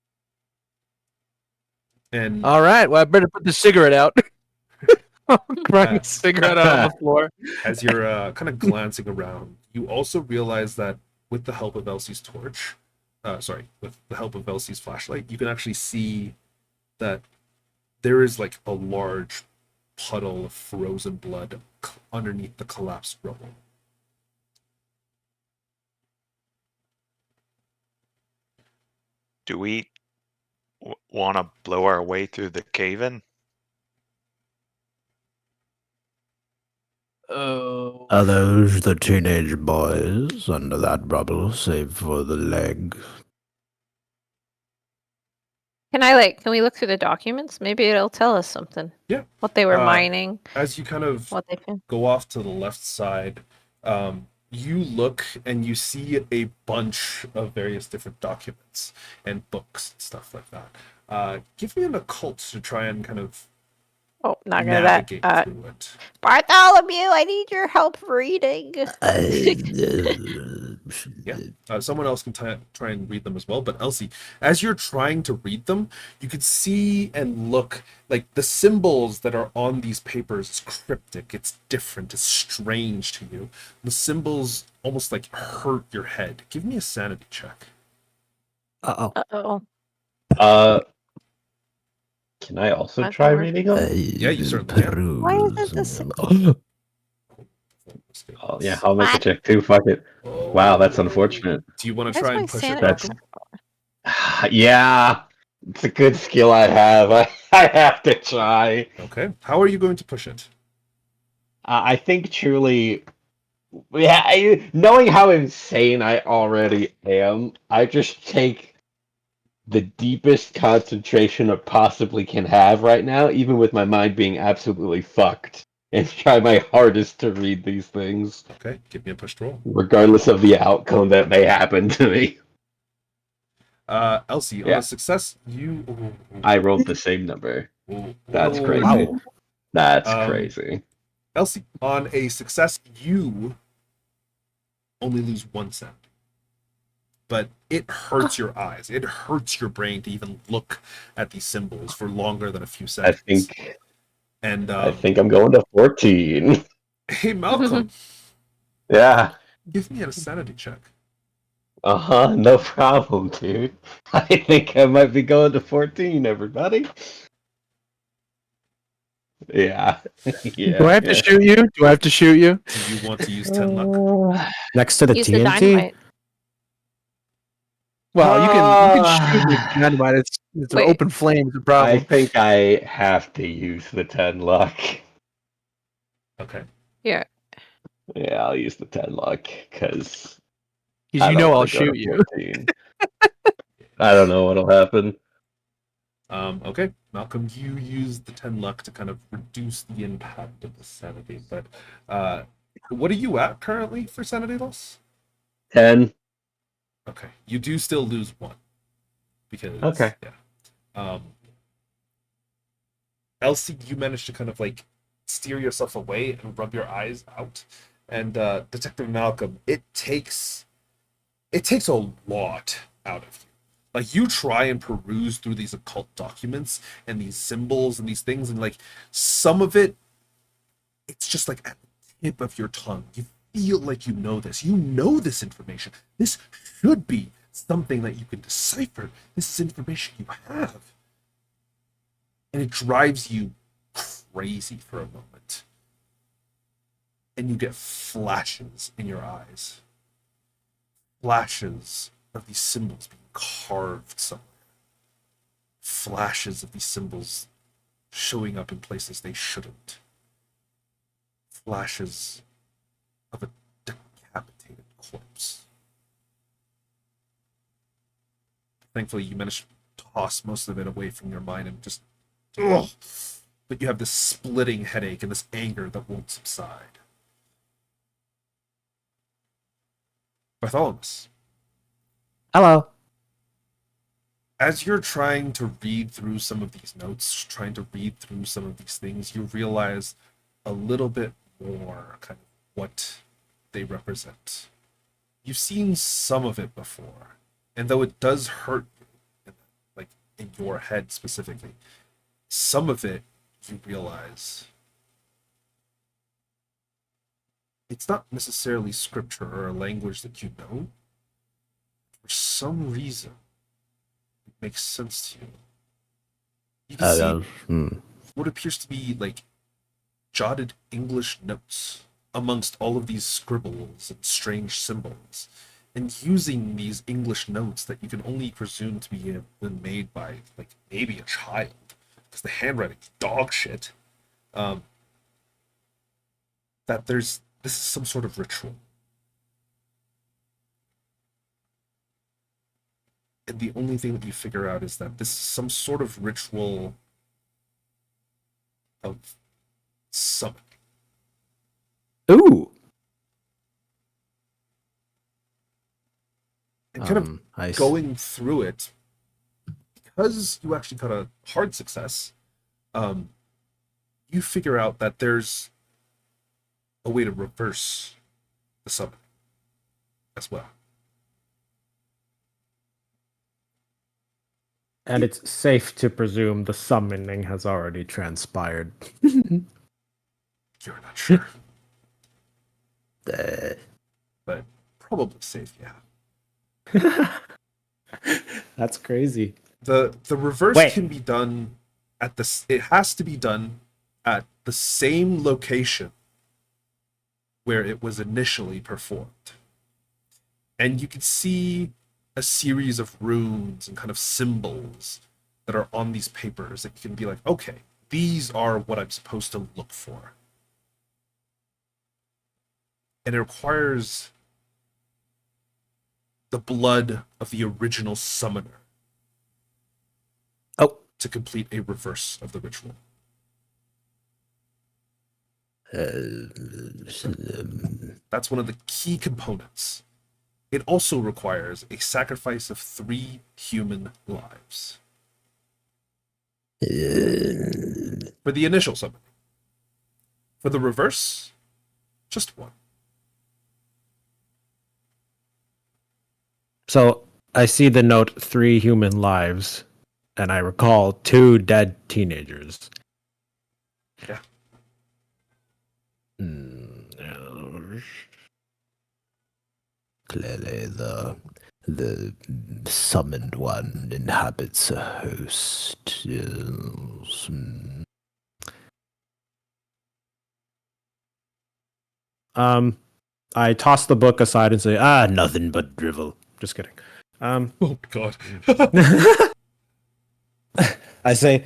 And All right. Well, I better put the cigarette out. Grind the cigarette out on the floor. as you're kind of glancing around, you also realize that with the help of Elsie's torch, with the help of Elsie's flashlight, you can actually see that there is like a large puddle of frozen blood underneath the collapsed rubble. Do we want to blow our way through the cave-in? Oh. Are those the teenage boys under that rubble, save for the leg? Can we look through the documents? Maybe it'll tell us something. Yeah. What they were Uh, mining, As you kind of what they found. go off to the left side, you look and you see a bunch of various different documents and books and stuff like that. Give me an occult to try and kind of Oh, not gonna that. navigate through it. Bartholomew, I need your help reading. Yeah. Someone else can try and read them as well. But Elsie, as you're trying to read them, you can see and look like the symbols that are on these papers is cryptic. It's different. It's strange to you. The symbols almost like hurt your head. Give me a sanity check. Uh-oh. Uh-oh. Can I also That's try hard. reading them? Yeah, you certainly can. Why is it this? Oh, yeah, I'll make a What? check too. Fuck it. Wow, that's Oh. unfortunate. Do you want to Where's try my and push it, sanity? Malcolm? Yeah, it's a good skill I have. I have to try. Okay. How are you going to push it? I think truly, yeah, knowing how insane I already am, I just take the deepest concentration I possibly can have right now, even with my mind being absolutely fucked, and try my hardest to read these things, Okay, give me a push roll. regardless of the outcome that may happen to me. Elsie, on Yeah. a success, you. I rolled the same number. That's Oh, crazy. Wow. That's Um, crazy. Elsie, on a success, you only lose 1 cent. But it hurts your eyes. It hurts your brain to even look at these symbols for longer than a few I seconds. think And I think I'm going to 14. hey, Malcolm, Yeah. give me a sanity check. Uh-huh, no problem, dude. I think I might be going to 14, everybody. Yeah. Yeah. Do I have to shoot you? Do I have to shoot you? Do you want to use 10 luck? Next to the Use the TNT. dynamite. Well, you can shoot me with dynamite. It's an Wait. open flame. It's a I problem. think I have to use the 10 luck. Okay. Here. Yeah, I'll use the 10 luck, because Because I you don't know want I'll to go to shoot you. 14. I don't know what'll happen. Okay, Malcolm, you use the 10 luck to kind of reduce the impact of the sanity. But what are you at currently for sanity loss? 10. Okay, you do still lose 1 because Okay. yeah. Elsie, you managed to kind of like steer yourself away and rub your eyes out. And Detective Malcolm, it takes a lot out of you. Like you try and peruse through these occult documents and these symbols and these things, and like some of it, it's just like at the tip of your tongue. You feel like you know this. You know this information. This should be something that you can decipher. This is information you have. And it drives you crazy for a moment. And you get flashes in your eyes. Flashes of these symbols being carved somewhere. Flashes of these symbols showing up in places they shouldn't. Flashes of a decapitated corpse. Thankfully, you managed to toss most of it away from your mind and just. Ugh. But you have this splitting headache and this anger that won't subside. Bartholomew, Hello. as you're trying to read through some of these notes, trying to read through some of these things, you realize a little bit more kind of what they represent. You've seen some of it before, and though it does hurt you, like in your head specifically, some of it you realize it's not necessarily scripture or a language that you know. For some reason, it makes sense to you. You can see what appears to be like jotted English notes amongst all of these scribbles and strange symbols, and using these English notes that you can only presume to be been made by like maybe a child, because the handwriting's dog shit. That this is some sort of ritual. And the only thing that you figure out is that this is some sort of ritual of summoning. Ooh. kind of I s- going through it, because you actually got a hard success, you figure out that there's a way to reverse the summon as well. And it's safe to presume the summoning has already transpired. You're not sure, Uh, but probably safe, yeah. That's crazy. The reverse Wait. can be done at the. It has to be done at the same location where it was initially performed, and you can see a series of runes and kind of symbols that are on these papers that you can be like, okay, these are what I'm supposed to look for. And it requires the blood of the original summoner Oh. to complete a reverse of the ritual. That's one of the key components. It also requires a sacrifice of 3 human lives for the initial summon. For the reverse, just 1. So I see the note 3 human lives, and I recall 2 dead teenagers. Yeah. Clearly, the summoned one inhabits a host. Yes. I toss the book aside and say, nothing but drivel. Just kidding. Oh my god. I say,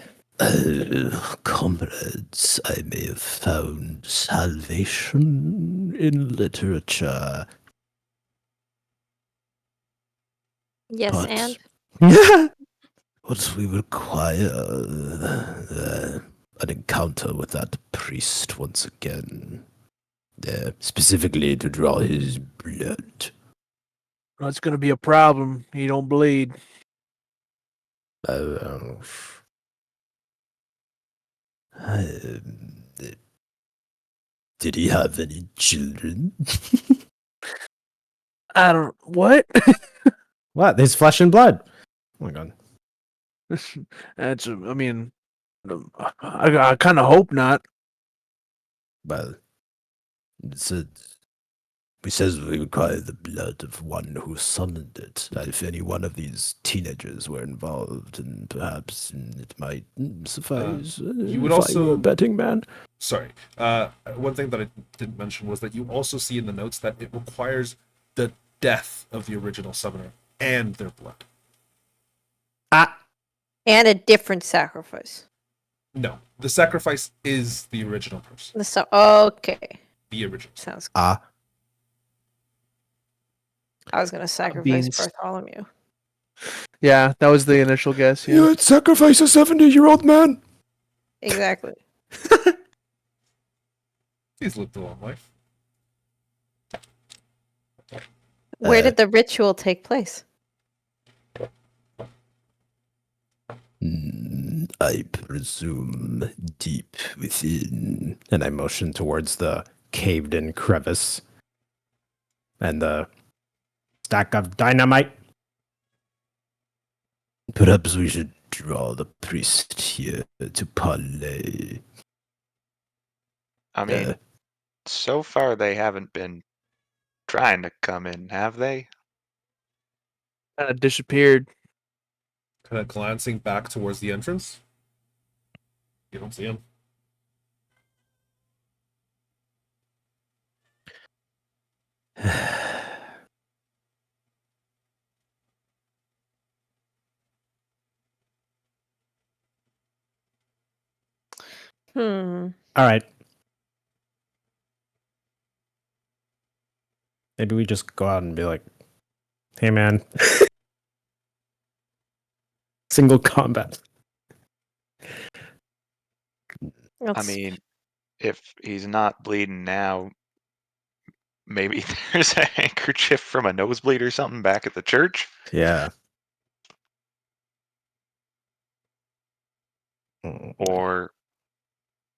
comrades, I may have found salvation in literature. Yes, But and what we require, an encounter with that priest once again. Specifically to draw his blood. That's gonna be a problem. You don't bleed. Um, did he have any children? I don't. What? What? His flesh and blood. Oh my god. That's. I mean, I kind of hope not. Well, it's a, he says we require the blood of one who summoned it. If any one of these teenagers were involved, and perhaps it might suffice. You would if I were also- a betting man. Sorry. One thing that I didn't mention was that you also see in the notes that it requires the death of the original summoner and their blood. and a different sacrifice. No, the sacrifice is the original person. So okay, The original. sounds. Ah. I was gonna sacrifice Beans. Bartholomew. Yeah, that was the initial guess. Yeah. You'd sacrifice a 70-year-old man? Exactly. He's lived a long life. Where did the ritual take place? I presume deep within. And I motion towards the caved in crevice and the stack of dynamite. Perhaps we should draw the priest here to parley. I mean, so far they haven't been trying to come in, have they? Kind of disappeared. Kind of glancing back towards the entrance. You don't see him. Hmm. All right. Maybe we just go out and be like, hey, man. Single combat. I mean, if he's not bleeding now, maybe there's a handkerchief from a nosebleed or something back at the church. Yeah. Or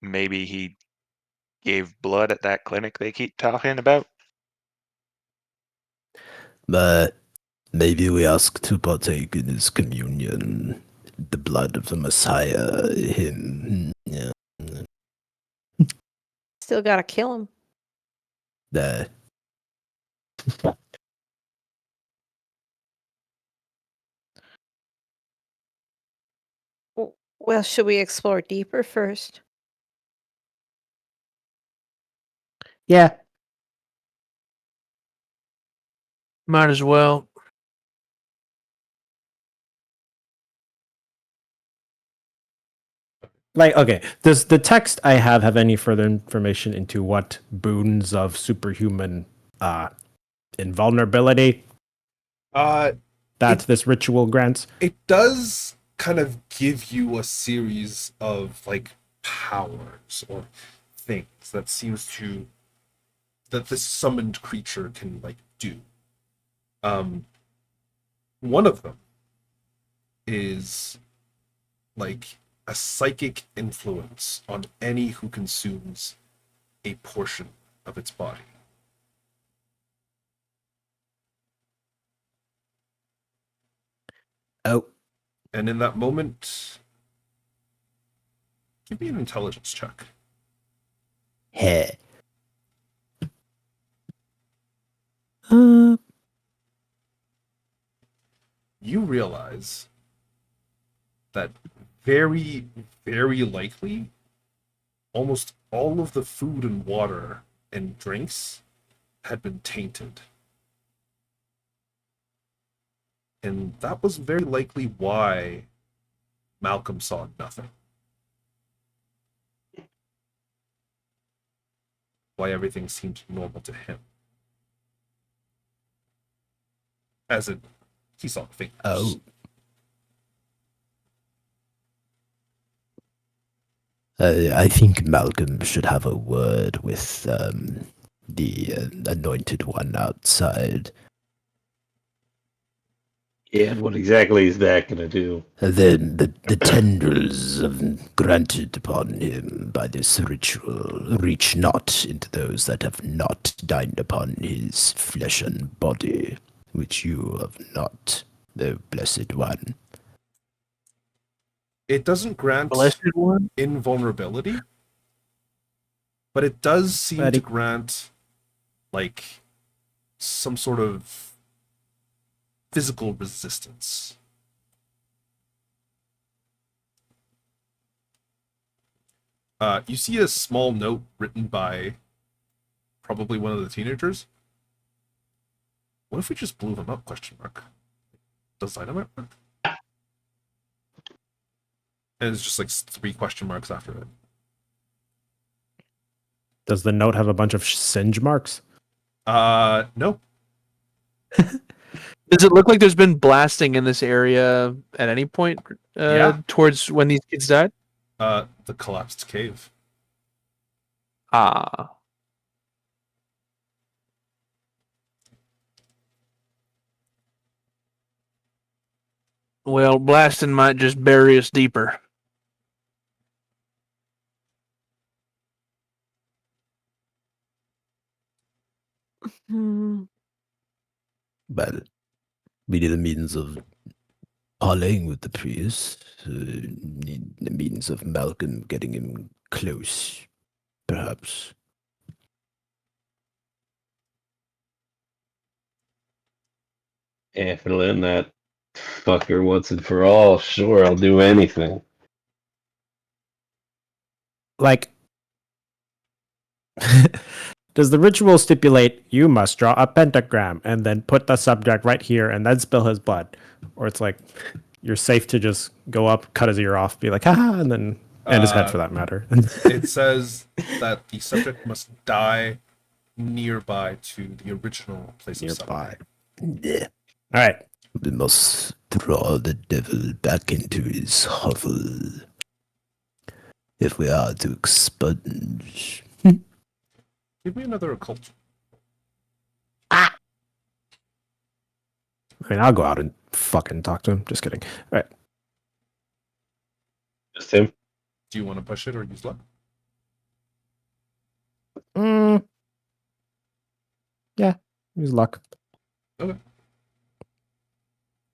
maybe he gave blood at that clinic they keep talking about. But maybe we ask to partake in his communion, the blood of the Messiah, him. Yeah. Still gotta kill him. There. Well, should we explore deeper first? Yeah. Might as well. Like, okay, does the text I have any further information into what boons of superhuman invulnerability Uh, that this ritual grants? it does kind of give you a series of like powers or things that seems to that this summoned creature can like do. One of them is like a psychic influence on any who consumes a portion of its body. Oh. And in that moment, give me an intelligence check. Hey. You realize that very, very likely almost all of the food and water and drinks had been tainted. And that was very likely why Malcolm saw nothing. Why everything seemed normal to him. As in, he saw the fingers. Oh. I think Malcolm should have a word with the anointed one outside. Yeah, and what exactly is that going to do? Then the tendrils granted upon him by this ritual reach not into those that have not dined upon his flesh and body, which you have not, the Blessed One. It doesn't grant Blessed one. invulnerability, but it does seem to grant like some sort of physical resistance. You see a small note written by probably one of the teenagers. What if we just blew them up? Question mark. Does dynamite work? And it's just like 3 question marks after it. Does the note have a bunch of singe marks? No. Does it look like there's been blasting in this area at any point Yeah. towards when these kids died? The collapsed cave. Ah. Well, blasting might just bury us deeper. Hmm. Well, we need a means of parleying with the priest, need the means of Malcolm getting him close, perhaps. Yeah, fill in that fucker once and for all. Sure, I'll do anything. Like, does the ritual stipulate you must draw a pentagram and then put the subject right here and then spill his blood? Or it's like you're safe to just go up, cut his ear off, be like, haha, and then and his head for that matter. It says that the subject must die nearby to the original place of Nearby. suffering. Yeah. All right. We must draw the devil back into his hovel if we are to expunge. Give me another occult. I mean, I'll go out and fucking talk to him. Just kidding. All right. Just him. Do you want to push it or use luck? Yeah, use luck. Okay.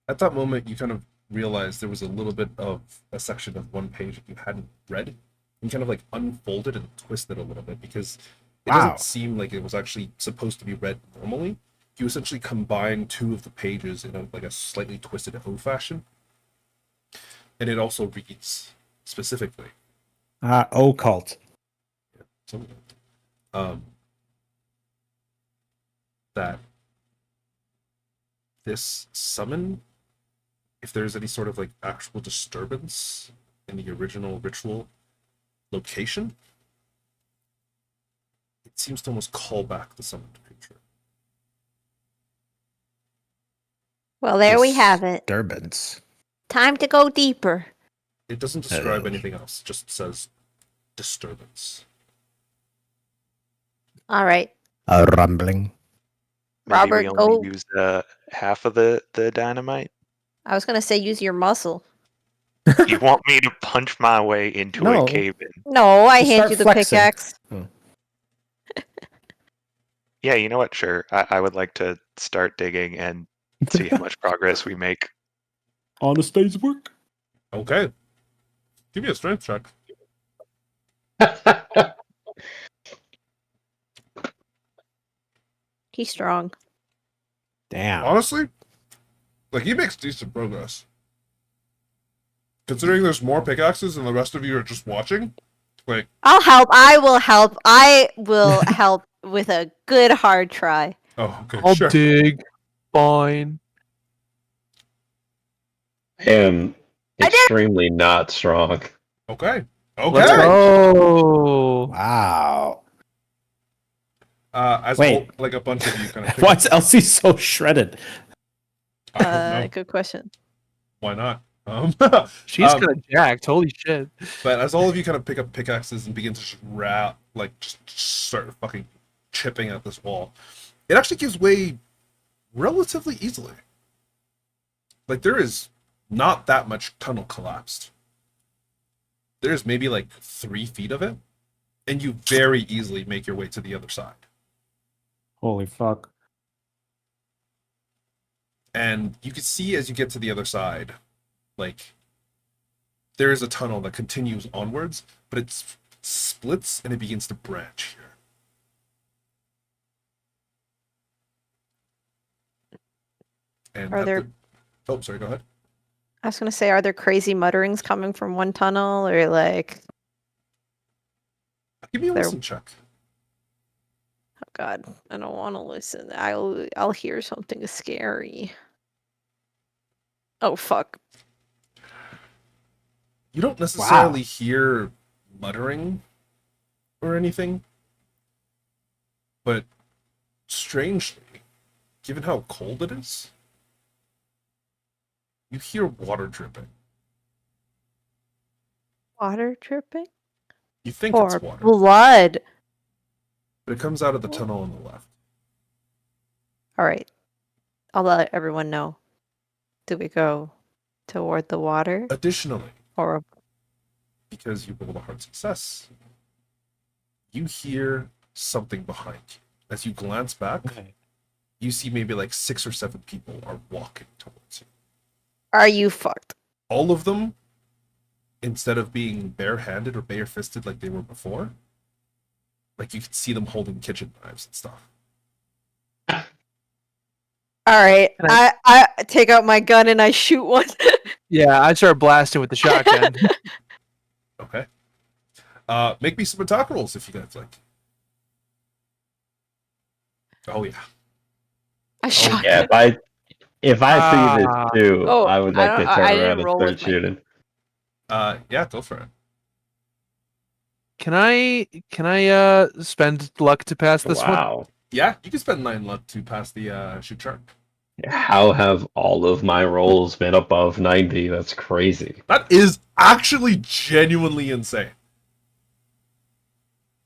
At that moment, you kind of realized there was a little bit of a section of one page that you hadn't read. You kind of like unfolded and twisted a little bit because it Wow. doesn't seem like it was actually supposed to be read normally. You essentially combine two of the pages in a slightly twisted O fashion, and it also reads specifically. Occult. Something that this summon, if there's any sort of like actual disturbance in the original ritual location, it seems to almost call back the summoned creature. Well, there we have it. Disturbance. Time to go deeper. It doesn't describe anything else, just says disturbance. All right. A rumbling. Maybe Robert, we only go. use half of the dynamite. I was gonna say use your muscle. You want me to punch my way into No. a cave in? No, I Just hand start you the flexing. pickaxe. Yeah, you know what? Sure. I would like to start digging and see how much progress we make. Honest day's work. Okay. Give me a strength check. He's strong. Damn. Honestly, like he makes decent progress. Considering there's more pickaxes and the rest of you are just watching, like I'll help. I will help. I will help with a good hard try. oh okay, I'll sure. dig. Fine. I am I did it! extremely not strong. Okay. Let's Okay. go. Wow. As Wait. like a bunch of you kind of pick Why's up, Elsie so shredded? I don't know. Good question. Why not? She's kind of jacked. Holy shit. But as all of you kind of pick up pickaxes and begin to just start fucking chipping at this wall, it actually gives way relatively easily. Like there is not that much tunnel collapsed. There's maybe like 3 feet of it, and you very easily make your way to the other side. Holy fuck. And you can see as you get to the other side, like there is a tunnel that continues onwards, but it splits and it begins to branch here. And Are there? Oh, sorry. Go ahead. I was gonna say, are there crazy mutterings coming from one tunnel, or like? Give me a There- listen check. Oh God, I don't want to listen. I'll hear something scary. Oh fuck. You don't necessarily hear muttering or anything, but strangely, given how cold it is, you hear water dripping. Water dripping? You think Or it's water, blood? but it comes out of the tunnel on the left. All right. I'll let everyone know. Do we go toward the water Additionally, or? because you rolled a hard success, you hear something behind you. As you glance back, you see maybe like 6 or 7 people are walking towards you. Are you fucked? All of them, instead of being barehanded or bare-fisted like they were before, like you can see them holding kitchen knives and stuff. All right. I take out my gun and I shoot one. Yeah, I start blasting with the shotgun. Okay. Make me some attack rolls if you guys like. Oh yeah. I shot. Yeah, if I see this too, Oh, I would I like to don't- I turn didn't around and roll start with my- shooting. Yeah, go for it. Can I spend luck to pass this one? Wow. Yeah, you can spend 9 luck to pass the shoot shark. How have all of my rolls been above 90? That's crazy. That is actually genuinely insane.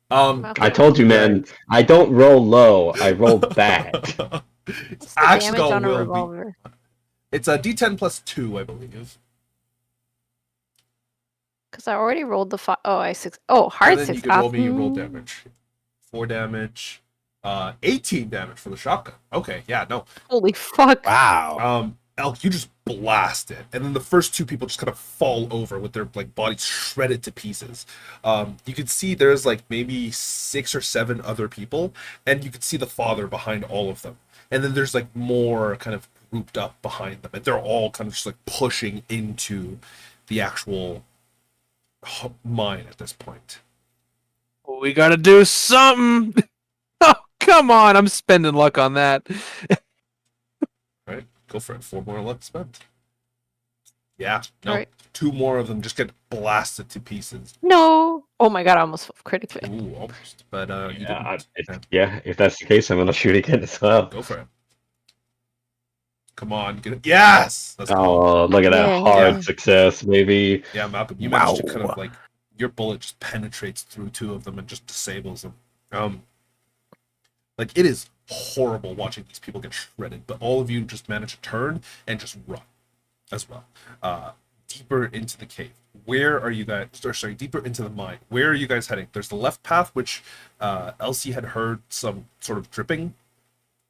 I told you, man, I don't roll low, I roll bad. What's the damage on a revolver? It's a D10 plus 2, I believe. Because I already rolled the 5. Oh, I 6. Oh, hard And then 6. you can roll me your roll damage. 4 damage. 18 damage for the shotgun. Okay, yeah, no. Holy fuck. Wow. Elk, you just blast it, and then the first two people just kind of fall over with their like bodies shredded to pieces. You can see there's like maybe 6 or 7 other people, and you can see the father behind all of them. And then there's like more kind of grouped up behind them, and they're all kind of just like pushing into the actual mine at this point. We gotta do something. Oh, come on! I'm spending luck on that. Right, go for it. 4 more luck spent. Yeah, no. Right. 2 more of them just get blasted to pieces. No. Oh my god, I almost critically. Ooh, almost. But you Yeah, didn't. if that's the case, I'm gonna shoot again as well. Go for it. Come on, get it. Yes! Let's go. Oh, look at that Yeah. hard success, baby. Yeah, Malcolm, you managed to kind of like your bullet just penetrates through 2 of them and just disables them. Like it is horrible watching these people get shredded, but all of you just manage to turn and just run as well. Deeper into the cave. Where are you guys? Or sorry, deeper into the mine. Where are you guys heading? There's the left path, which Elsie had heard some sort of dripping,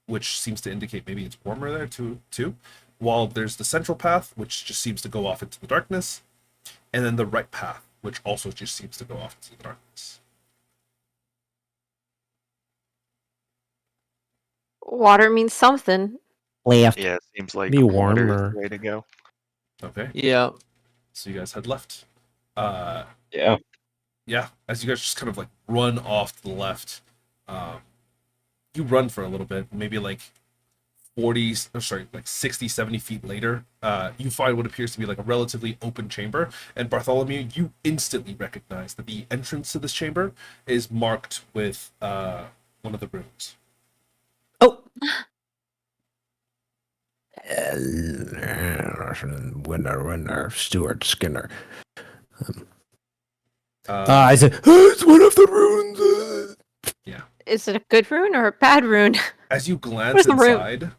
which seems to indicate maybe it's warmer there too. While there's the central path, which just seems to go off into the darkness, and then the right path, which also just seems to go off into the darkness. Water means something. Left. Yeah, it seems like Be water is warmer. the way to go. Okay, Yeah. so you guys head left. Yeah. Yeah, as you guys just kind of like run off to the left, you run for a little bit, maybe like 60, 70 feet later, you find what appears to be like a relatively open chamber. And Bartholomew, you instantly recognize that the entrance to this chamber is marked with one of the runes. Oh. Winner, Stuart Skinner. I said, it's one of the runes. Is it a good rune or a bad rune? As you glance Where's the room? inside,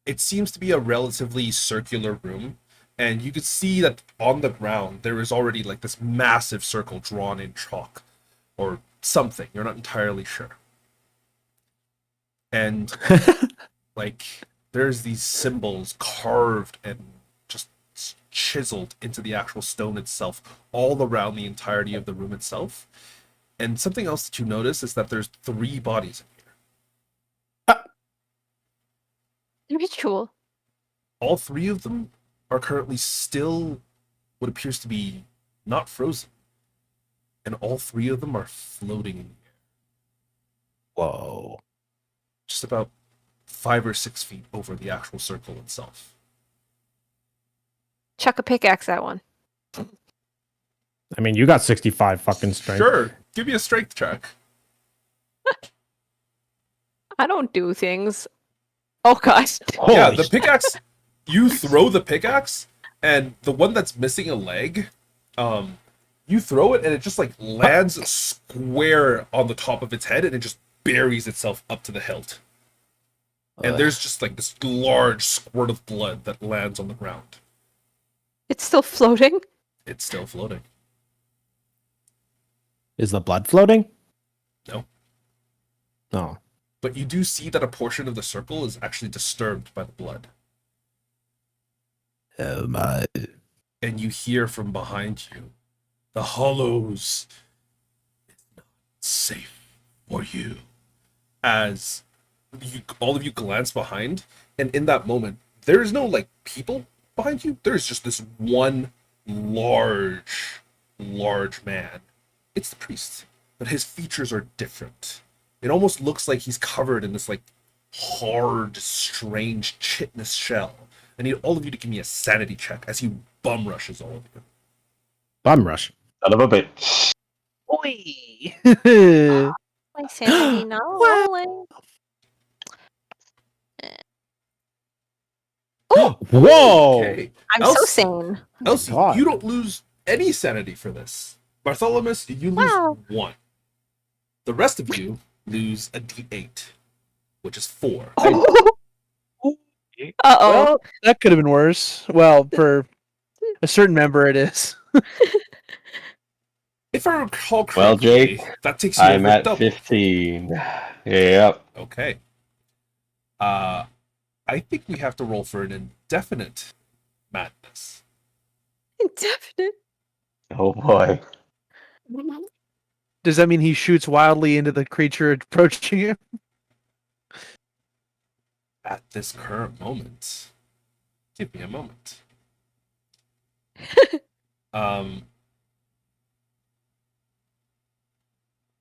it seems to be a relatively circular room, and you could see that on the ground there is already like this massive circle drawn in chalk or something. You're not entirely sure. And like there's these symbols carved and just chiseled into the actual stone itself, all around the entirety of the room itself. And something else that you notice is that there's 3 bodies in here. Ritual. All 3 of them are currently still what appears to be not frozen. And all 3 of them are floating in the air. Whoa. Just about 5 or 6 feet over the actual circle itself. Chuck a pickaxe at one. I mean, you got 65 fucking strength. Sure, give me a strength check. I don't do things. Oh gosh. Yeah, the pickaxe, you throw the pickaxe, and the one that's missing a leg, you throw it and it just like lands square on the top of its head and it just buries itself up to the hilt. And there's just like this large squirt of blood that lands on the ground. It's still floating. It's still floating. Is the blood floating? No. No. But you do see that a portion of the circle is actually disturbed by the blood. Oh my. And you hear from behind you, the hollows is not safe for you. As all of you glance behind, and in that moment, there is no like people behind you. There is just this one large man. It's the priest, but his features are different. It almost looks like he's covered in this like hard, strange chitinous shell. I need all of you to give me a sanity check as he bum rushes all of you. Bum rush. Son of a bitch. Oi. My sanity not rolling. Oh, Whoa! Okay. I'm so sane. Elsie, God. you don't lose any sanity for this. Bartholomew, you lose Wow. 1. The rest of you lose a d8, which is 4. Uh-oh. Well, that could have been worse. Well, for a certain member, it is. If I recall Well, correctly, Jake, that takes you I'm over at double. 15. Yep. Okay. I think we have to roll for an indefinite madness. Indefinite. Oh boy. Does that mean he shoots wildly into the creature approaching him? At this current moment. Give me a moment.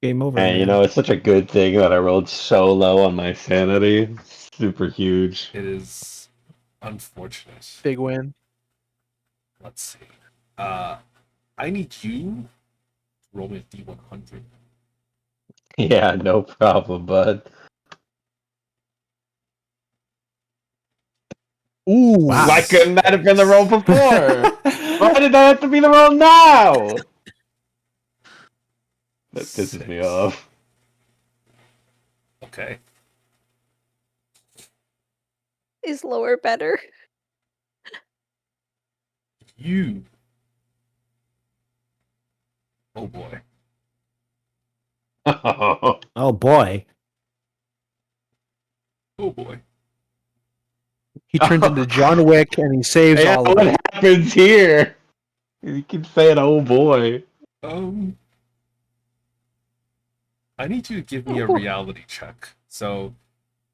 Game over, And you man. know, it's such a good thing that I rolled so low on my sanity. Super huge. It is unfortunate. Big win. Let's see. I need you to roll me a D100. Yeah, no problem, bud. Ooh. Wow. Why couldn't that have been the roll before? Why did that have to be the roll now? That pisses me 6. off. Okay. Is lower better? You. Oh boy. Oh boy. Oh boy. He turns into John Wick and he saves Yeah, all of what it. happens here? You keep saying, "Oh boy." I need you to give me a reality check. So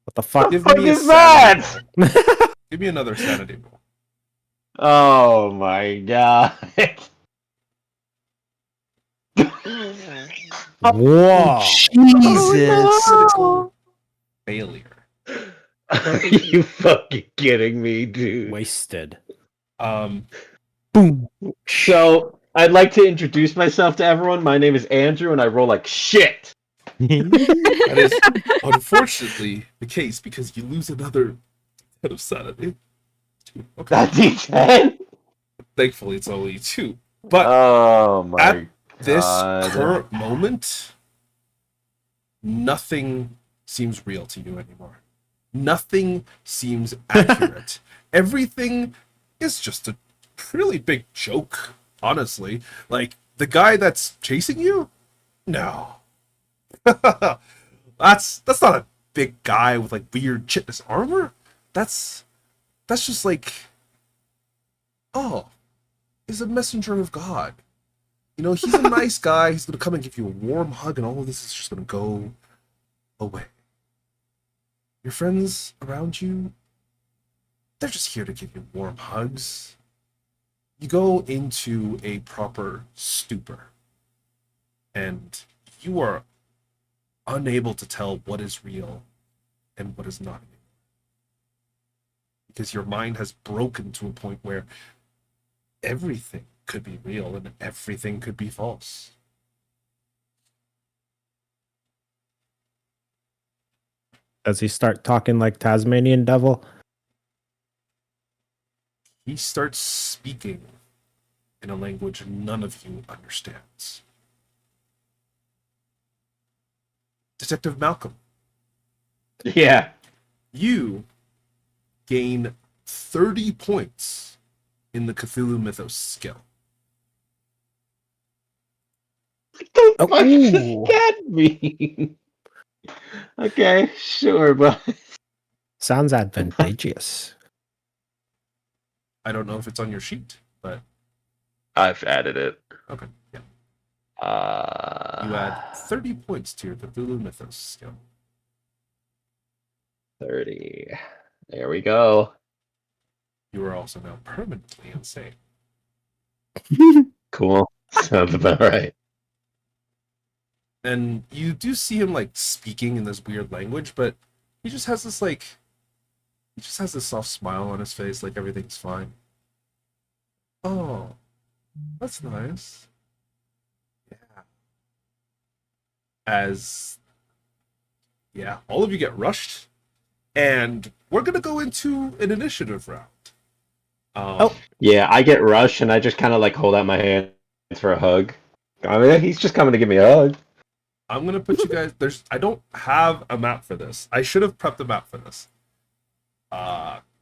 What the fuck? give What me a is sanity that? roll. Give me another sanity roll. Oh my god. Whoa. Jesus. Oh, Failure. Are you fucking kidding me, dude? Wasted. Um, Boom. So, I'd like to introduce myself to everyone. My name is Andrew, and I roll like shit. that is unfortunately the case because you lose another bit of sanity. Okay. That's D10? Thankfully, it's only 2. But Oh my at this god. current moment, nothing seems real to you anymore. Nothing seems accurate. Everything is just a really big joke, honestly. Like, the guy that's chasing you? No. that's not a big guy with like weird chitinous armor. That's just like, oh, he's a messenger of God. You know, he's a nice guy. He's gonna come and give you a warm hug, and all of this is just gonna go away. Your friends around you, they're just here to give you warm hugs. You go into a proper stupor, and you are unable to tell what is real and what is not. Because your mind has broken to a point where everything could be real and everything could be false. Does he start talking like Tasmanian devil? He starts speaking in a language none of you understands. Detective Malcolm, Yeah. you gain 30 points in the Cthulhu Mythos skill. What the fuck does that mean? Okay, sure, but Sounds advantageous. I don't know if it's on your sheet, but I've added it. okay, yeah. You add 30 points to your Cthulhu Mythos skill. 30. There we go. You are also now permanently insane. Cool. Sounds about right. And you do see him like speaking in this weird language, but he just has this like he just has this soft smile on his face, like everything's fine. Oh, that's nice. Yeah. All of you get rushed, and we're gonna go into an initiative round. Yeah, I get rushed and I just kind of like hold out my hands for a hug. I mean, he's just coming to give me a hug. I'm gonna put you guys. I don't have a map for this. I should have prepped a map for this.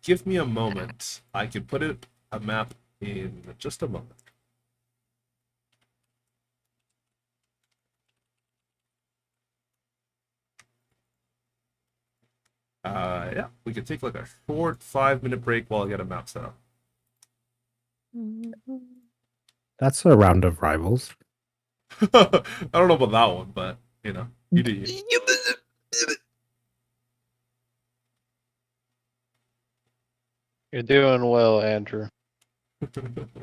give me a moment. I can put a map in just a moment. Yeah, we can take like a short 5-minute break while I get a map set up. That's a round of rivals. I don't know about that one, but you know, you do you. You're doing well, Andrew.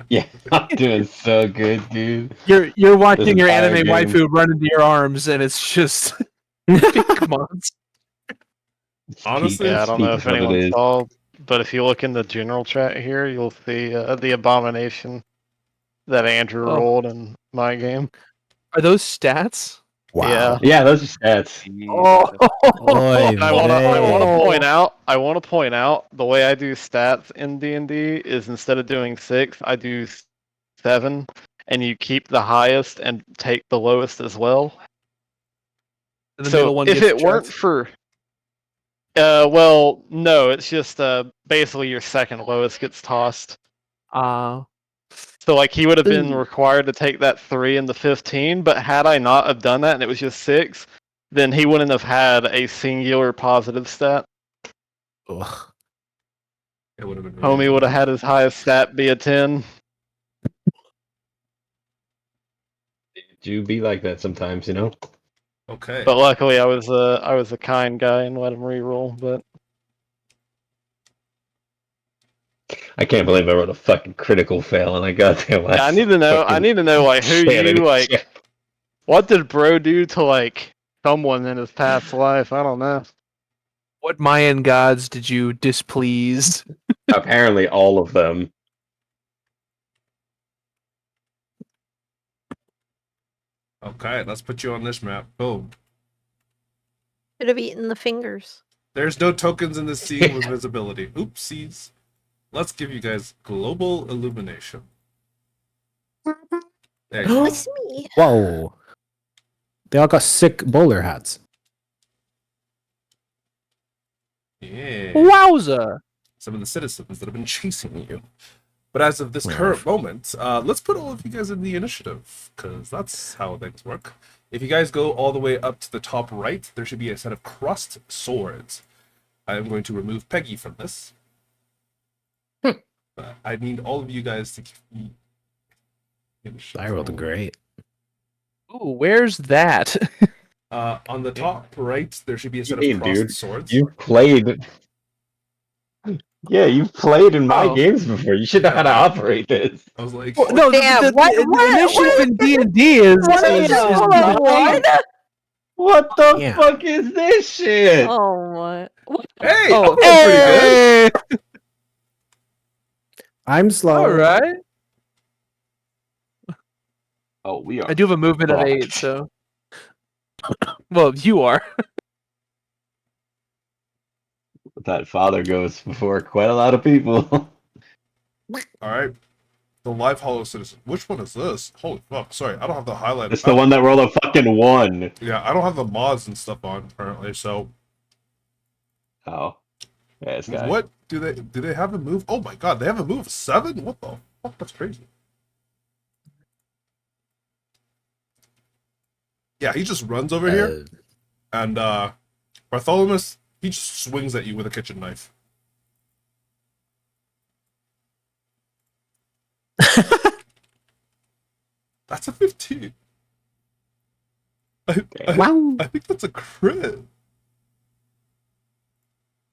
Yeah, I'm doing so good, dude. You're watching This your entire anime game. waifu run into your arms, and it's just big months. Honestly, Yeah, I don't know Speaking if what it anyone is. saw, but if you look in the general chat here, you'll see the abomination that Andrew Oh. rolled in my game. Are those stats? Wow. Yeah, those are stats. Oh, Oy I want to vey. point out. I want to point out the way I do stats in D&D is instead of doing 6, I do 7, and you keep the highest and take the lowest as well. the So middle one if gets it weren't checked. for well, no, it's just basically your second lowest gets tossed. So like he would have been required to take that 3 and the 15, but had I not have done that and it was just 6, then he wouldn't have had a singular positive stat. Ugh. it would have been Homie would have had his highest stat be a 10. Do be like that sometimes, you know? okay. But luckily I was a kind guy and let him reroll, but I can't believe I wrote a fucking critical fail and I got there last. yeah, I need to know like who sanity you like check. what did bro do to like someone in his past life? I don't know. What Mayan gods did you displease? Apparently, all of them. Okay, let's put you on this map. Boom. Should have eaten the fingers. There's no tokens in this scene with visibility. Oopsies. Let's give you guys global illumination. There you go. It's me. Whoa. They all got sick bowler hats. Yeah. Wowza! Some of the citizens that have been chasing you. But as of this Yeah. current moment, let's put all of you guys in the initiative, because that's how things work. If you guys go all the way up to the top right, there should be a set of crossed swords. I am going to remove Peggy from this. I need all of you guys to keep me I rolled great. Ooh, where's that? On the top right, there should be a set Hey, of crossed dude, swords. you've played. Yeah, you've played in my Oh. games before. You should know how to operate this. I was like, Well, no, Damn, the what- initiative in D&D is Hold on, what? What the Yeah. fuck is this shit? Oh my! hey, Oh, I'm doing pretty good. Hey! I'm slow. All right. Oh, we are. I do have a movement of 8, fucked. so. Well, you are. That father goes before quite a lot of people. All right. The live hollow citizen. Which one is this? Holy fuck. Sorry, I don't have the highlight. It's the one that rolled a fucking 1. Yeah, I don't have the mods and stuff on currently, so Oh. Yeah, this guy. what do they have a move? Oh my god, they have a move of 7? What the fuck? That's crazy. Yeah, he just runs over here, and Bartholomew, he just swings at you with a kitchen knife. That's a 15. Wow. I think that's a crit.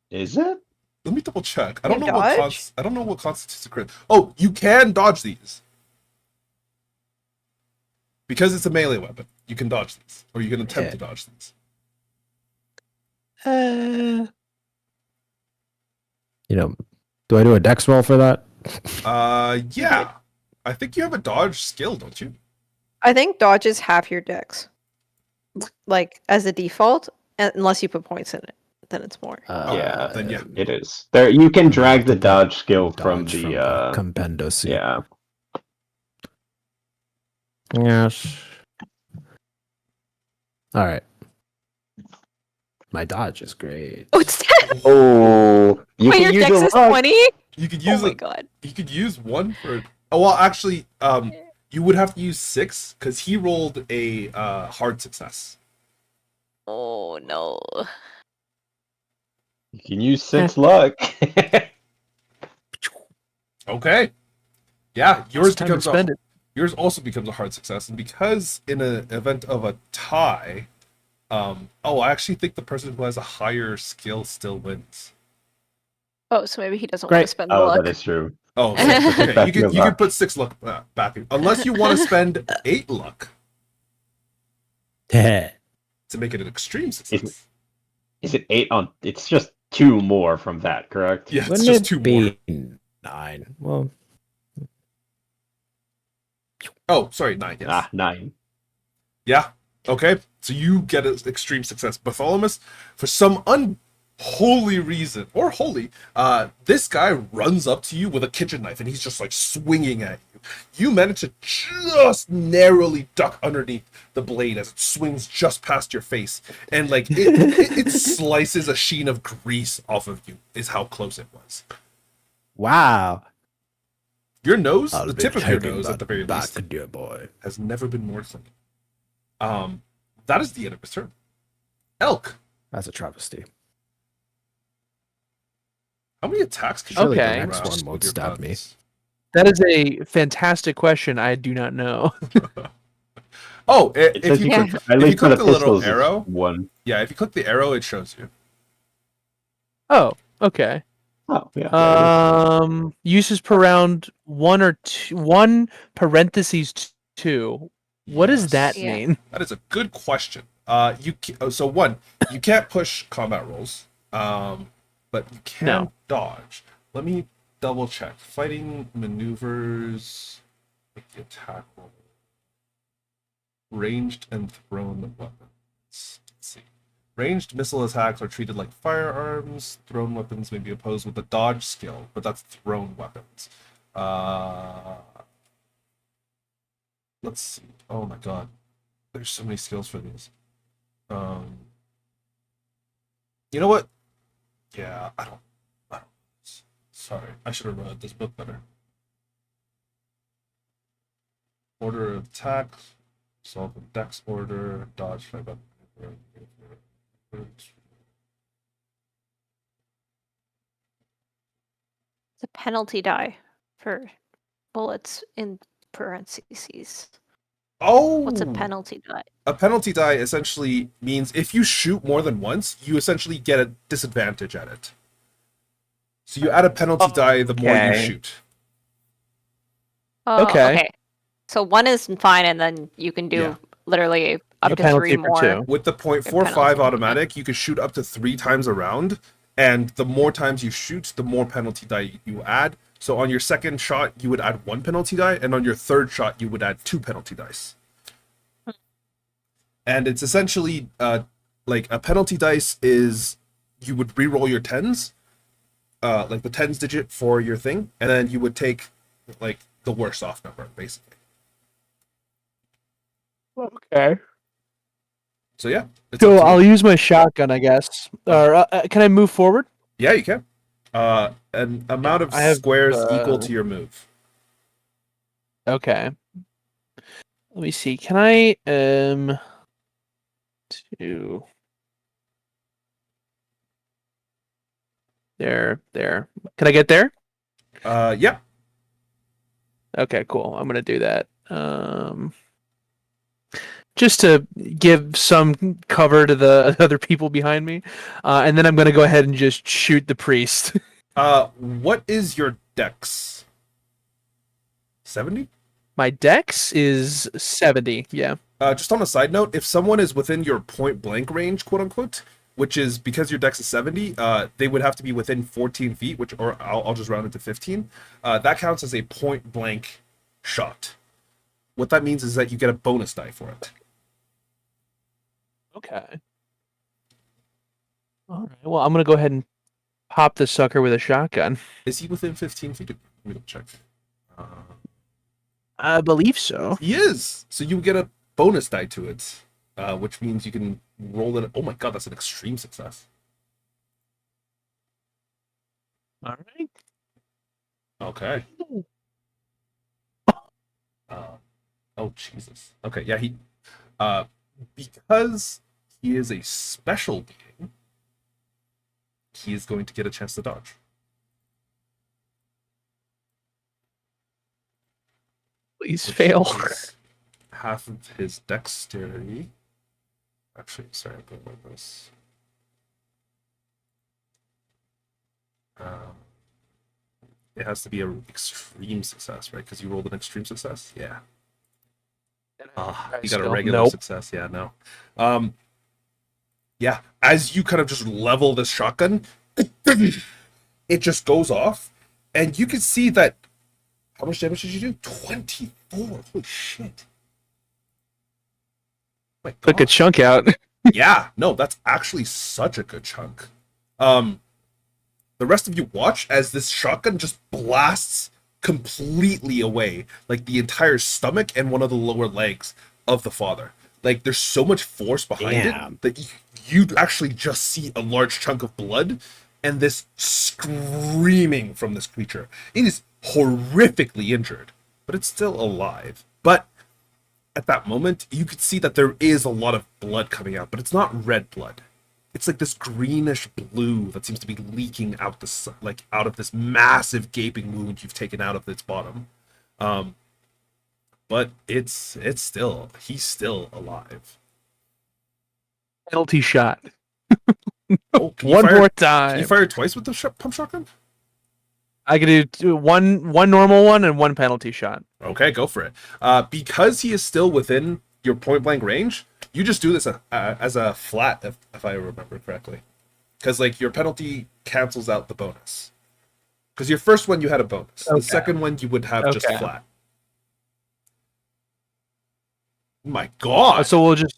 Is it? Let me double check. I You don't know what dodge? I don't know what constitutes a crit. Oh, you can dodge these. Because it's a melee weapon, you can dodge these. Or you can attempt Yeah. to dodge these. You know, do I do a dex roll for that? Yeah. I think you have a dodge skill, don't you? I think dodge is half your dex. Like as a default, unless you put points in it, then it's more. Yeah, then yeah. it is. There, you can drag the dodge skill from Dodge the. Compendos. Yeah. Yes. All right. My dodge is great. Oh, it's 10. Oh, You Wait, your can use dex a is luck. 20? You could Oh use my god. You could use one for. Oh well, actually, you would have to use 6 because he rolled a hard success. Oh no. You can use 6 luck. Okay. Yeah, yours It's time to becomes spend it. yours also becomes a hard success, and because in an event of a tie, I actually think the person who has a higher skill still wins. Oh, so maybe he doesn't want to Great. spend the Oh, luck. that is true. Oh, Yeah, okay. so take Okay, back your you could luck. put 6 luck back in, unless you want to spend 8 luck Heh. to make it an extreme success. Is it 8 on? It's just 2 more from that, correct? Yeah, it's Wouldn't just it 2 more. be 9? Well, Oh, sorry, 9. Yes. Ah, 9. Yeah. Okay. So you get an extreme success. Bartholomew, for some unholy reason, or holy, this guy runs up to you with a kitchen knife and he's just like swinging at you. You manage to just narrowly duck underneath the blade as it swings just past your face. And like it slices a sheen of grease off of you, is how close it was. wow. Your nose, I'll the be tip of your taking nose that at the very back, least, dear boy. has never been more clean. That is the end of his turn. Elk. That's a travesty. How many attacks can Surely you the do next with one won't your stab me. guns? That is a fantastic question. I do not know. It If says you you Yeah. click, at if you least for click the the little pistols, arrow, it's 1. yeah, if you click the arrow, it shows you. Oh, okay. Oh, yeah. there it is. Uses per round 1 or 2. 1 parentheses 2. What does that Yeah. mean? That is a good question. So one, you can't push combat rolls, but you can No. dodge. Let me double check. Fighting maneuvers, make the attack roll. Ranged and thrown weapons. Let's see. Ranged missile attacks are treated like firearms. Thrown weapons may be opposed with a dodge skill, but that's thrown weapons. Let's see. Oh my god. There's so many skills for these. You know what? Yeah, I don't. Sorry, I should have read this book better. Order of attack, solve the dex order, dodge, fight back. It's a penalty die for bullets in parentheses. Oh, What's a penalty die? A penalty die essentially means if you shoot more than once, you essentially get a disadvantage at it. So you add a penalty die the more you Okay. shoot. Oh, Okay. okay. So 1 is fine, and then you can do Yeah. literally up A to penalty 3 for more. 2. With the penalty, .45 okay. automatic, you can shoot up to 3 times a round, and the more times you shoot, the more penalty die you add. So on your second shot, you would add 1 penalty die, and on your third shot, you would add 2 penalty dice. And it's essentially like a penalty dice is you would re-roll your tens, like the tens digit for your thing, and then you would take like the worst off number, basically. Okay. So yeah, it's So up to you. I'll use my shotgun, I guess. Or can I move forward? Yeah, you can. An amount of I have, squares equal to your move. Okay. Let me see. Can I to there. Can I get there? Yeah. Okay, cool. I'm gonna do that. Just to give some cover to the other people behind me, and then I'm gonna go ahead and just shoot the priest. What is your dex? 70? My dex is 70. Yeah. Just on a side note, if someone is within your point blank range, quote unquote, which is because your dex is 70, they would have to be within 14 feet, which, or I'll just round it to 15. That counts as a point blank shot. What that means is that you get a bonus die for it. Okay. All right. Well, I'm gonna go ahead and pop the sucker with a shotgun. Is he within 15 feet? Let me check. I believe so. He is. So you get a bonus die to it, which means you can roll it. Oh my god, that's an extreme success. All right. Okay. Oh Jesus. Okay, yeah, because he is a special being, he is going to get a chance to dodge. Please Which fail. is half of his dexterity. Actually, sorry, I'm going like this. It has to be an extreme success, right? Because you rolled an extreme success. Yeah. You got a Skill. regular Nope. success. Yeah, no. Yeah. As you kind of just level this shotgun, it just goes off, and you can see that. How much damage did you do? 24. Holy shit. My Took a God. chunk out. Yeah, no, that's actually such a good chunk. The rest of you watch as this shotgun just blasts completely away, like the entire stomach and one of the lower legs of the father. Like there's so much force behind Damn. it that you actually just see a large chunk of blood and this screaming from this creature. It is horrifically injured, but it's still alive. But at that moment, you could see that there is a lot of blood coming out, but it's not red blood. It's like this greenish blue that seems to be leaking out out of this massive gaping wound you've taken out of its bottom. But he's still alive. Penalty shot. Oh, One more Can you time. fire twice with the pump shotgun? I could do one normal one and one penalty shot. Okay, go for it. Because he is still within your point blank range, you just do this as a flat, if I remember correctly. Because like your penalty cancels out the bonus. Because your first one you had a bonus. Okay. The second one you would have just Okay. flat. My God. So we'll just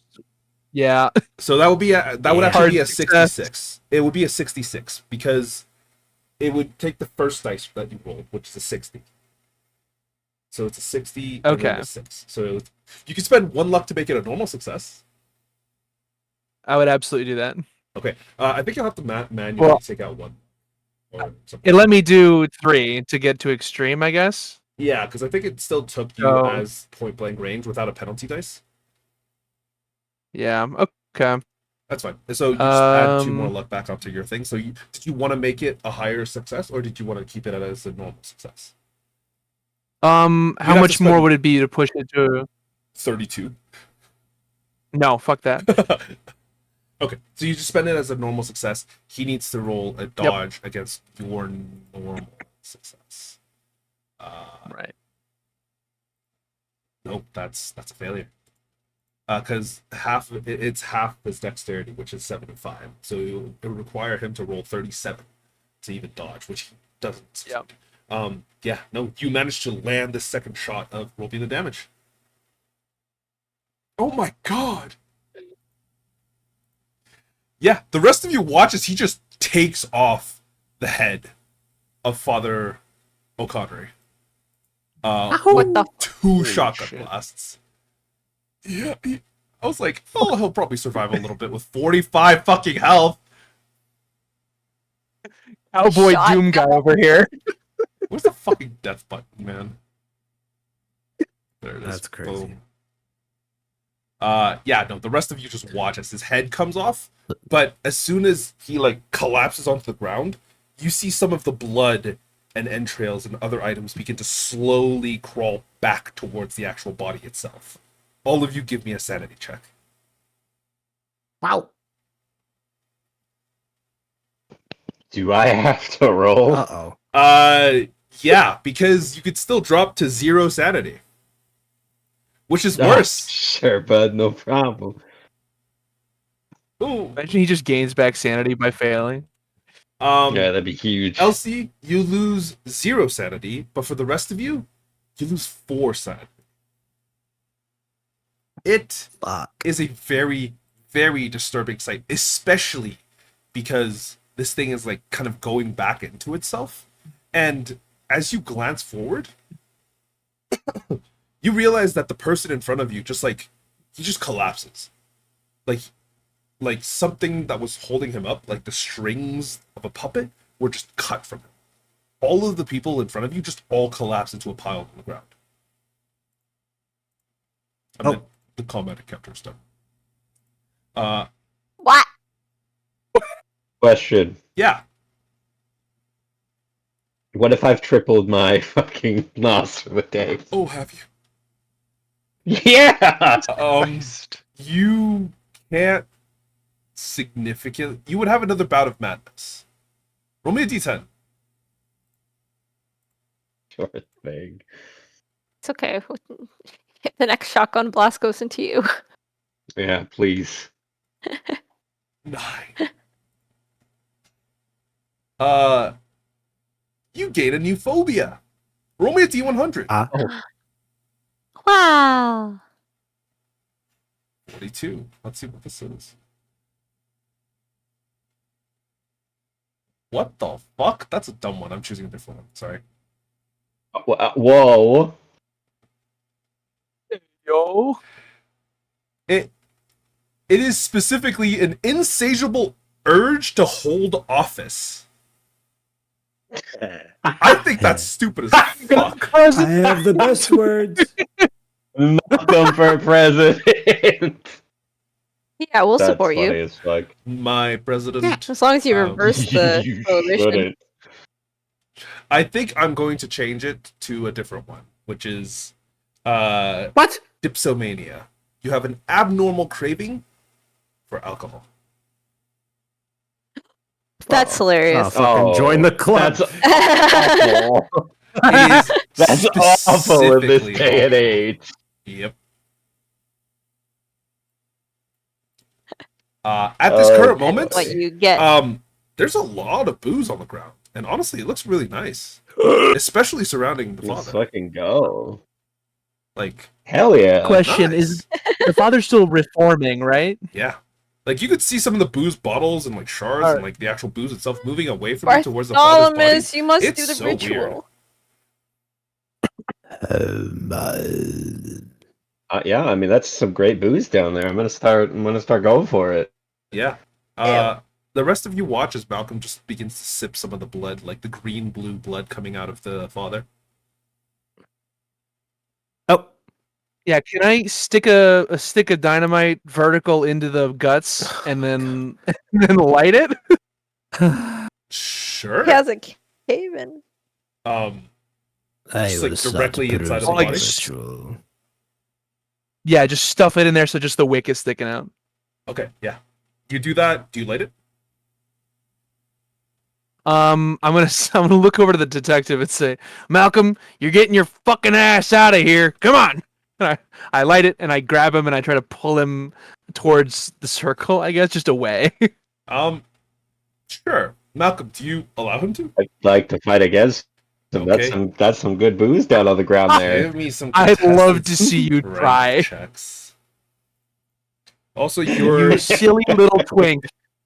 yeah. So that would be that would Yeah. actually be a Hard success. 66. It would be a 66 because it would take the first dice that you rolled, which is a 60. So it's a 60 and then Okay. a 6. So you can spend 1 luck to make it a normal success. I would absolutely do that. Okay. I think you'll have to manually Well- take out 1. Or something. It let me do 3 to get to extreme, I guess. Yeah, because I think it still took you So- as point blank range without a penalty dice. Yeah. Okay. That's fine. So you just add 2 more Um, luck back onto your thing. So did you want to make it a higher success, or did you want to keep it as a normal success? How have to much more spend- would it be to push it to? 32. No, fuck that. Okay, so you just spend it as a normal success. He needs to roll a dodge against your normal success. Right. Nope, that's a failure. Because it's half his dexterity, which is 75. So it would require him to roll 37 to even dodge, which he doesn't. Succeed. Yeah, no, you managed to land the second shot of roll me the damage. Oh my God. Yeah, the rest of you watch as he just takes off the head of Father O'Connery. What the? 2 shotgun shit. blasts. Yeah, I was like, oh, he'll probably survive a little bit with 45 fucking health. Cowboy Shot. Doom guy over here. Where's the fucking death button, man? There it is. That's crazy. Boom. Yeah, no, the rest of you just watch as his head comes off, but as soon as he like collapses onto the ground, you see some of the blood and entrails and other items begin to slowly crawl back towards the actual body itself. All of you give me a sanity check. Wow. Do I have to roll? Uh-oh. Yeah, because you could still drop to 0 sanity. Which is Ah, worse. Sure, bud, no problem. Ooh. Imagine he just gains back sanity by failing. Yeah, that'd be huge. Elsie, you lose 0 sanity, but for the rest of you, you lose 4 sanity. It Fuck. is a very, very disturbing sight, especially because this thing is like kind of going back into itself. And as you glance forward, you realize that the person in front of you he just collapses. Like something that was holding him up, like the strings of a puppet, were just cut from him. all of the people in front of you just all collapse into a pile on the ground. I mean, the combat encounter stuff. What? Question. Yeah. What if I've tripled my fucking loss for the day? Oh, have you? Yeah! Christ. You can't significantly. You would have another bout of madness. Roll me a d10. Sure thing. It's okay. The next shotgun blast goes into you. Yeah, please. 9. You gain a new phobia. Roll me a d100. Wow. 42. Let's see what this is. What the fuck? That's a dumb one. I'm choosing a different one. Sorry. Whoa. Yo. It is specifically an insatiable urge to hold office. I think that's stupid as fuck. I have the best words. Malcolm for president. Yeah, we'll That's support funny you. as fuck. My president. As long as you reverse the You prohibition. shouldn't. I think I'm going to change it to a different one, which is What? dipsomania. You have an abnormal craving for alcohol. That's Oh, hilarious. fucking join the club. That's awful. It is That's awful in this specifically day and awful. age. Yep. At this current moment, What you get. there's a lot of booze on the ground, and honestly, it looks really nice, especially surrounding the Let's father. fucking go. Like, Hell yeah. Question nice. is, the father's still reforming, right? yeah, like you could see some of the booze bottles and like shards and like the actual booze itself moving away from you towards the father's body. Bartholomew, you must It's do the so ritual. Yeah, I mean that's some great booze down there. I'm gonna start going for it. Yeah. The rest of you watch as Malcolm just begins to sip some of the blood, like the green-blue blood coming out of the father. Oh, Yeah, can I stick a stick of dynamite vertical into the guts and then light it? Sure. He has a cave-in. I Just, will like, start directly inside of the perusing body? ritual. Yeah, just stuff it in there so just the wick is sticking out. Okay, yeah. You do that. Do you light it? I'm gonna look over to the detective and say, Malcolm, you're getting your fucking ass out of here. Come on. And I light it and I grab him and I try to pull him towards the circle, I guess, just away. Sure. Malcolm, do you allow him to? I'd like to fight against him. Okay. That's some good booze down on the ground there. Give me some. I'd love contested to see you strength try. Checks. Also, you're. You silly little twink.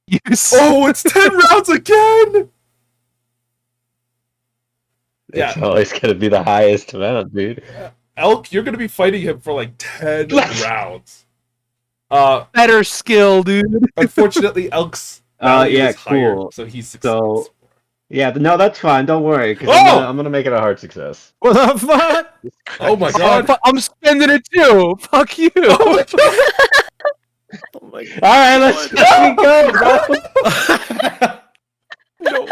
You Oh, it's 10 rounds again. Yeah. It's always gonna be the highest amount, dude. Elk, you're gonna be fighting him for like 10 rounds. better skill, dude. Unfortunately, Elk's value yeah, is higher, cool. so he's success. So- Yeah, no, that's fine. Don't worry, because Oh! I'm gonna make it a hard success. what the fuck? Oh my god! I'm spending it too. Fuck you. Oh my god! All right, let's go. No.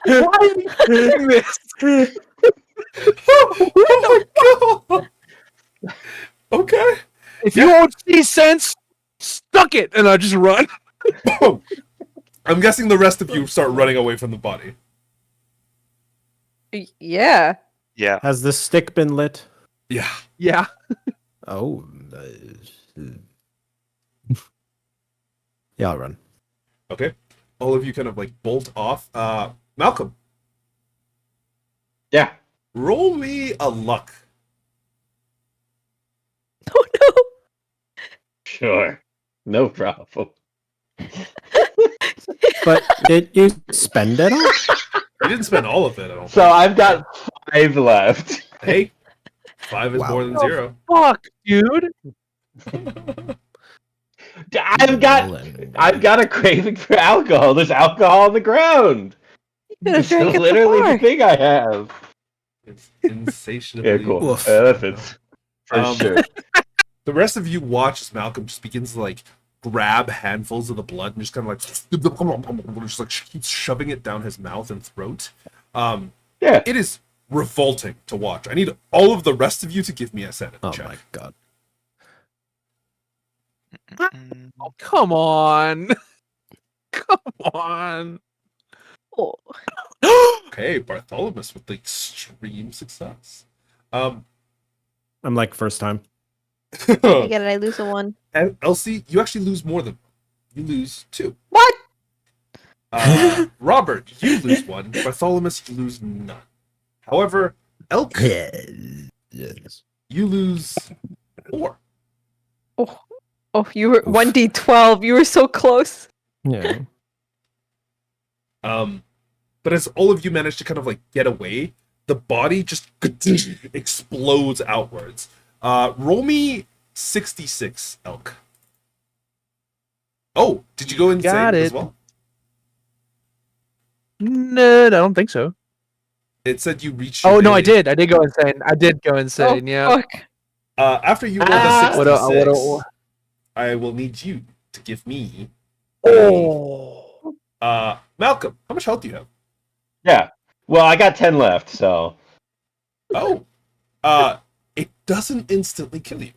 Why are you doing this? Oh my god! Okay. If you won't see sense, stuck it, and I just run. I'm guessing the rest of you start running away from the body. Yeah. Yeah. Has the stick been lit? Yeah. Yeah. Oh. Yeah, I'll run. Okay. All of you kind of like bolt off. Malcolm, Yeah. roll me a luck. Oh no. Sure. No problem. But did you spend it all? You didn't spend all of it, I don't So think. I've got 5 left. Hey, 5 is Wow. more than 0. Fuck, dude. I've got a craving for alcohol. There's alcohol on the ground. Should've It's drank it literally the before. thing I have. It's insatiably. Yeah, cool. Woof. Elephants. For Um, sure. The rest of you watch as Malcolm just begins to like grab handfuls of the blood and just kind of like just like keeps shoving it down his mouth and throat. Yeah. It is revolting to watch. I need all of the rest of you to give me a sanity Oh check. my god. Mm, Oh, come on. Come on. Oh, Okay, Bartholomew with the extreme success. Um, I'm like first time. I get it. I lose a 1. and Elsie, you actually lose more than you lose 2. What? Robert, you lose 1. Bartholomew, you lose none. However, Elk, Yes. you lose 4. Oh, you were 1d12. You were so close. Yeah. But as all of you manage to kind of like get away, the body just explodes outwards. Roll me 66, Elk. Oh, did you go insane Got as it. well? No, I don't think so. It said you reached. Oh your no, I daily- did. I did go insane. I did go insane. Yeah. Fuck. After you roll the Ah. 66, I will need you to give me. Oh. Malcolm, how much health do you have? Yeah. Well, I got 10 left, so. Oh, it doesn't instantly kill you.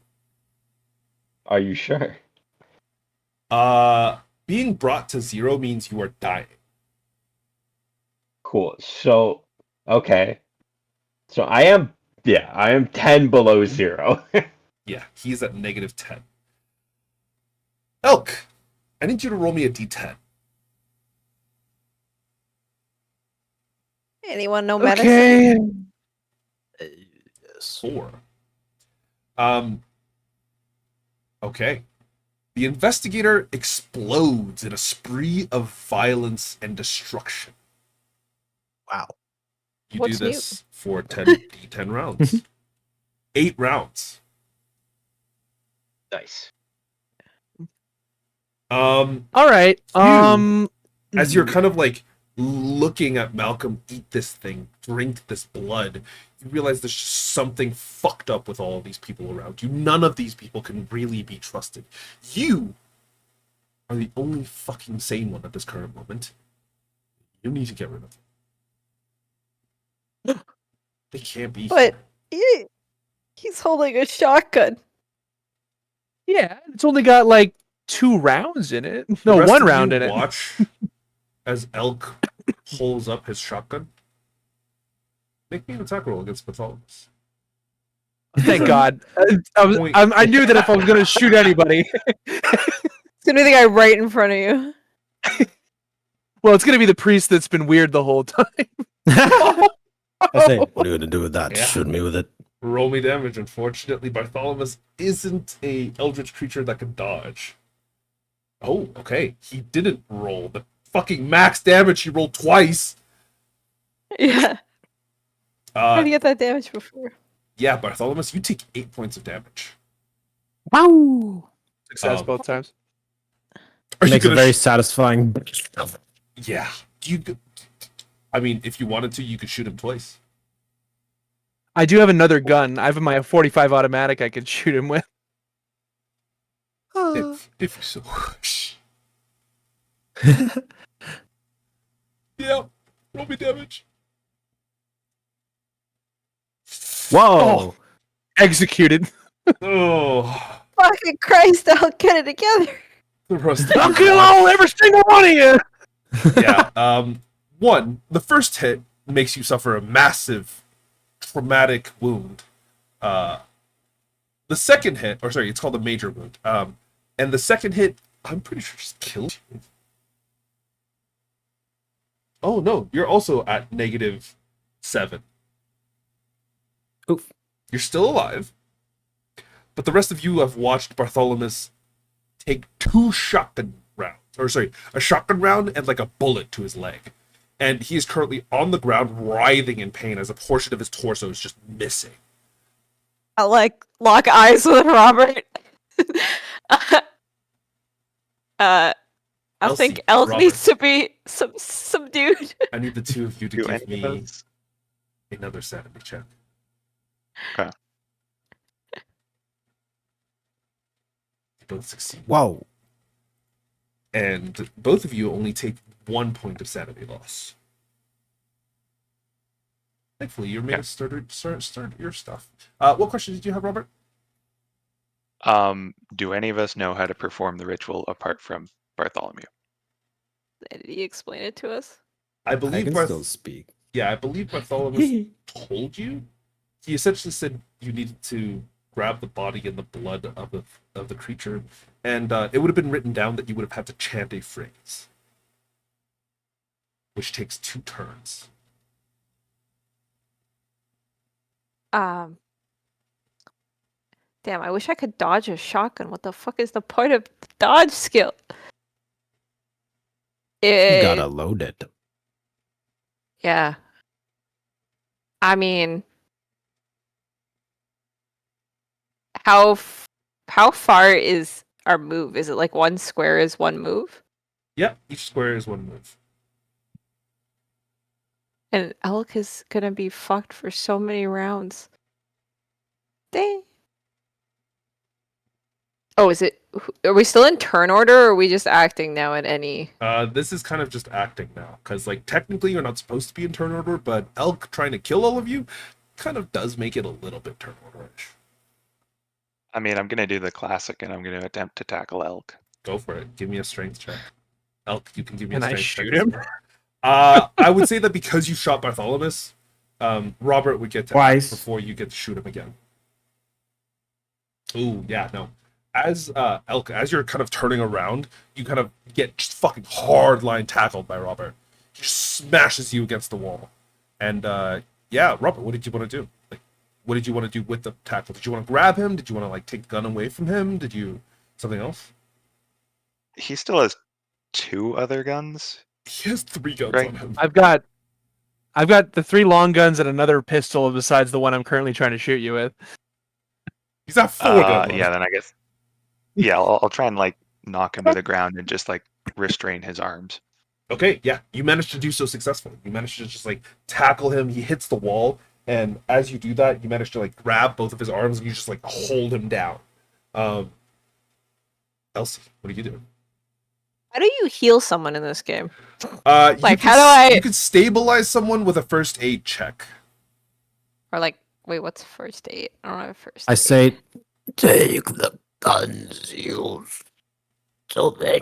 Are you sure? Being brought to 0 means you are dying. Cool. So, okay. So I am 10 below 0. Yeah, he's at -10. Elk, I need you to roll me a d10. Anyone know medicine? Okay. Yes. 4. Okay. The investigator explodes in a spree of violence and destruction. Wow. You What's do new? this for 10 rounds. 8 rounds. Nice. All right. As you're kind of like looking at Malcolm eat this thing, drink this blood, you realize there's just something fucked up with all of these people around you. None of these people can really be trusted. You are the only fucking sane one at this current moment. You need to get rid of them. They can't be. But here. he's holding a shotgun. Yeah, it's only got like 2 rounds in it. The No, rest 1 of round you in it. watch as Elk pulls up his shotgun. Make me an attack roll against Bartholomew. Thank God. I knew that if I was going to shoot anybody, It's gonna be the guy right in front of you. well, it's going to be the priest that's been weird the whole time. I say, What are you gonna do with that? Yeah. Shoot me with it. Roll me damage. Unfortunately, Bartholomew isn't a eldritch creature that can dodge. Oh, okay. He didn't roll the fucking max damage. He rolled twice. Yeah. How did Uh, you get that damage before? yeah, Bartholomew, you take 8 points of damage. Wow. Success Um, both times. Are you Makes a gonna? very satisfying. Yeah. I mean, if you wanted to, you could shoot him twice. I do have another gun. I have my 45 automatic I could shoot him with. If you so wish. Yeah. Roll me damage. Whoa! Executed. Oh. Fucking Christ, I'll get it together. The rest of I'll you kill watch. all every single one of you. Yeah. One, the first hit makes you suffer a massive traumatic wound. The second hit, or sorry, it's called a major wound. And the second hit, I'm pretty sure just killed you. Oh no, you're also at -7. Oof. You're still alive. But the rest of you have watched Bartholomew take 2 shotgun rounds. Or sorry, a shotgun round and like a bullet to his leg. And he is currently on the ground writhing in pain as a portion of his torso is just missing. I like lock eyes with Robert. I Elsie, think Elk Robert. needs to be subdued. I need the two of you to Do give any of me those? another sanity check. Okay. You both succeed. Whoa. And both of you only take 1 point of sanity loss. Thankfully, you're made of sturdier stuff. What question did you have, Robert? Do any of us know how to perform the ritual apart from Bartholomew? Did he explain it to us? I I believe can still speak. Yeah, I believe Bartholomew told you. He essentially said you needed to grab the body and the blood of the creature, and it would have been written down that you would have had to chant a phrase, which takes 2 turns. Damn, I wish I could dodge a shotgun. What the fuck is the point of the dodge skill? You gotta load it. Yeah. I mean, how far is our move? Is it like 1 square is 1 move? Yep, each square is 1 move. And Elk is gonna be fucked for so many rounds. Dang. Oh, are we still in turn order, or are we just acting now at any? This is kind of just acting now, because like technically you're not supposed to be in turn order, but Elk trying to kill all of you kind of does make it a little bit turn orderish. I mean, I'm gonna do the classic, and I'm gonna attempt to tackle Elk. Go for it. Give me a strength check. Elk, you can give me Can a I strength shoot check. him? I would say that because you shot Bartholomew, Robert would get to Twice. act before you get to shoot him again. Ooh, yeah, no. As Elk, as you're kind of turning around, you kind of get just fucking hard line tackled by Robert. He just smashes you against the wall. And yeah, Robert, what did you want to do? Like, what did you want to do with the tackle? Did you want to grab him? Did you want to like take the gun away from him? Did you something else? He still has 2 other guns. He has 3 guns Right. on him. I've got the 3 long guns and another pistol besides the one I'm currently trying to shoot you with. He's got 4 guns on Yeah, him. then I guess. Yeah, I'll try and like knock him to the ground and just like restrain his arms. Okay, yeah, you managed to do so successfully. You managed to just like tackle him. He hits the wall, and as you do that, you manage to like grab both of his arms and you just like hold him down. Elsie, what are you doing? How do you heal someone in this game? Like, how do I? You could stabilize someone with a first aid check. Or like, wait, what's first aid? I don't have first. I aid. say, take the guns used so they.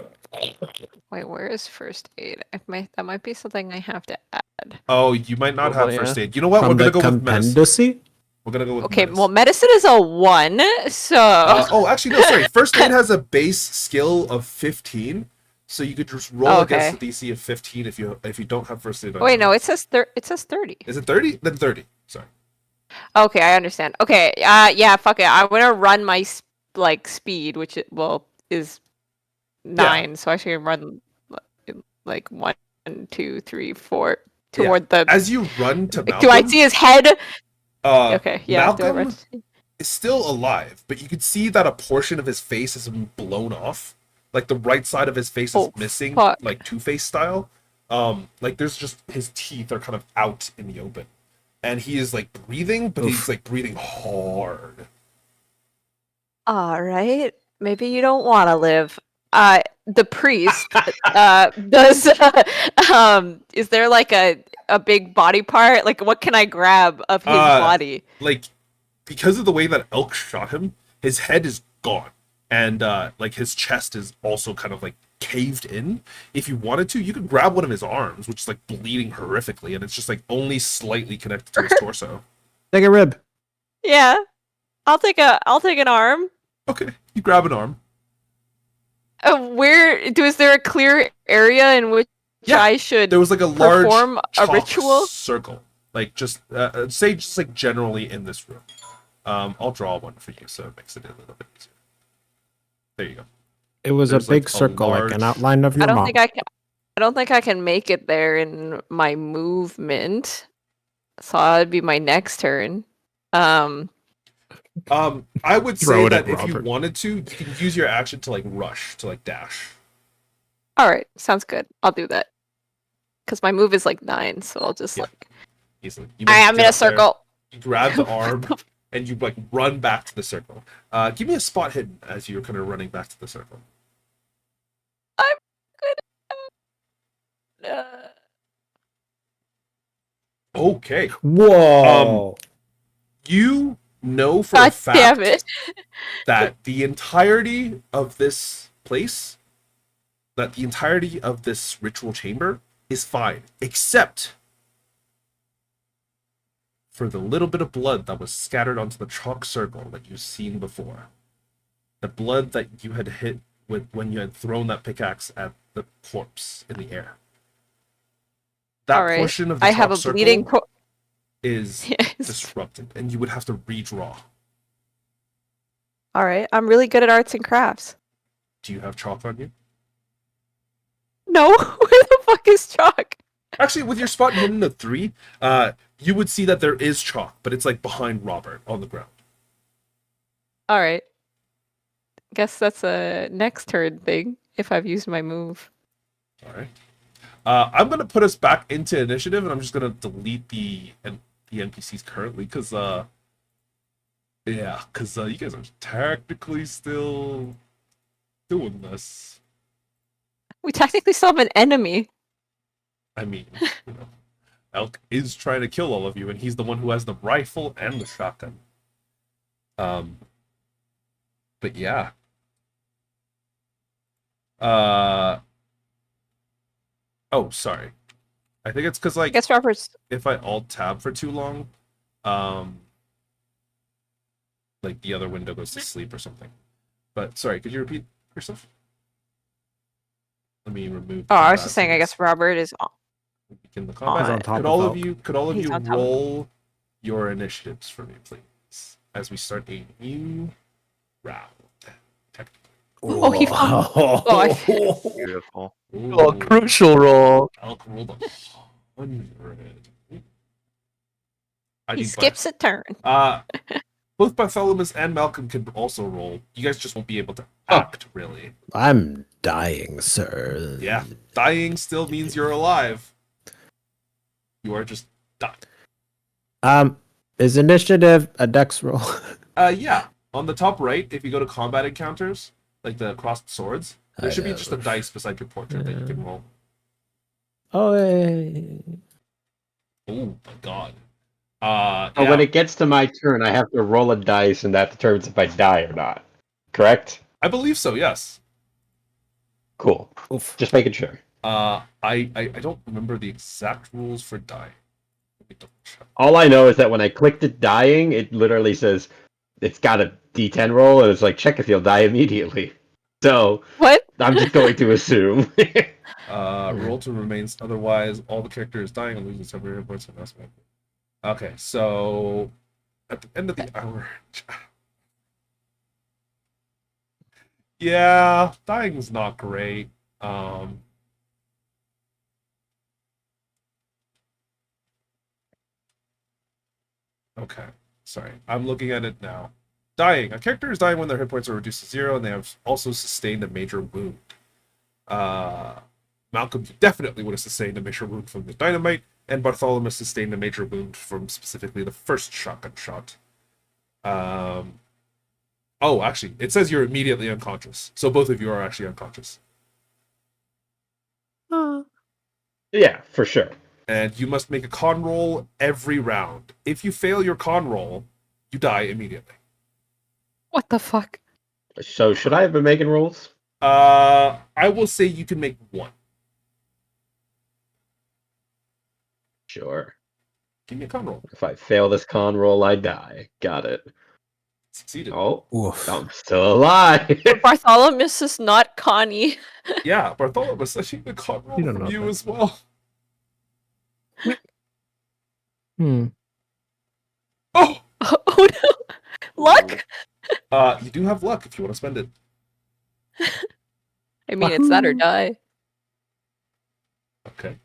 Wait, where is first aid? That might be something I have to add. Oh, you might not have Probably, first yeah. aid. You know what? From We're the gonna go with medicine. compendicy? We're gonna go with Okay, medicine. well, medicine is a 1, so. Oh, actually, no, sorry. First aid has a base skill of 15, so you could just roll against the DC of 15 if you don't have first aid. Wait, no, it says 30. Is it 30? Then 30. Sorry. Okay, I understand. Okay, yeah, fuck it. I'm gonna run my speed, which is 9, so I should run like 1, 2, 3, 4 toward the. As you run to Malcolm, Do I see his head? Okay, yeah. Do I Malcolm run? is still alive, but you can see that a portion of his face has been blown off. Like the right side of his face is missing, fuck. like Two-Face style. Like there's just his teeth are kind of out in the open, and he is like breathing, but he's like breathing hard. All right, maybe you don't want to live. The priest does. Is there like a big body part? Like, what can I grab of his body? Like, because of the way that Elk shot him, his head is gone, and like his chest is also kind of like caved in. If you wanted to, you could grab one of his arms, which is like bleeding horrifically, and it's just like only slightly connected to his torso. Take a rib. Yeah, I'll take an arm. Okay, you grab an arm. Is there a clear area in which I should There was like a large perform a chalk ritual? circle, like just say just like generally in this room. I'll draw one for you so it makes it a little bit easier. There you go. It was There's a big like a circle, like an large- outline of your mom. I don't think I can make it there in my movement. So that'd be my next turn. I would Throw say it that at if you Robert. wanted to, you can use your action to like rush, to like dash. All right, sounds good. I'll do that. Because my move is like 9, so I'll just Yeah. like. Easily. You I manage to am get in a up there, circle. you grab the arm, and you like run back to the circle. Give me a spot hidden as you're kind of running back to the circle. I'm good. Okay. Whoa. You know for a God damn fact it. that the entirety of this place, that the entirety of this ritual chamber is fine, except for the little bit of blood that was scattered onto the chalk circle that you've seen before. The blood that you had hit with when you had thrown that pickaxe at the corpse in the air. That All right. portion of the I chalk have a circle bleeding. is Yes. disrupted, and you would have to redraw. All right. I'm really good at arts and crafts. Do you have chalk on you? No, where the fuck is chalk? Actually, with your spot hidden at 3, you would see that there is chalk, but it's like behind Robert on the ground. All right. Guess that's a next turn thing if I've used my move. All right. I'm gonna put us back into initiative, and I'm just gonna delete the NPCs currently, because you guys are technically still doing this. We technically still have an enemy. I mean, you know, Elk is trying to kill all of you, and he's the one who has the rifle and the shotgun. But yeah. Oh, sorry. I think it's because I like guess Robert's. if I alt tab for too long, like the other window goes to sleep or something. But sorry, could you repeat yourself? Let me remove. Oh, I was just saying. I guess Robert is on. Begin the combat. on top Could of all of Elk. you He's on top of roll your initiatives for me, please, as we start a new round. Oh, he found. Oh, I. Beautiful. Oh, crucial roll. Elk rolled 100. I He need skips a turn. both Bartholomew and Malcolm can also roll. You guys just won't be able to act, really. I'm dying, sir. Yeah, dying still means you're alive. You are just dying. Is initiative a dex roll? Yeah. On the top right, if you go to combat encounters, like the crossed swords, there should be just a dice beside your portrait that you can roll. Oh, Oh my god. So when it gets to my turn, I have to roll a dice, and that determines if I die or not. Correct? I believe so, yes. Cool. oof. Just making sure. I don't remember the exact rules for dying. Let me double check. All I know is that when I click the dying, it literally says it's got a D10 roll, and it's like, check if you'll die immediately. So What? I'm just going to assume. Roll to remains. Otherwise, all the characters dying and losing some hit points. Okay, so at the end of the hour. Yeah, dying's not great. Okay, sorry. I'm looking at it now. Dying. A character is dying when their hit points are reduced to 0, and they have also sustained a major wound. Malcolm, you definitely would have sustained a major wound from the dynamite, and Bartholomew sustained a major wound from specifically the first shotgun shot. Oh, actually, it says you're immediately unconscious. So both of you are actually unconscious. Yeah, for sure. And you must make a con roll every round. If you fail your con roll, you die immediately. What the fuck? So should I have been making rolls? I will say you can make one. Sure. Give me a con roll. If I fail this con roll, I die. Got it. Succeeded. Oh, Oof. I'm still alive. Bartholomew is not Connie. Yeah, Bartholomew, I think the con roll You don't from know you that. as well. Oh! Oh no! Luck? You do have luck if you want to spend it. I mean, it's that or die. Okay.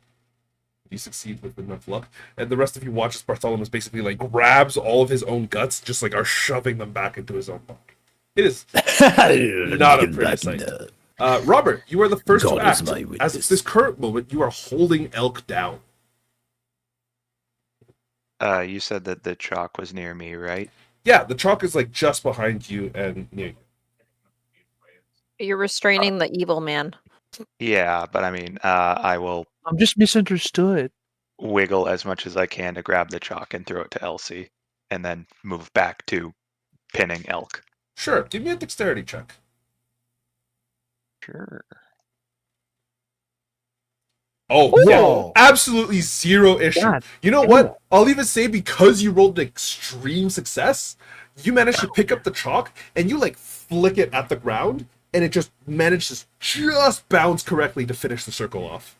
You succeed with enough luck. And the rest of you watch as Bartholomew basically like grabs all of his own guts, just like are shoving them back into his own body. It is not a pretty sight. Robert, you are the first God to is act. my As witness. of this current moment, you are holding Elk down. You said that the chalk was near me, right? Yeah, the chalk is like just behind you and near you. You're restraining the evil man. Yeah, but I mean, I will I'm just misunderstood. wiggle as much as I can to grab the chalk and throw it to Elsie, and then move back to pinning Elk. Sure, give me a dexterity check. Sure. Oh, Whoa. yeah, absolutely zero issue. God You know damn what? it. I'll even say because you rolled an extreme success, you managed to pick up the chalk and you like flick it at the ground, and it just manages to just bounce correctly to finish the circle off.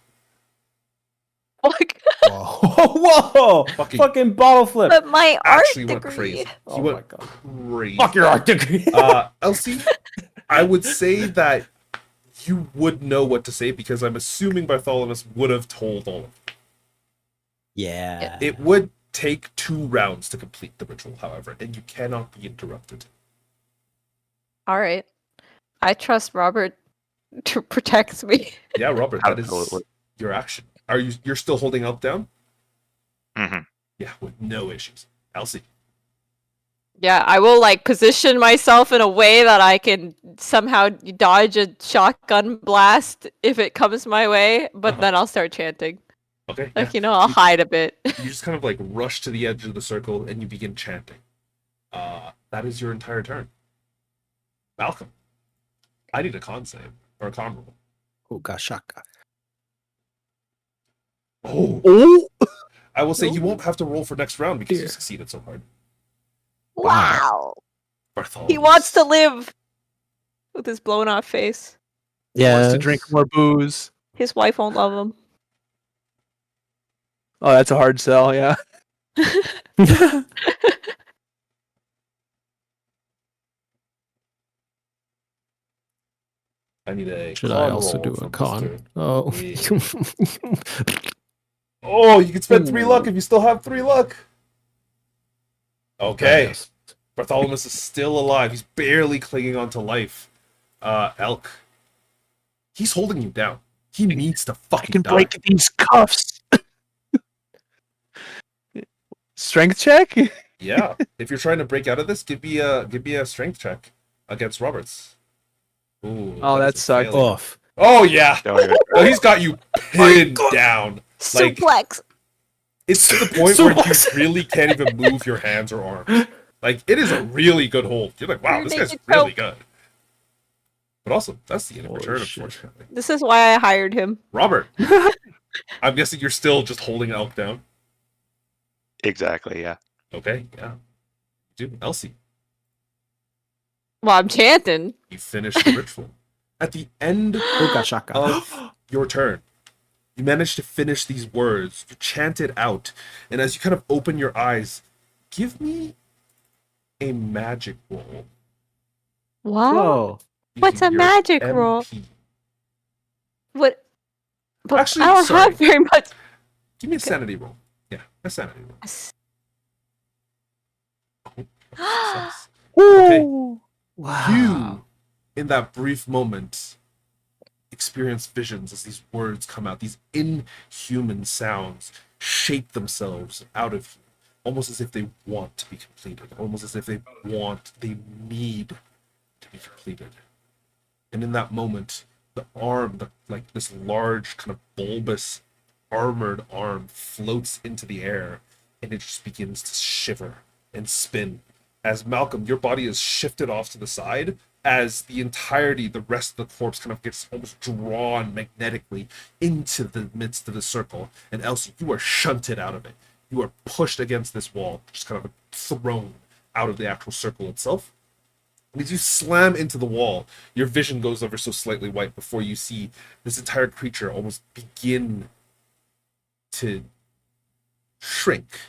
Like, Whoa. Whoa. Fucking- Fucking bottle flip. but my art Actually went degree. crazy. He Oh went my God. crazy. Fuck your art degree. Elsie, I would say that you would know what to say because I'm assuming Bartholomew would have told all of you. Yeah. It would take 2 rounds to complete the ritual, however, and you cannot be interrupted. All right. I trust Robert to protect me. Yeah, Robert, that is Absolutely. your action. You're still holding Elk down? Mm-hmm. Yeah, with no issues. Elsie. Yeah, I will like position myself in a way that I can somehow dodge a shotgun blast if it comes my way, but then I'll start chanting. Okay. Like, yeah. I'll hide a bit. You just kind of like rush to the edge of the circle and you begin chanting. That is your entire turn. Malcolm. I need a con save or a con roll. Ugashaka. Oh. I will say you won't have to roll for next round because you Dear. succeeded so hard. Wow. Bartholomew. He wants to live with his blown off face. Wants to drink more booze. His wife won't love him. Oh, that's a hard sell, yeah. I need a Should con I also roll do a from con? Mr. Oh. Oh, you can spend 3 luck if you still have 3 luck. Okay. Yes. Bartholomew is still alive. He's barely clinging on to life. Elk. He's holding you down. He needs to I fucking can die. break these cuffs. Strength check? Yeah. If you're trying to break out of this, give me a strength check against Roberts. Ooh, Oh, that is a sucked. failure. Off. Oh yeah. Don't even Oh, he's got you pinned down. Like, Suplex. it's to the point where you really can't even move your hands or arms. Like, it is a really good hold. You're like, wow, You're this guy's naked really choke. good. But also, that's the end of your Holy turn, shit. unfortunately. This is why I hired him. Robert, I'm guessing you're still just holding Elk down. exactly. Yeah. Okay, yeah. Dude, Elsie, Well, I'm chanting. you finished the ritual. At the end Ugashaka. of your turn, you manage to finish these words. You chant it out. And as you kind of open your eyes, give me a magic roll. What? Whoa. What's using a your magic roll? MP. What? But Actually, I don't sorry. have very much. Give me a sanity roll. Yeah, a sanity roll. Success. Okay. Wow. You, in that brief moment, experience visions as these words come out. These inhuman sounds shape themselves out of you, almost as if they want to be completed, almost as if they need to be completed. And in that moment, the arm, like this large, kind of bulbous, armored arm, floats into the air, and it just begins to shiver and spin. As Malcolm, your body is shifted off to the side, as the rest of the corpse kind of gets almost drawn magnetically into the midst of the circle. And Elsie, you are shunted out of it. You are pushed against this wall, just kind of thrown out of the actual circle itself. As you slam into the wall, your vision goes ever so slightly white before you see this entire creature almost begin to shrink.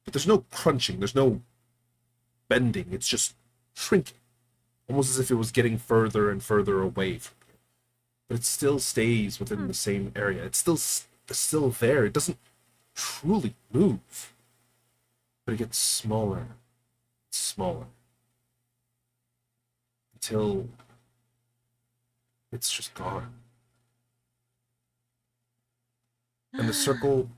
But there's no crunching, there's no bending, it's just shrinking. Almost as if it was getting further and further away from you. But it still stays within the same area. It's still there. It doesn't truly move. But it gets smaller and smaller. Until It's just gone. And the circle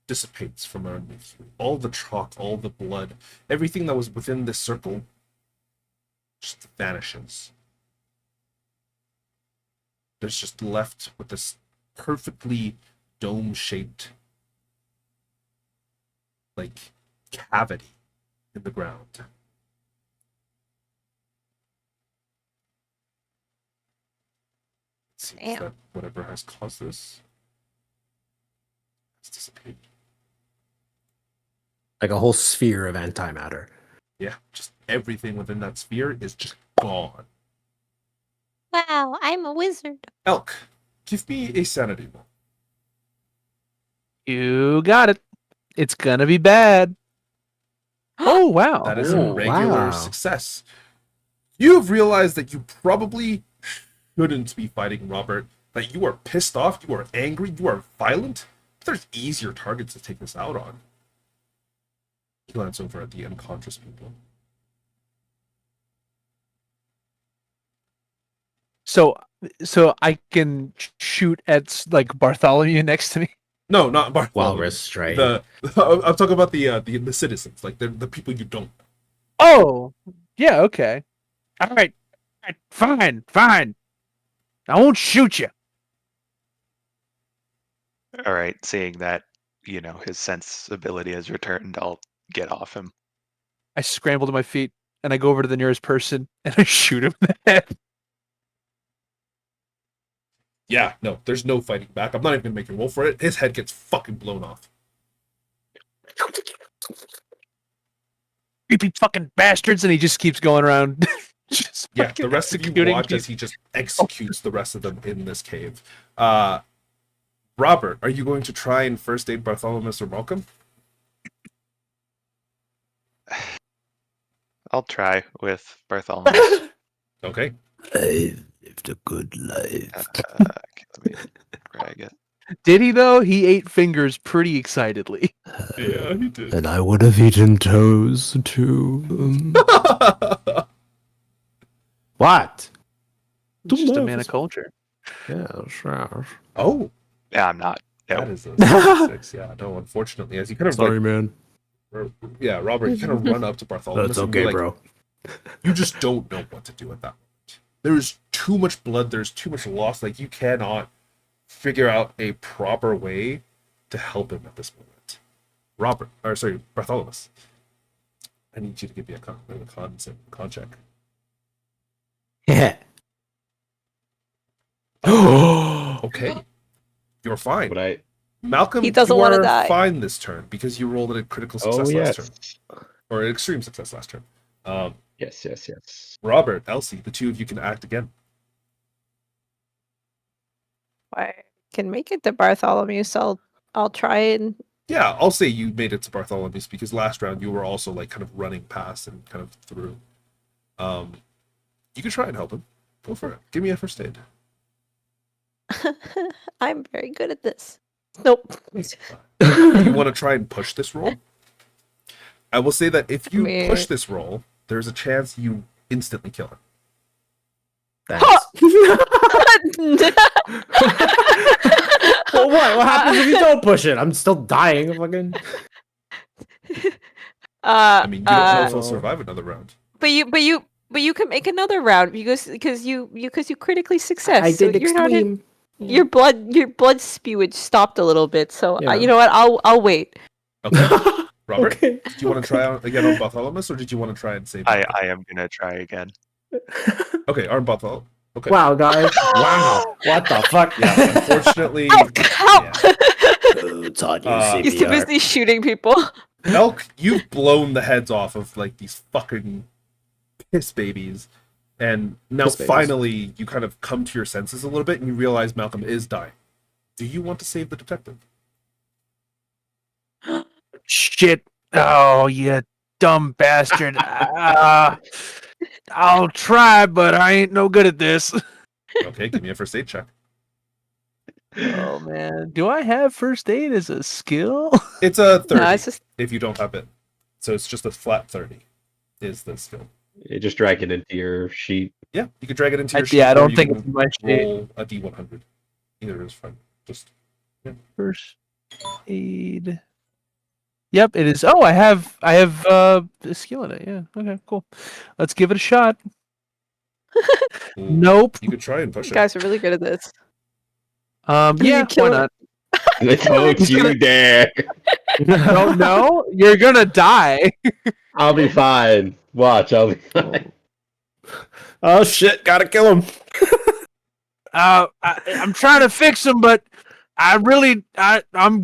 dissipates from underneath you. All the chalk, all the blood, everything that was within this circle just vanishes. There's just left with this perfectly dome-shaped, like, cavity in the ground. It seems Damn. that whatever has caused this has disappeared. Like a whole sphere of antimatter. Yeah, just everything within that sphere is just gone. Wow, I'm a wizard. Elk, give me a sanity roll. You got it. It's gonna be bad. Oh wow. That is a Oh, regular wow. success. You have realized that you probably shouldn't be fighting Robert, that you are pissed off, you are angry, you are violent. But there's easier targets to take this out on. Glance over at the unconscious people. So I can shoot at like Bartholomew next to me. No, not Bartholomew. While restrained. I'm talking about the citizens, like the people you don't. Oh, yeah, okay. All right, fine. I won't shoot you. All right, seeing that, his sensibility has returned, I'll get off him. I scramble to my feet and I go over to the nearest person and I shoot him in the head. Yeah, no, there's no fighting back. I'm not even gonna make a roll for it. His head gets fucking blown off. Creepy fucking bastards, and he just keeps going around. Just Yeah, fucking the rest of you executing watch people. as he just executes the rest of them in this cave. Robert, are you going to try and first aid Bartholomew or Malcolm? I'll try with Bartholomew. Okay. I've lived a good life. Let me drag it. Did he though? He ate fingers pretty excitedly. Yeah, he did. And I would have eaten toes too. What? It's just a man of culture. Yeah, sure. Oh, Yeah, I'm not. that No. is a 6. Yeah, no, unfortunately, as you kind of Sorry, man. yeah, Robert, you kind of run up to Bartholomew. That's and be okay, like, bro. You just don't know what to do at that point. There's too much blood. There's too much loss. Like, you cannot figure out a proper way to help him at this moment. Bartholomew. I need you to give me a con check. Yeah. Okay, you're fine. But I. Malcolm, He doesn't you wanna are die. fine this turn because you rolled a critical success Oh last yes. turn, or an extreme success last turn. Yes. Robert, Elsie, the two of you can act again. I can make it to Bartholomew, so I'll try and. Yeah, I'll say you made it to Bartholomew's because last round you were also like kind of running past and kind of through. You can try and help him. Go for it. Give me a first aid. I'm very good at this. Nope. Do you want to try and push this roll? I will say that if you Me- push this roll, there's a chance you instantly kill him. Well, what happens if you don't push it? I'm still dying. Fucking. I mean, you don't know if he'll uh, survive another round. But you can make another round because you critically success. I so did you're not extreme. your blood spewage stopped a little bit. So Yeah. you know what? I'll wait. Okay, Robert, Okay. do you want to try again on Bartholomew, or did you want to try and save him? I am gonna try again. Okay, on Bartholomew. Okay. Wow, guys. Wow. What the fuck? Yeah, unfortunately, Help! Help! yeah. Oh, it's on you, He's He's too CPR. busy shooting people. Elk, you've blown the heads off of like these fucking piss babies, and now Piss babies. finally you kind of come to your senses a little bit, and you realize Malcolm is dying. Do you want to save the detective? Shit. Oh, you dumb bastard. I'll try, but I ain't no good at this. Okay, give me a first aid check. Oh man, do I have first aid as a skill? It's a 30 No, it's just if you don't have it, so it's just a flat 30 is the skill. You just drag it into your sheet. Yeah, you can drag it into your sheet. Yeah, I or don't you think can it's in my sheet. roll a D100. Either is fine. Just First aid. Yep, it is. Oh, I have a skill in it. Yeah. Okay, cool. Let's give it a shot. ooh, Nope. you could try and push You it. guys are really good at this. Yeah, you kill why it? not? Don't He's you gonna- dare! No, you're gonna die. I'll be fine. Watch, I'll be fine. Oh shit! Gotta kill him. I'm trying to fix him, but I'm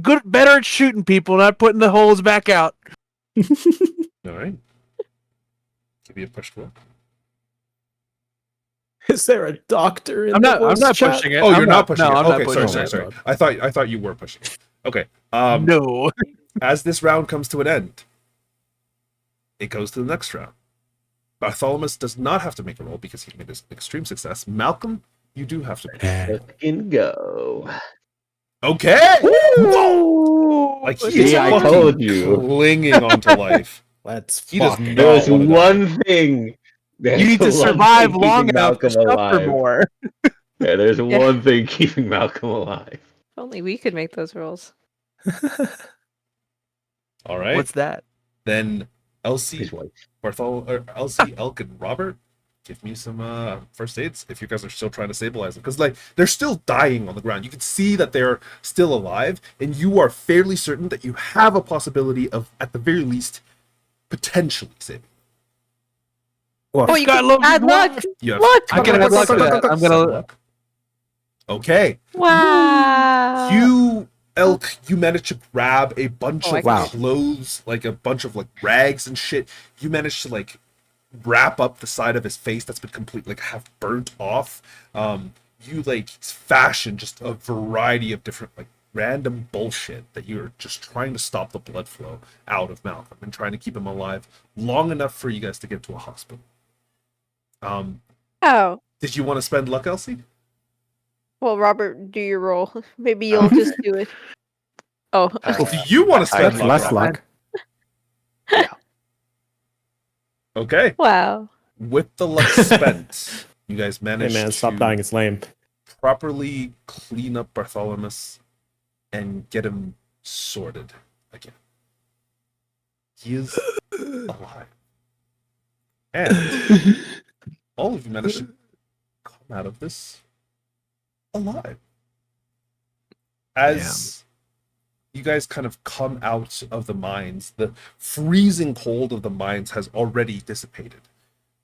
good, better at shooting people, not putting the holes back out. All right. Give me a push roll. Is there a doctor in I'm the not voice chat? pushing it. Oh, I'm you're not pushing no, it. I'm not Okay, pushing sorry, it. sorry. I thought you were pushing it. Okay. No. As this round comes to an end, it goes to the next round. Bartholomew does not have to make a roll because he made an extreme success. Malcolm, you do have to make a roll. Fucking go. Okay! Whoa! Like he See, is I fucking told you. clinging onto life. Let's He does fuck. not There's wanna die. one thing. You need to survive long enough to suffer more. Yeah, there's one thing keeping Malcolm alive. If only we could make those rolls. All right. What's that? Then Elsie, His wife. Elsie, Elk, and Robert, give me some first aids if you guys are still trying to stabilize them. Because like they're still dying on the ground. You can see that they're still alive, and you are fairly certain that you have a possibility of, at the very least, potentially saving. Well, Oh, you God, got look, bad luck! You have Look! I can add luck to that. I'm some gonna. luck. Okay. Wow! You Elk, you managed to grab a bunch Oh, I of can- clothes, like a bunch of like rags and shit. You managed to like wrap up the side of his face that's been completely like half burnt off. You like fashion just a variety of different like random bullshit that you're just trying to stop the blood flow out of Malcolm and trying to keep him alive long enough for you guys to get to a hospital. Oh. Did you want to spend luck, Elsie? Well, Robert, do your roll. Maybe you'll just do it. Oh. Do you want to spend That's luck? less Robert? luck. Okay. Wow. With the luck spent, you guys Hey managed man, stop to dying. It's lame. properly clean up Bartholomew and get him sorted again. He is alive. And all of you managed to come out of this alive. As you guys kind of come out of the mines, the freezing cold of the mines has already dissipated.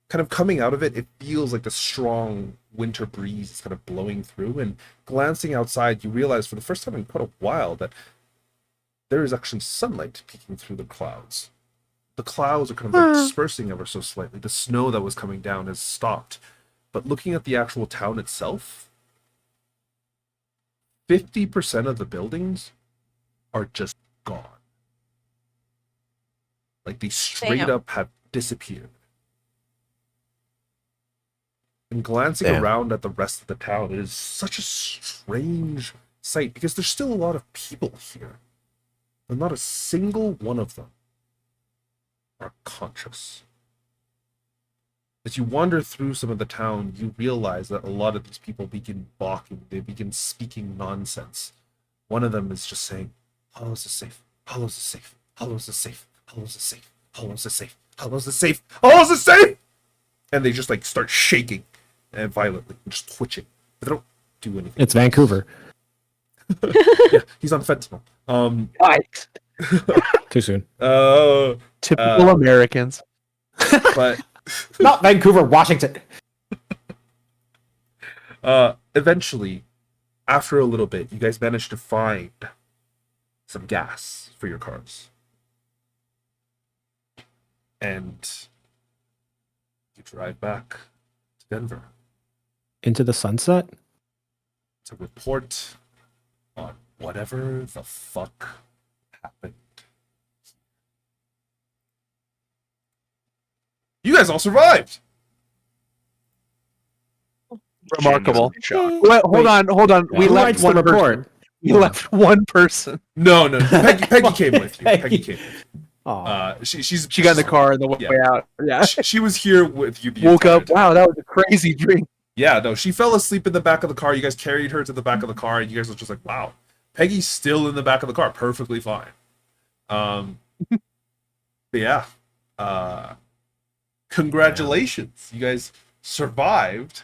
Kind of coming out of it, it feels like the strong winter breeze is kind of blowing through, and glancing outside, you realize for the first time in quite a while that there is actually sunlight peeking through the clouds. The clouds are kind of like dispersing ever so slightly. The snow that was coming down has stopped. But looking at the actual town itself, 50% of the buildings are just gone. Like they straight Damn. up have disappeared. And glancing Damn. around at the rest of the town, it is such a strange sight because there's still a lot of people here. And not a single one of them are conscious. As you wander through some of the town, you realize that a lot of these people begin balking. They begin speaking nonsense. One of them is just saying, Hollows is safe. Hollows is safe. Hollows is safe. Hollows is safe. Hollows is safe. Hollows is safe. Hollows is safe! And they just like start shaking and violently, and just twitching. But they don't do anything. It's Vancouver. Yeah, he's on fentanyl. Right. Too soon. Typical Americans. But Not Vancouver, Washington. eventually, after a little bit, you guys managed to find some gas for your cars. And you drive back to Denver Into the sunset? to report on whatever the fuck happened. You guys all survived! Remarkable. Shocked. Wait, hold on. We Who left writes one the person. report? We left one person. No, Peggy came with you. Peggy came with you. She got in the car on the way out. Yeah. She was here with you. Woke up. Wow, that was a crazy dream. Yeah, no, she fell asleep in the back of the car. You guys carried her to the back of the car, and you guys were just like, "Wow, Peggy's still in the back of the car, perfectly fine." But yeah, congratulations, you guys survived.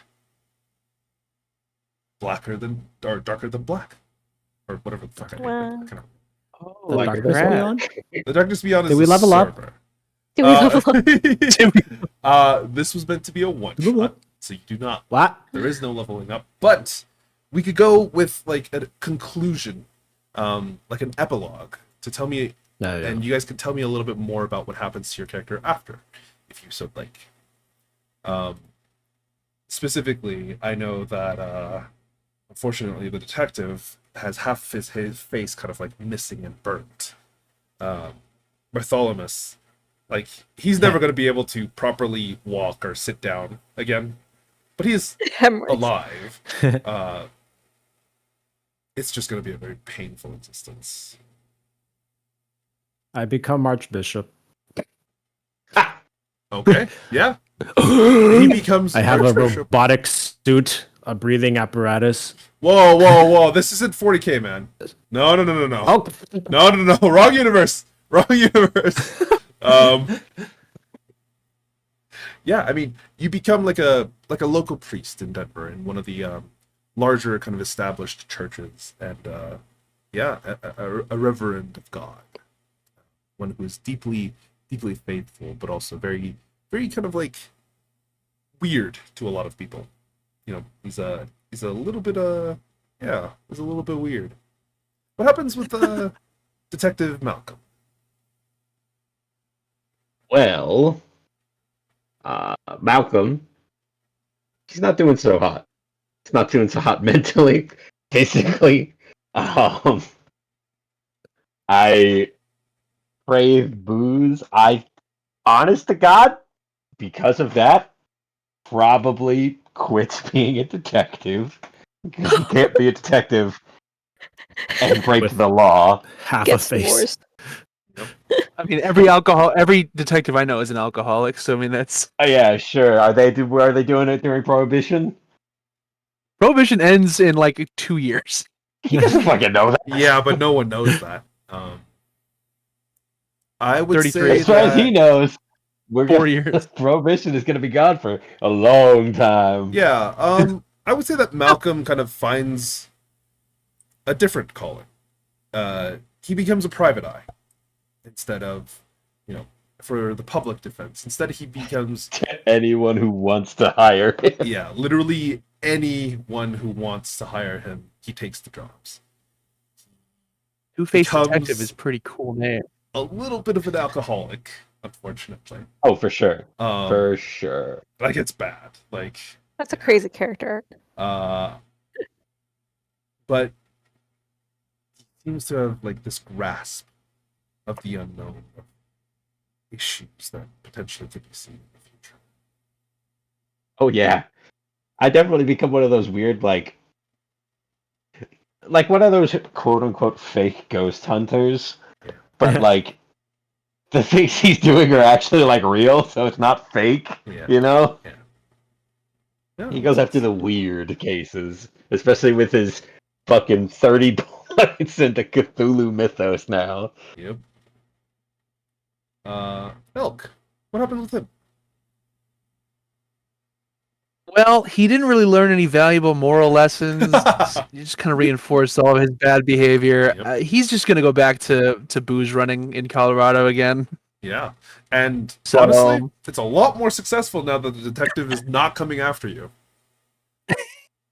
Darker than black, or whatever the fuck I named it. The darkness beyond. The Darkness Beyond is Did we a level up? server. Do we level up? This was meant to be a one shot, so you do not. What? There is no leveling up, but we could go with like a conclusion, like an epilogue, to tell me, and you guys could tell me a little bit more about what happens to your character after, if you so like. Specifically, I know that unfortunately the detective has half his face kind of like missing and burnt. Bartholomew, like, he's never going to be able to properly walk or sit down again, but he is alive. It's just going to be a very painful existence. I become Archbishop. Okay, yeah. He becomes. I have a robotic suit, a breathing apparatus. Whoa! This isn't 40K, man. No. Oh. No. Wrong universe. Yeah, I mean, you become like a local priest in Denver in one of the larger kind of established churches, and a reverend of God, one who is deeply faithful, but also very kind of like weird to a lot of people. You know, he's a little bit he's a little bit weird. What happens with Detective Malcolm? Well, Malcolm, he's not doing so hot. He's not doing so hot mentally. Basically, I crave booze. Honest to God, because of that, probably quit being a detective. Because you can't be a detective and break the law. Half a face. I mean, every detective I know is an alcoholic. So I mean, that's. Oh yeah, sure. Are they doing it during Prohibition? Prohibition ends in like 2 years. He doesn't fucking know that. Yeah, but no one knows that. I would 33. say As far as he knows, 4 years. Prohibition is going to be gone for a long time. Yeah, I would say that Malcolm kind of finds a different calling. He becomes a private eye instead of, for the public defense. Instead, he becomes anyone who wants to hire him. Yeah, literally anyone who wants to hire him, he takes the jobs. Two-Face Detective is a pretty cool name. A little bit of an alcoholic, unfortunately. Oh, for sure. For sure. Like, it's bad. Like, That's a crazy character. But he seems to have like this grasp of the unknown, of issues that potentially could be seen in the future. Oh yeah, I definitely become one of those weird like one of those quote unquote fake ghost hunters, but like the things he's doing are actually like real, so it's not fake. Yeah. You know? Yeah. Yeah, he goes after the weird cases, especially with his fucking 30 points into Cthulhu mythos now. Yep. Milk. What happened with him? Well, he didn't really learn any valuable moral lessons. He just kind of reinforced all of his bad behavior. Yep. He's just going to go back to booze running in Colorado again. Yeah. And So, honestly, it's a lot more successful now that the detective is not coming after you.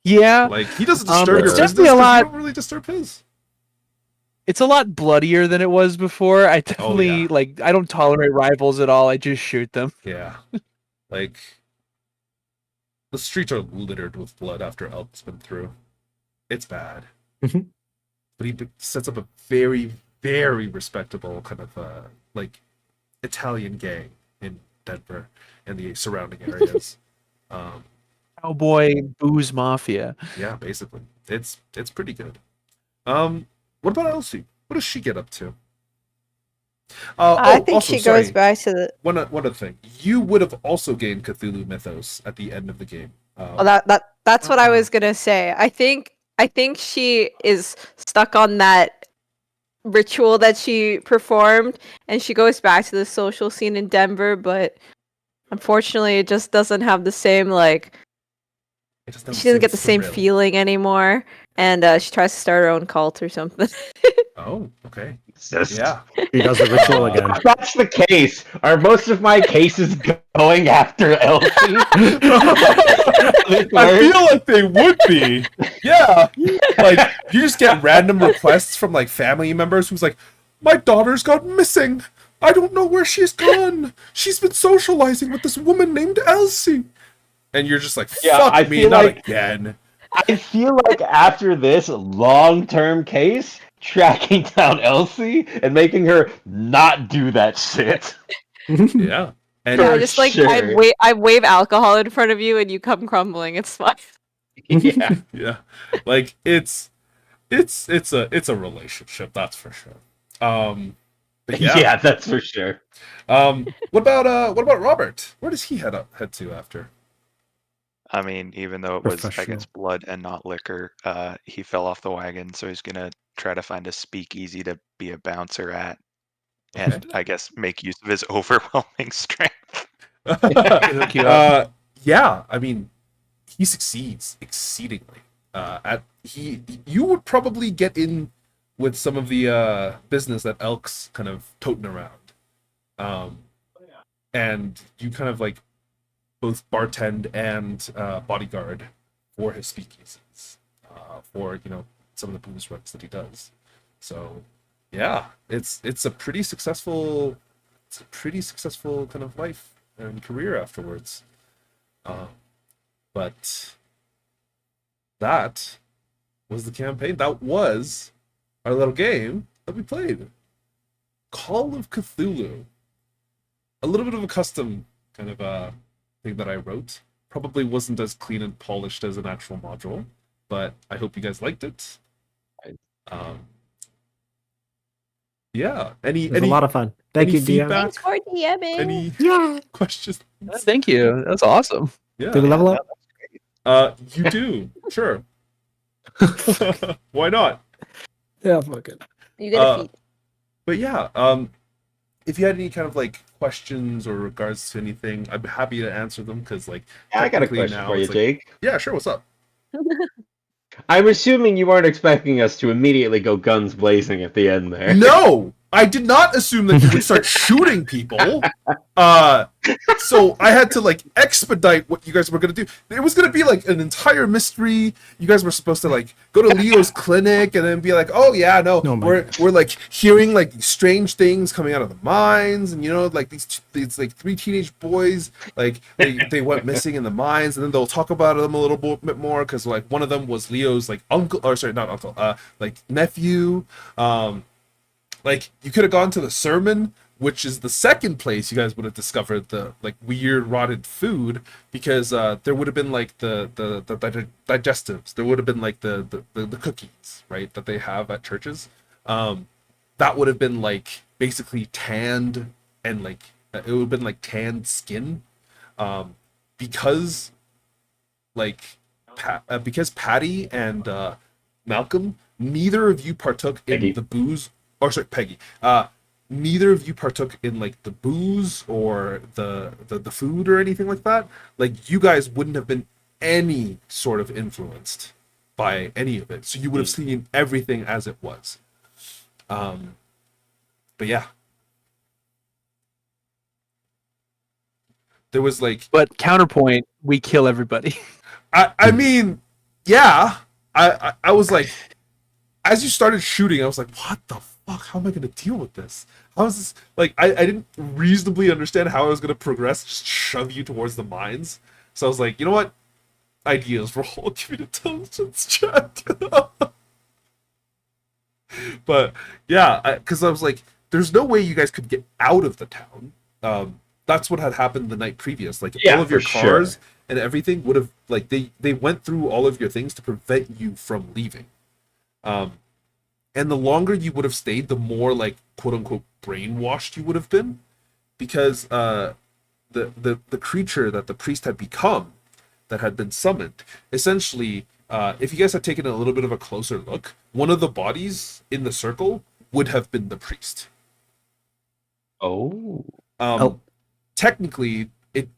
Yeah. Like, he doesn't disturb your it's business, definitely a lot. you don't really disturb his. It's a lot bloodier than it was before. I definitely yeah. I don't tolerate rivals at all. I just shoot them. Yeah. Like, the streets are littered with blood after Elk's been through. It's bad. But he sets up a very, very respectable kind of like Italian gang in Denver and the surrounding areas. Cowboy booze mafia. Yeah, basically. It's pretty good. What about Elsie? What does she get up to? I think also, she goes sorry. back to the. One other thing. You would have also gained Cthulhu Mythos at the end of the game. Oh, that's what I was gonna say. I think she is stuck on that ritual that she performed, and she goes back to the social scene in Denver, but unfortunately, it just doesn't have the same like. It doesn't have She doesn't the get the same thrill. feeling anymore, and she tries to start her own cult or something. Oh, okay. Just- Yeah. He does the ritual again. If that's the case, are most of my cases going after Elsie? I feel like they would be. Yeah. Like, you just get random requests from, like, family members who's like, my daughter's gone missing. I don't know where she's gone. She's been socializing with this woman named Elsie. And you're just like, Yeah, fuck I me, feel not like- again. I feel like after this long-term case, tracking down Elsie and making her not do that shit. Yeah. And Yeah, For just like sure. I wave alcohol in front of you, and you come crumbling. It's fine. Yeah. yeah. Like, it's a relationship, that's for sure. But Yeah, that's for sure. What about Robert? Where does he head to after? I mean, even though it was Professional. against blood and not liquor, he fell off the wagon, so he's gonna try to find a speakeasy to be a bouncer at, and I guess make use of his overwhelming strength. Hook you up. Yeah, I mean, he succeeds exceedingly. You would probably get in with some of the business that Elk's kind of toting around, and you kind of like both bartend and bodyguard for his speakeasies, for some of the booze runs that he does. So yeah, it's a pretty successful kind of life and career afterwards. But that was the campaign. That was our little game that we played. Call of Cthulhu. A little bit of a custom kind of thing that I wrote. Probably wasn't as clean and polished as an actual module, but I hope you guys liked it. Yeah. It was a lot of fun. Thank any you, DM. feedback? Thanks for DMing. Any questions? Thank you. That's awesome. Yeah. Did we level up? You do. Sure. Why not? Yeah, fuck it. You get a feat. But yeah, if you had any kind of like questions or regards to anything, I'd be happy to answer them because like Yeah, I got a technically question now for you, it's like- Jake. Yeah, sure. What's up? I'm assuming you weren't expecting us to immediately go guns blazing at the end there. No, I did not assume that you would start shooting people. So I had to like expedite what you guys were gonna do. It was gonna be like an entire mystery. You guys were supposed to like go to Leo's clinic and then be like, oh yeah, no, Oh my we're like hearing like strange things coming out of the mines, and like these like three teenage boys like they went missing in the mines, and then they'll talk about them a little bit more because like one of them was Leo's like uncle, or sorry, not uncle, like nephew. Like you could have gone to the sermon, which is the second place you guys would have discovered the like weird rotted food, because there would have been like the digestives. There would have been like the cookies, right, that they have at churches. That would have been like basically tanned, and like it would have been like tanned skin, because like because Patty and Malcolm, neither of you partook in Peggy. the booze. Or sorry, Peggy. Neither of you partook in like the booze or the food or anything like that. Like you guys wouldn't have been any sort of influenced by any of it. So you would have seen everything as it was. But yeah. There was like But counterpoint, we kill everybody. I mean, yeah. I was like, as you started shooting, I was like, what the fuck? How am I going to deal with this? How is this? Like, I didn't reasonably understand how I was going to progress, just shove you towards the mines. So I was like, you know what? Ideas roll. Give me an intelligence check. But yeah, because I was like, there's no way you guys could get out of the town. That's what had happened the night previous. Like Yeah, all of your for cars sure. and everything would have like they went through all of your things to prevent you from leaving. and the longer you would have stayed, the more like quote unquote brainwashed you would have been, because the creature that the priest had become, that had been summoned, essentially, if you guys had taken a little bit of a closer look, one of the bodies in the circle would have been the priest. Oh. Technically, it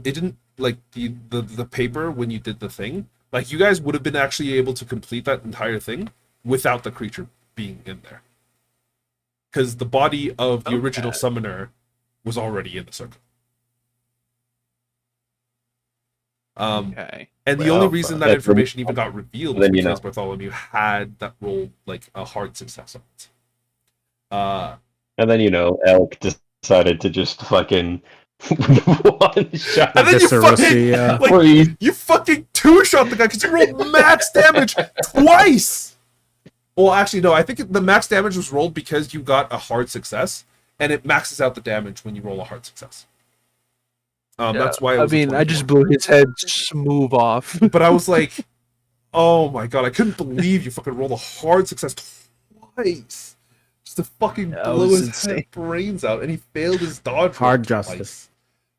didn't, like, the paper when you did the thing, like, you guys would have been actually able to complete that entire thing without the creature being in there, because the body of the original summoner was already in the circle. Okay. And the only reason that information even got revealed was because Bartholomew had that roll like a hard success on it. And then Elk decided to just fucking one shot. And then you fucking two-shot the guy because you rolled max damage twice. Well, actually, no. I think the max damage was rolled because you got a hard success, and it maxes out the damage when you roll a hard success. That's why. I just blew his head smooth off. But I was like, oh my god, I couldn't believe you fucking rolled a hard success twice. Just to fucking blow his brains out, and he failed his dodge. Hard justice.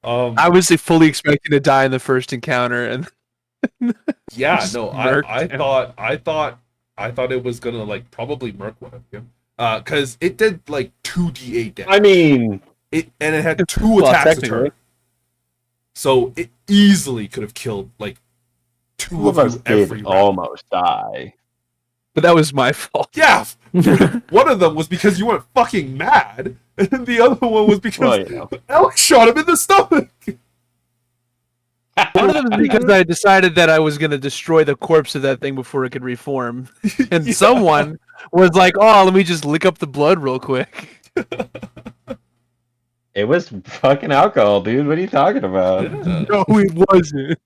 I was fully expecting to die in the first encounter, and yeah, no, I thought it was gonna like probably murk one of him, because it did like 2d8 damage. I mean, it had two attacks a turn, so it easily could have killed like two of us every round. Almost die. But that was my fault. Yeah, one of them was because you went fucking mad, and the other one was because Elk shot him in the stomach. One of them is because I decided that I was going to destroy the corpse of that thing before it could reform. And someone was like, oh, let me just lick up the blood real quick. It was fucking alcohol, dude. What are you talking about? Yeah. No, it wasn't.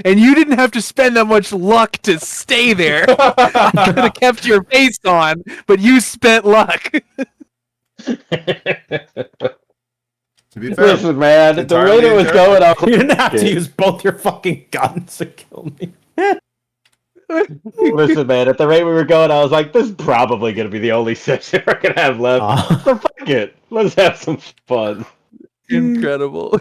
And you didn't have to spend that much luck to stay there. I could have kept your face on, but you spent luck. To be fair, listen, man, the way it was going, you didn't have to use both your fucking guns to kill me. Listen, man, at the rate we were going, I was like, this is probably going to be the only session we're going to have left. So fuck it. Let's have some fun. Incredible.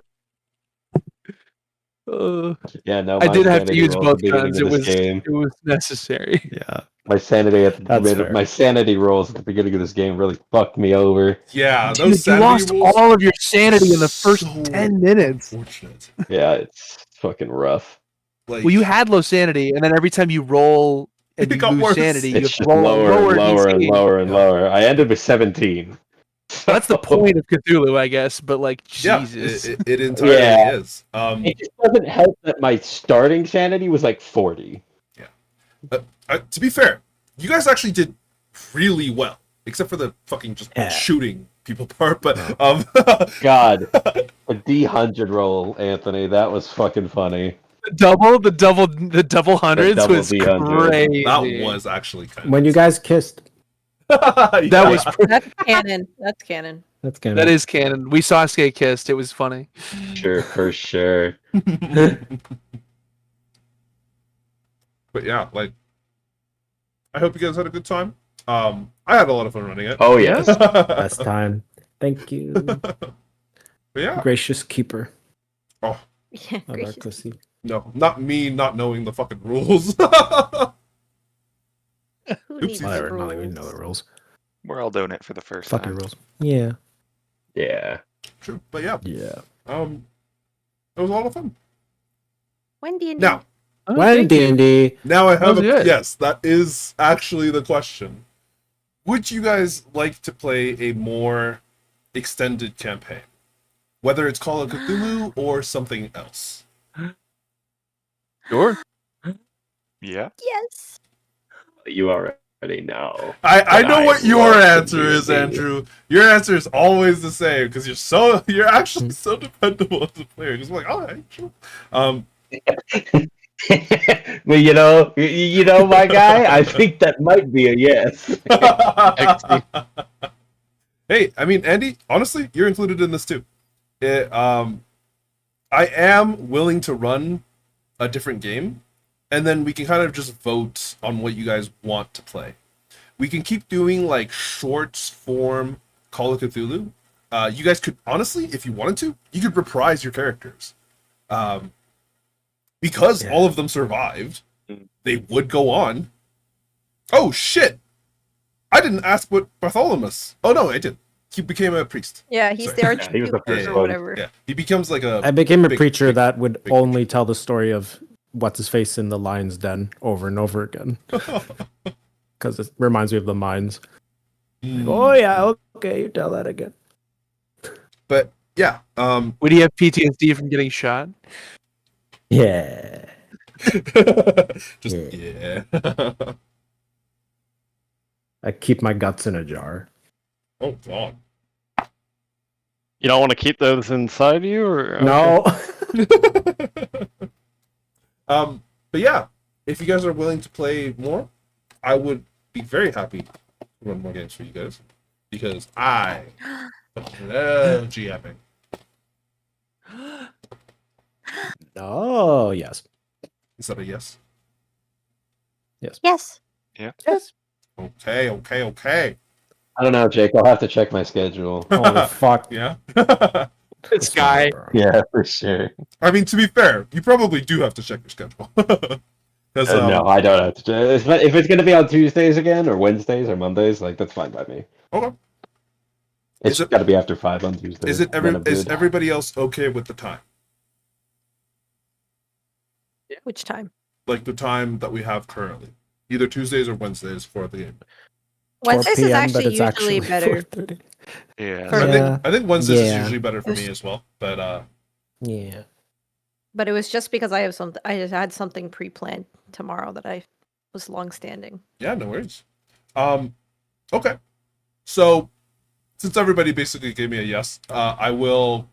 Yeah, no, I did have to use both guns. It was necessary. Yeah, my sanity rolls at the beginning of this game really fucked me over. Yeah, dude, you lost all of your sanity in the first 10 minutes. Unfortunate. Yeah, it's fucking rough. Like, well, you had low sanity, and then every time you roll and you lose sanity, you have to roll lower. I ended with 17. That's the point of Cthulhu, I guess. But like, Jesus, it entirely is. It just doesn't help that my starting sanity was like 40. Yeah. To be fair, you guys actually did really well, except for the fucking just shooting people part. But God, a D100 roll, Anthony. That was fucking funny. The double hundreds was D100. crazy. That was actually kind of when you guys kissed. That's canon. That's canon. That's canon. That is canon. We Sasuke kissed. It was funny. Sure, for sure. But yeah, like, I hope you guys had a good time. I had a lot of fun running it. Oh yes, best time. Thank you. But yeah, gracious keeper. Oh, Yeah, gracious. No, not me not knowing the fucking rules. Who needs Whatever, rules? we know the rules. We're all doing it for the first Fucking time. rules. Yeah. yeah. True, but yeah, Yeah. it was a lot of fun. When D&D? Now, When D&D. now I have good. yes, that is actually the question. Would you guys like to play a more extended campaign? Whether it's Call of Cthulhu or something else? Sure. Yeah. Yes. You already know. I know what your love answer the is, D&D. Andrew. Your answer is always the same because you're actually so dependable as a player. Just like, all right, sure. Well, you know, my guy. I think that might be a yes. Hey, I mean, Andy, honestly, you're included in this too. I am willing to run a different game, and then we can kind of just vote on what you guys want to play. we can keep doing like shorts form Call of Cthulhu. You guys could honestly, if you wanted to, you could reprise your characters. Because all of them survived, they would go on. Oh shit! I didn't ask what Bartholomew. Oh no, I did. He became a priest. Yeah, he's Sorry. the archduke he was the first or one. whatever. Yeah, he becomes like a. I became a big- preacher big- that would big only tell the story of what's his face in the lion's den over and over again. Because it reminds me of the mines. Oh yeah, okay, you tell that again. But yeah, Would he have PTSD from getting shot? Yeah. just yeah. I keep my guts in a jar. Oh god. You don't want to keep those inside you, or No. But yeah, if you guys are willing to play more, I would be very happy to run more games for you guys because I love GMing. Oh yes. Is that a yes? Yes. Yes. Okay. I don't know, Jake. I'll have to check my schedule. Holy fuck. Yeah. This guy. Yeah, for sure. I mean, to be fair, you probably do have to check your schedule. Because No, I don't have to check. If it's going to be on Tuesdays again, or Wednesdays, or Mondays, like that's fine by me. Okay. It's got to be after 5 on Tuesday. Is everybody else okay with the time? Which time? Like the time that we have currently, either Tuesdays or Wednesdays for the game. 4 Wednesdays is PM, but actually it's usually better. 4:30. Yeah. For- I think Wednesdays is Yeah. usually better for me as well. But Yeah. But it was just because I just had something pre-planned tomorrow that I was long-standing. yeah, no worries. Okay. So since everybody basically gave me a yes, I will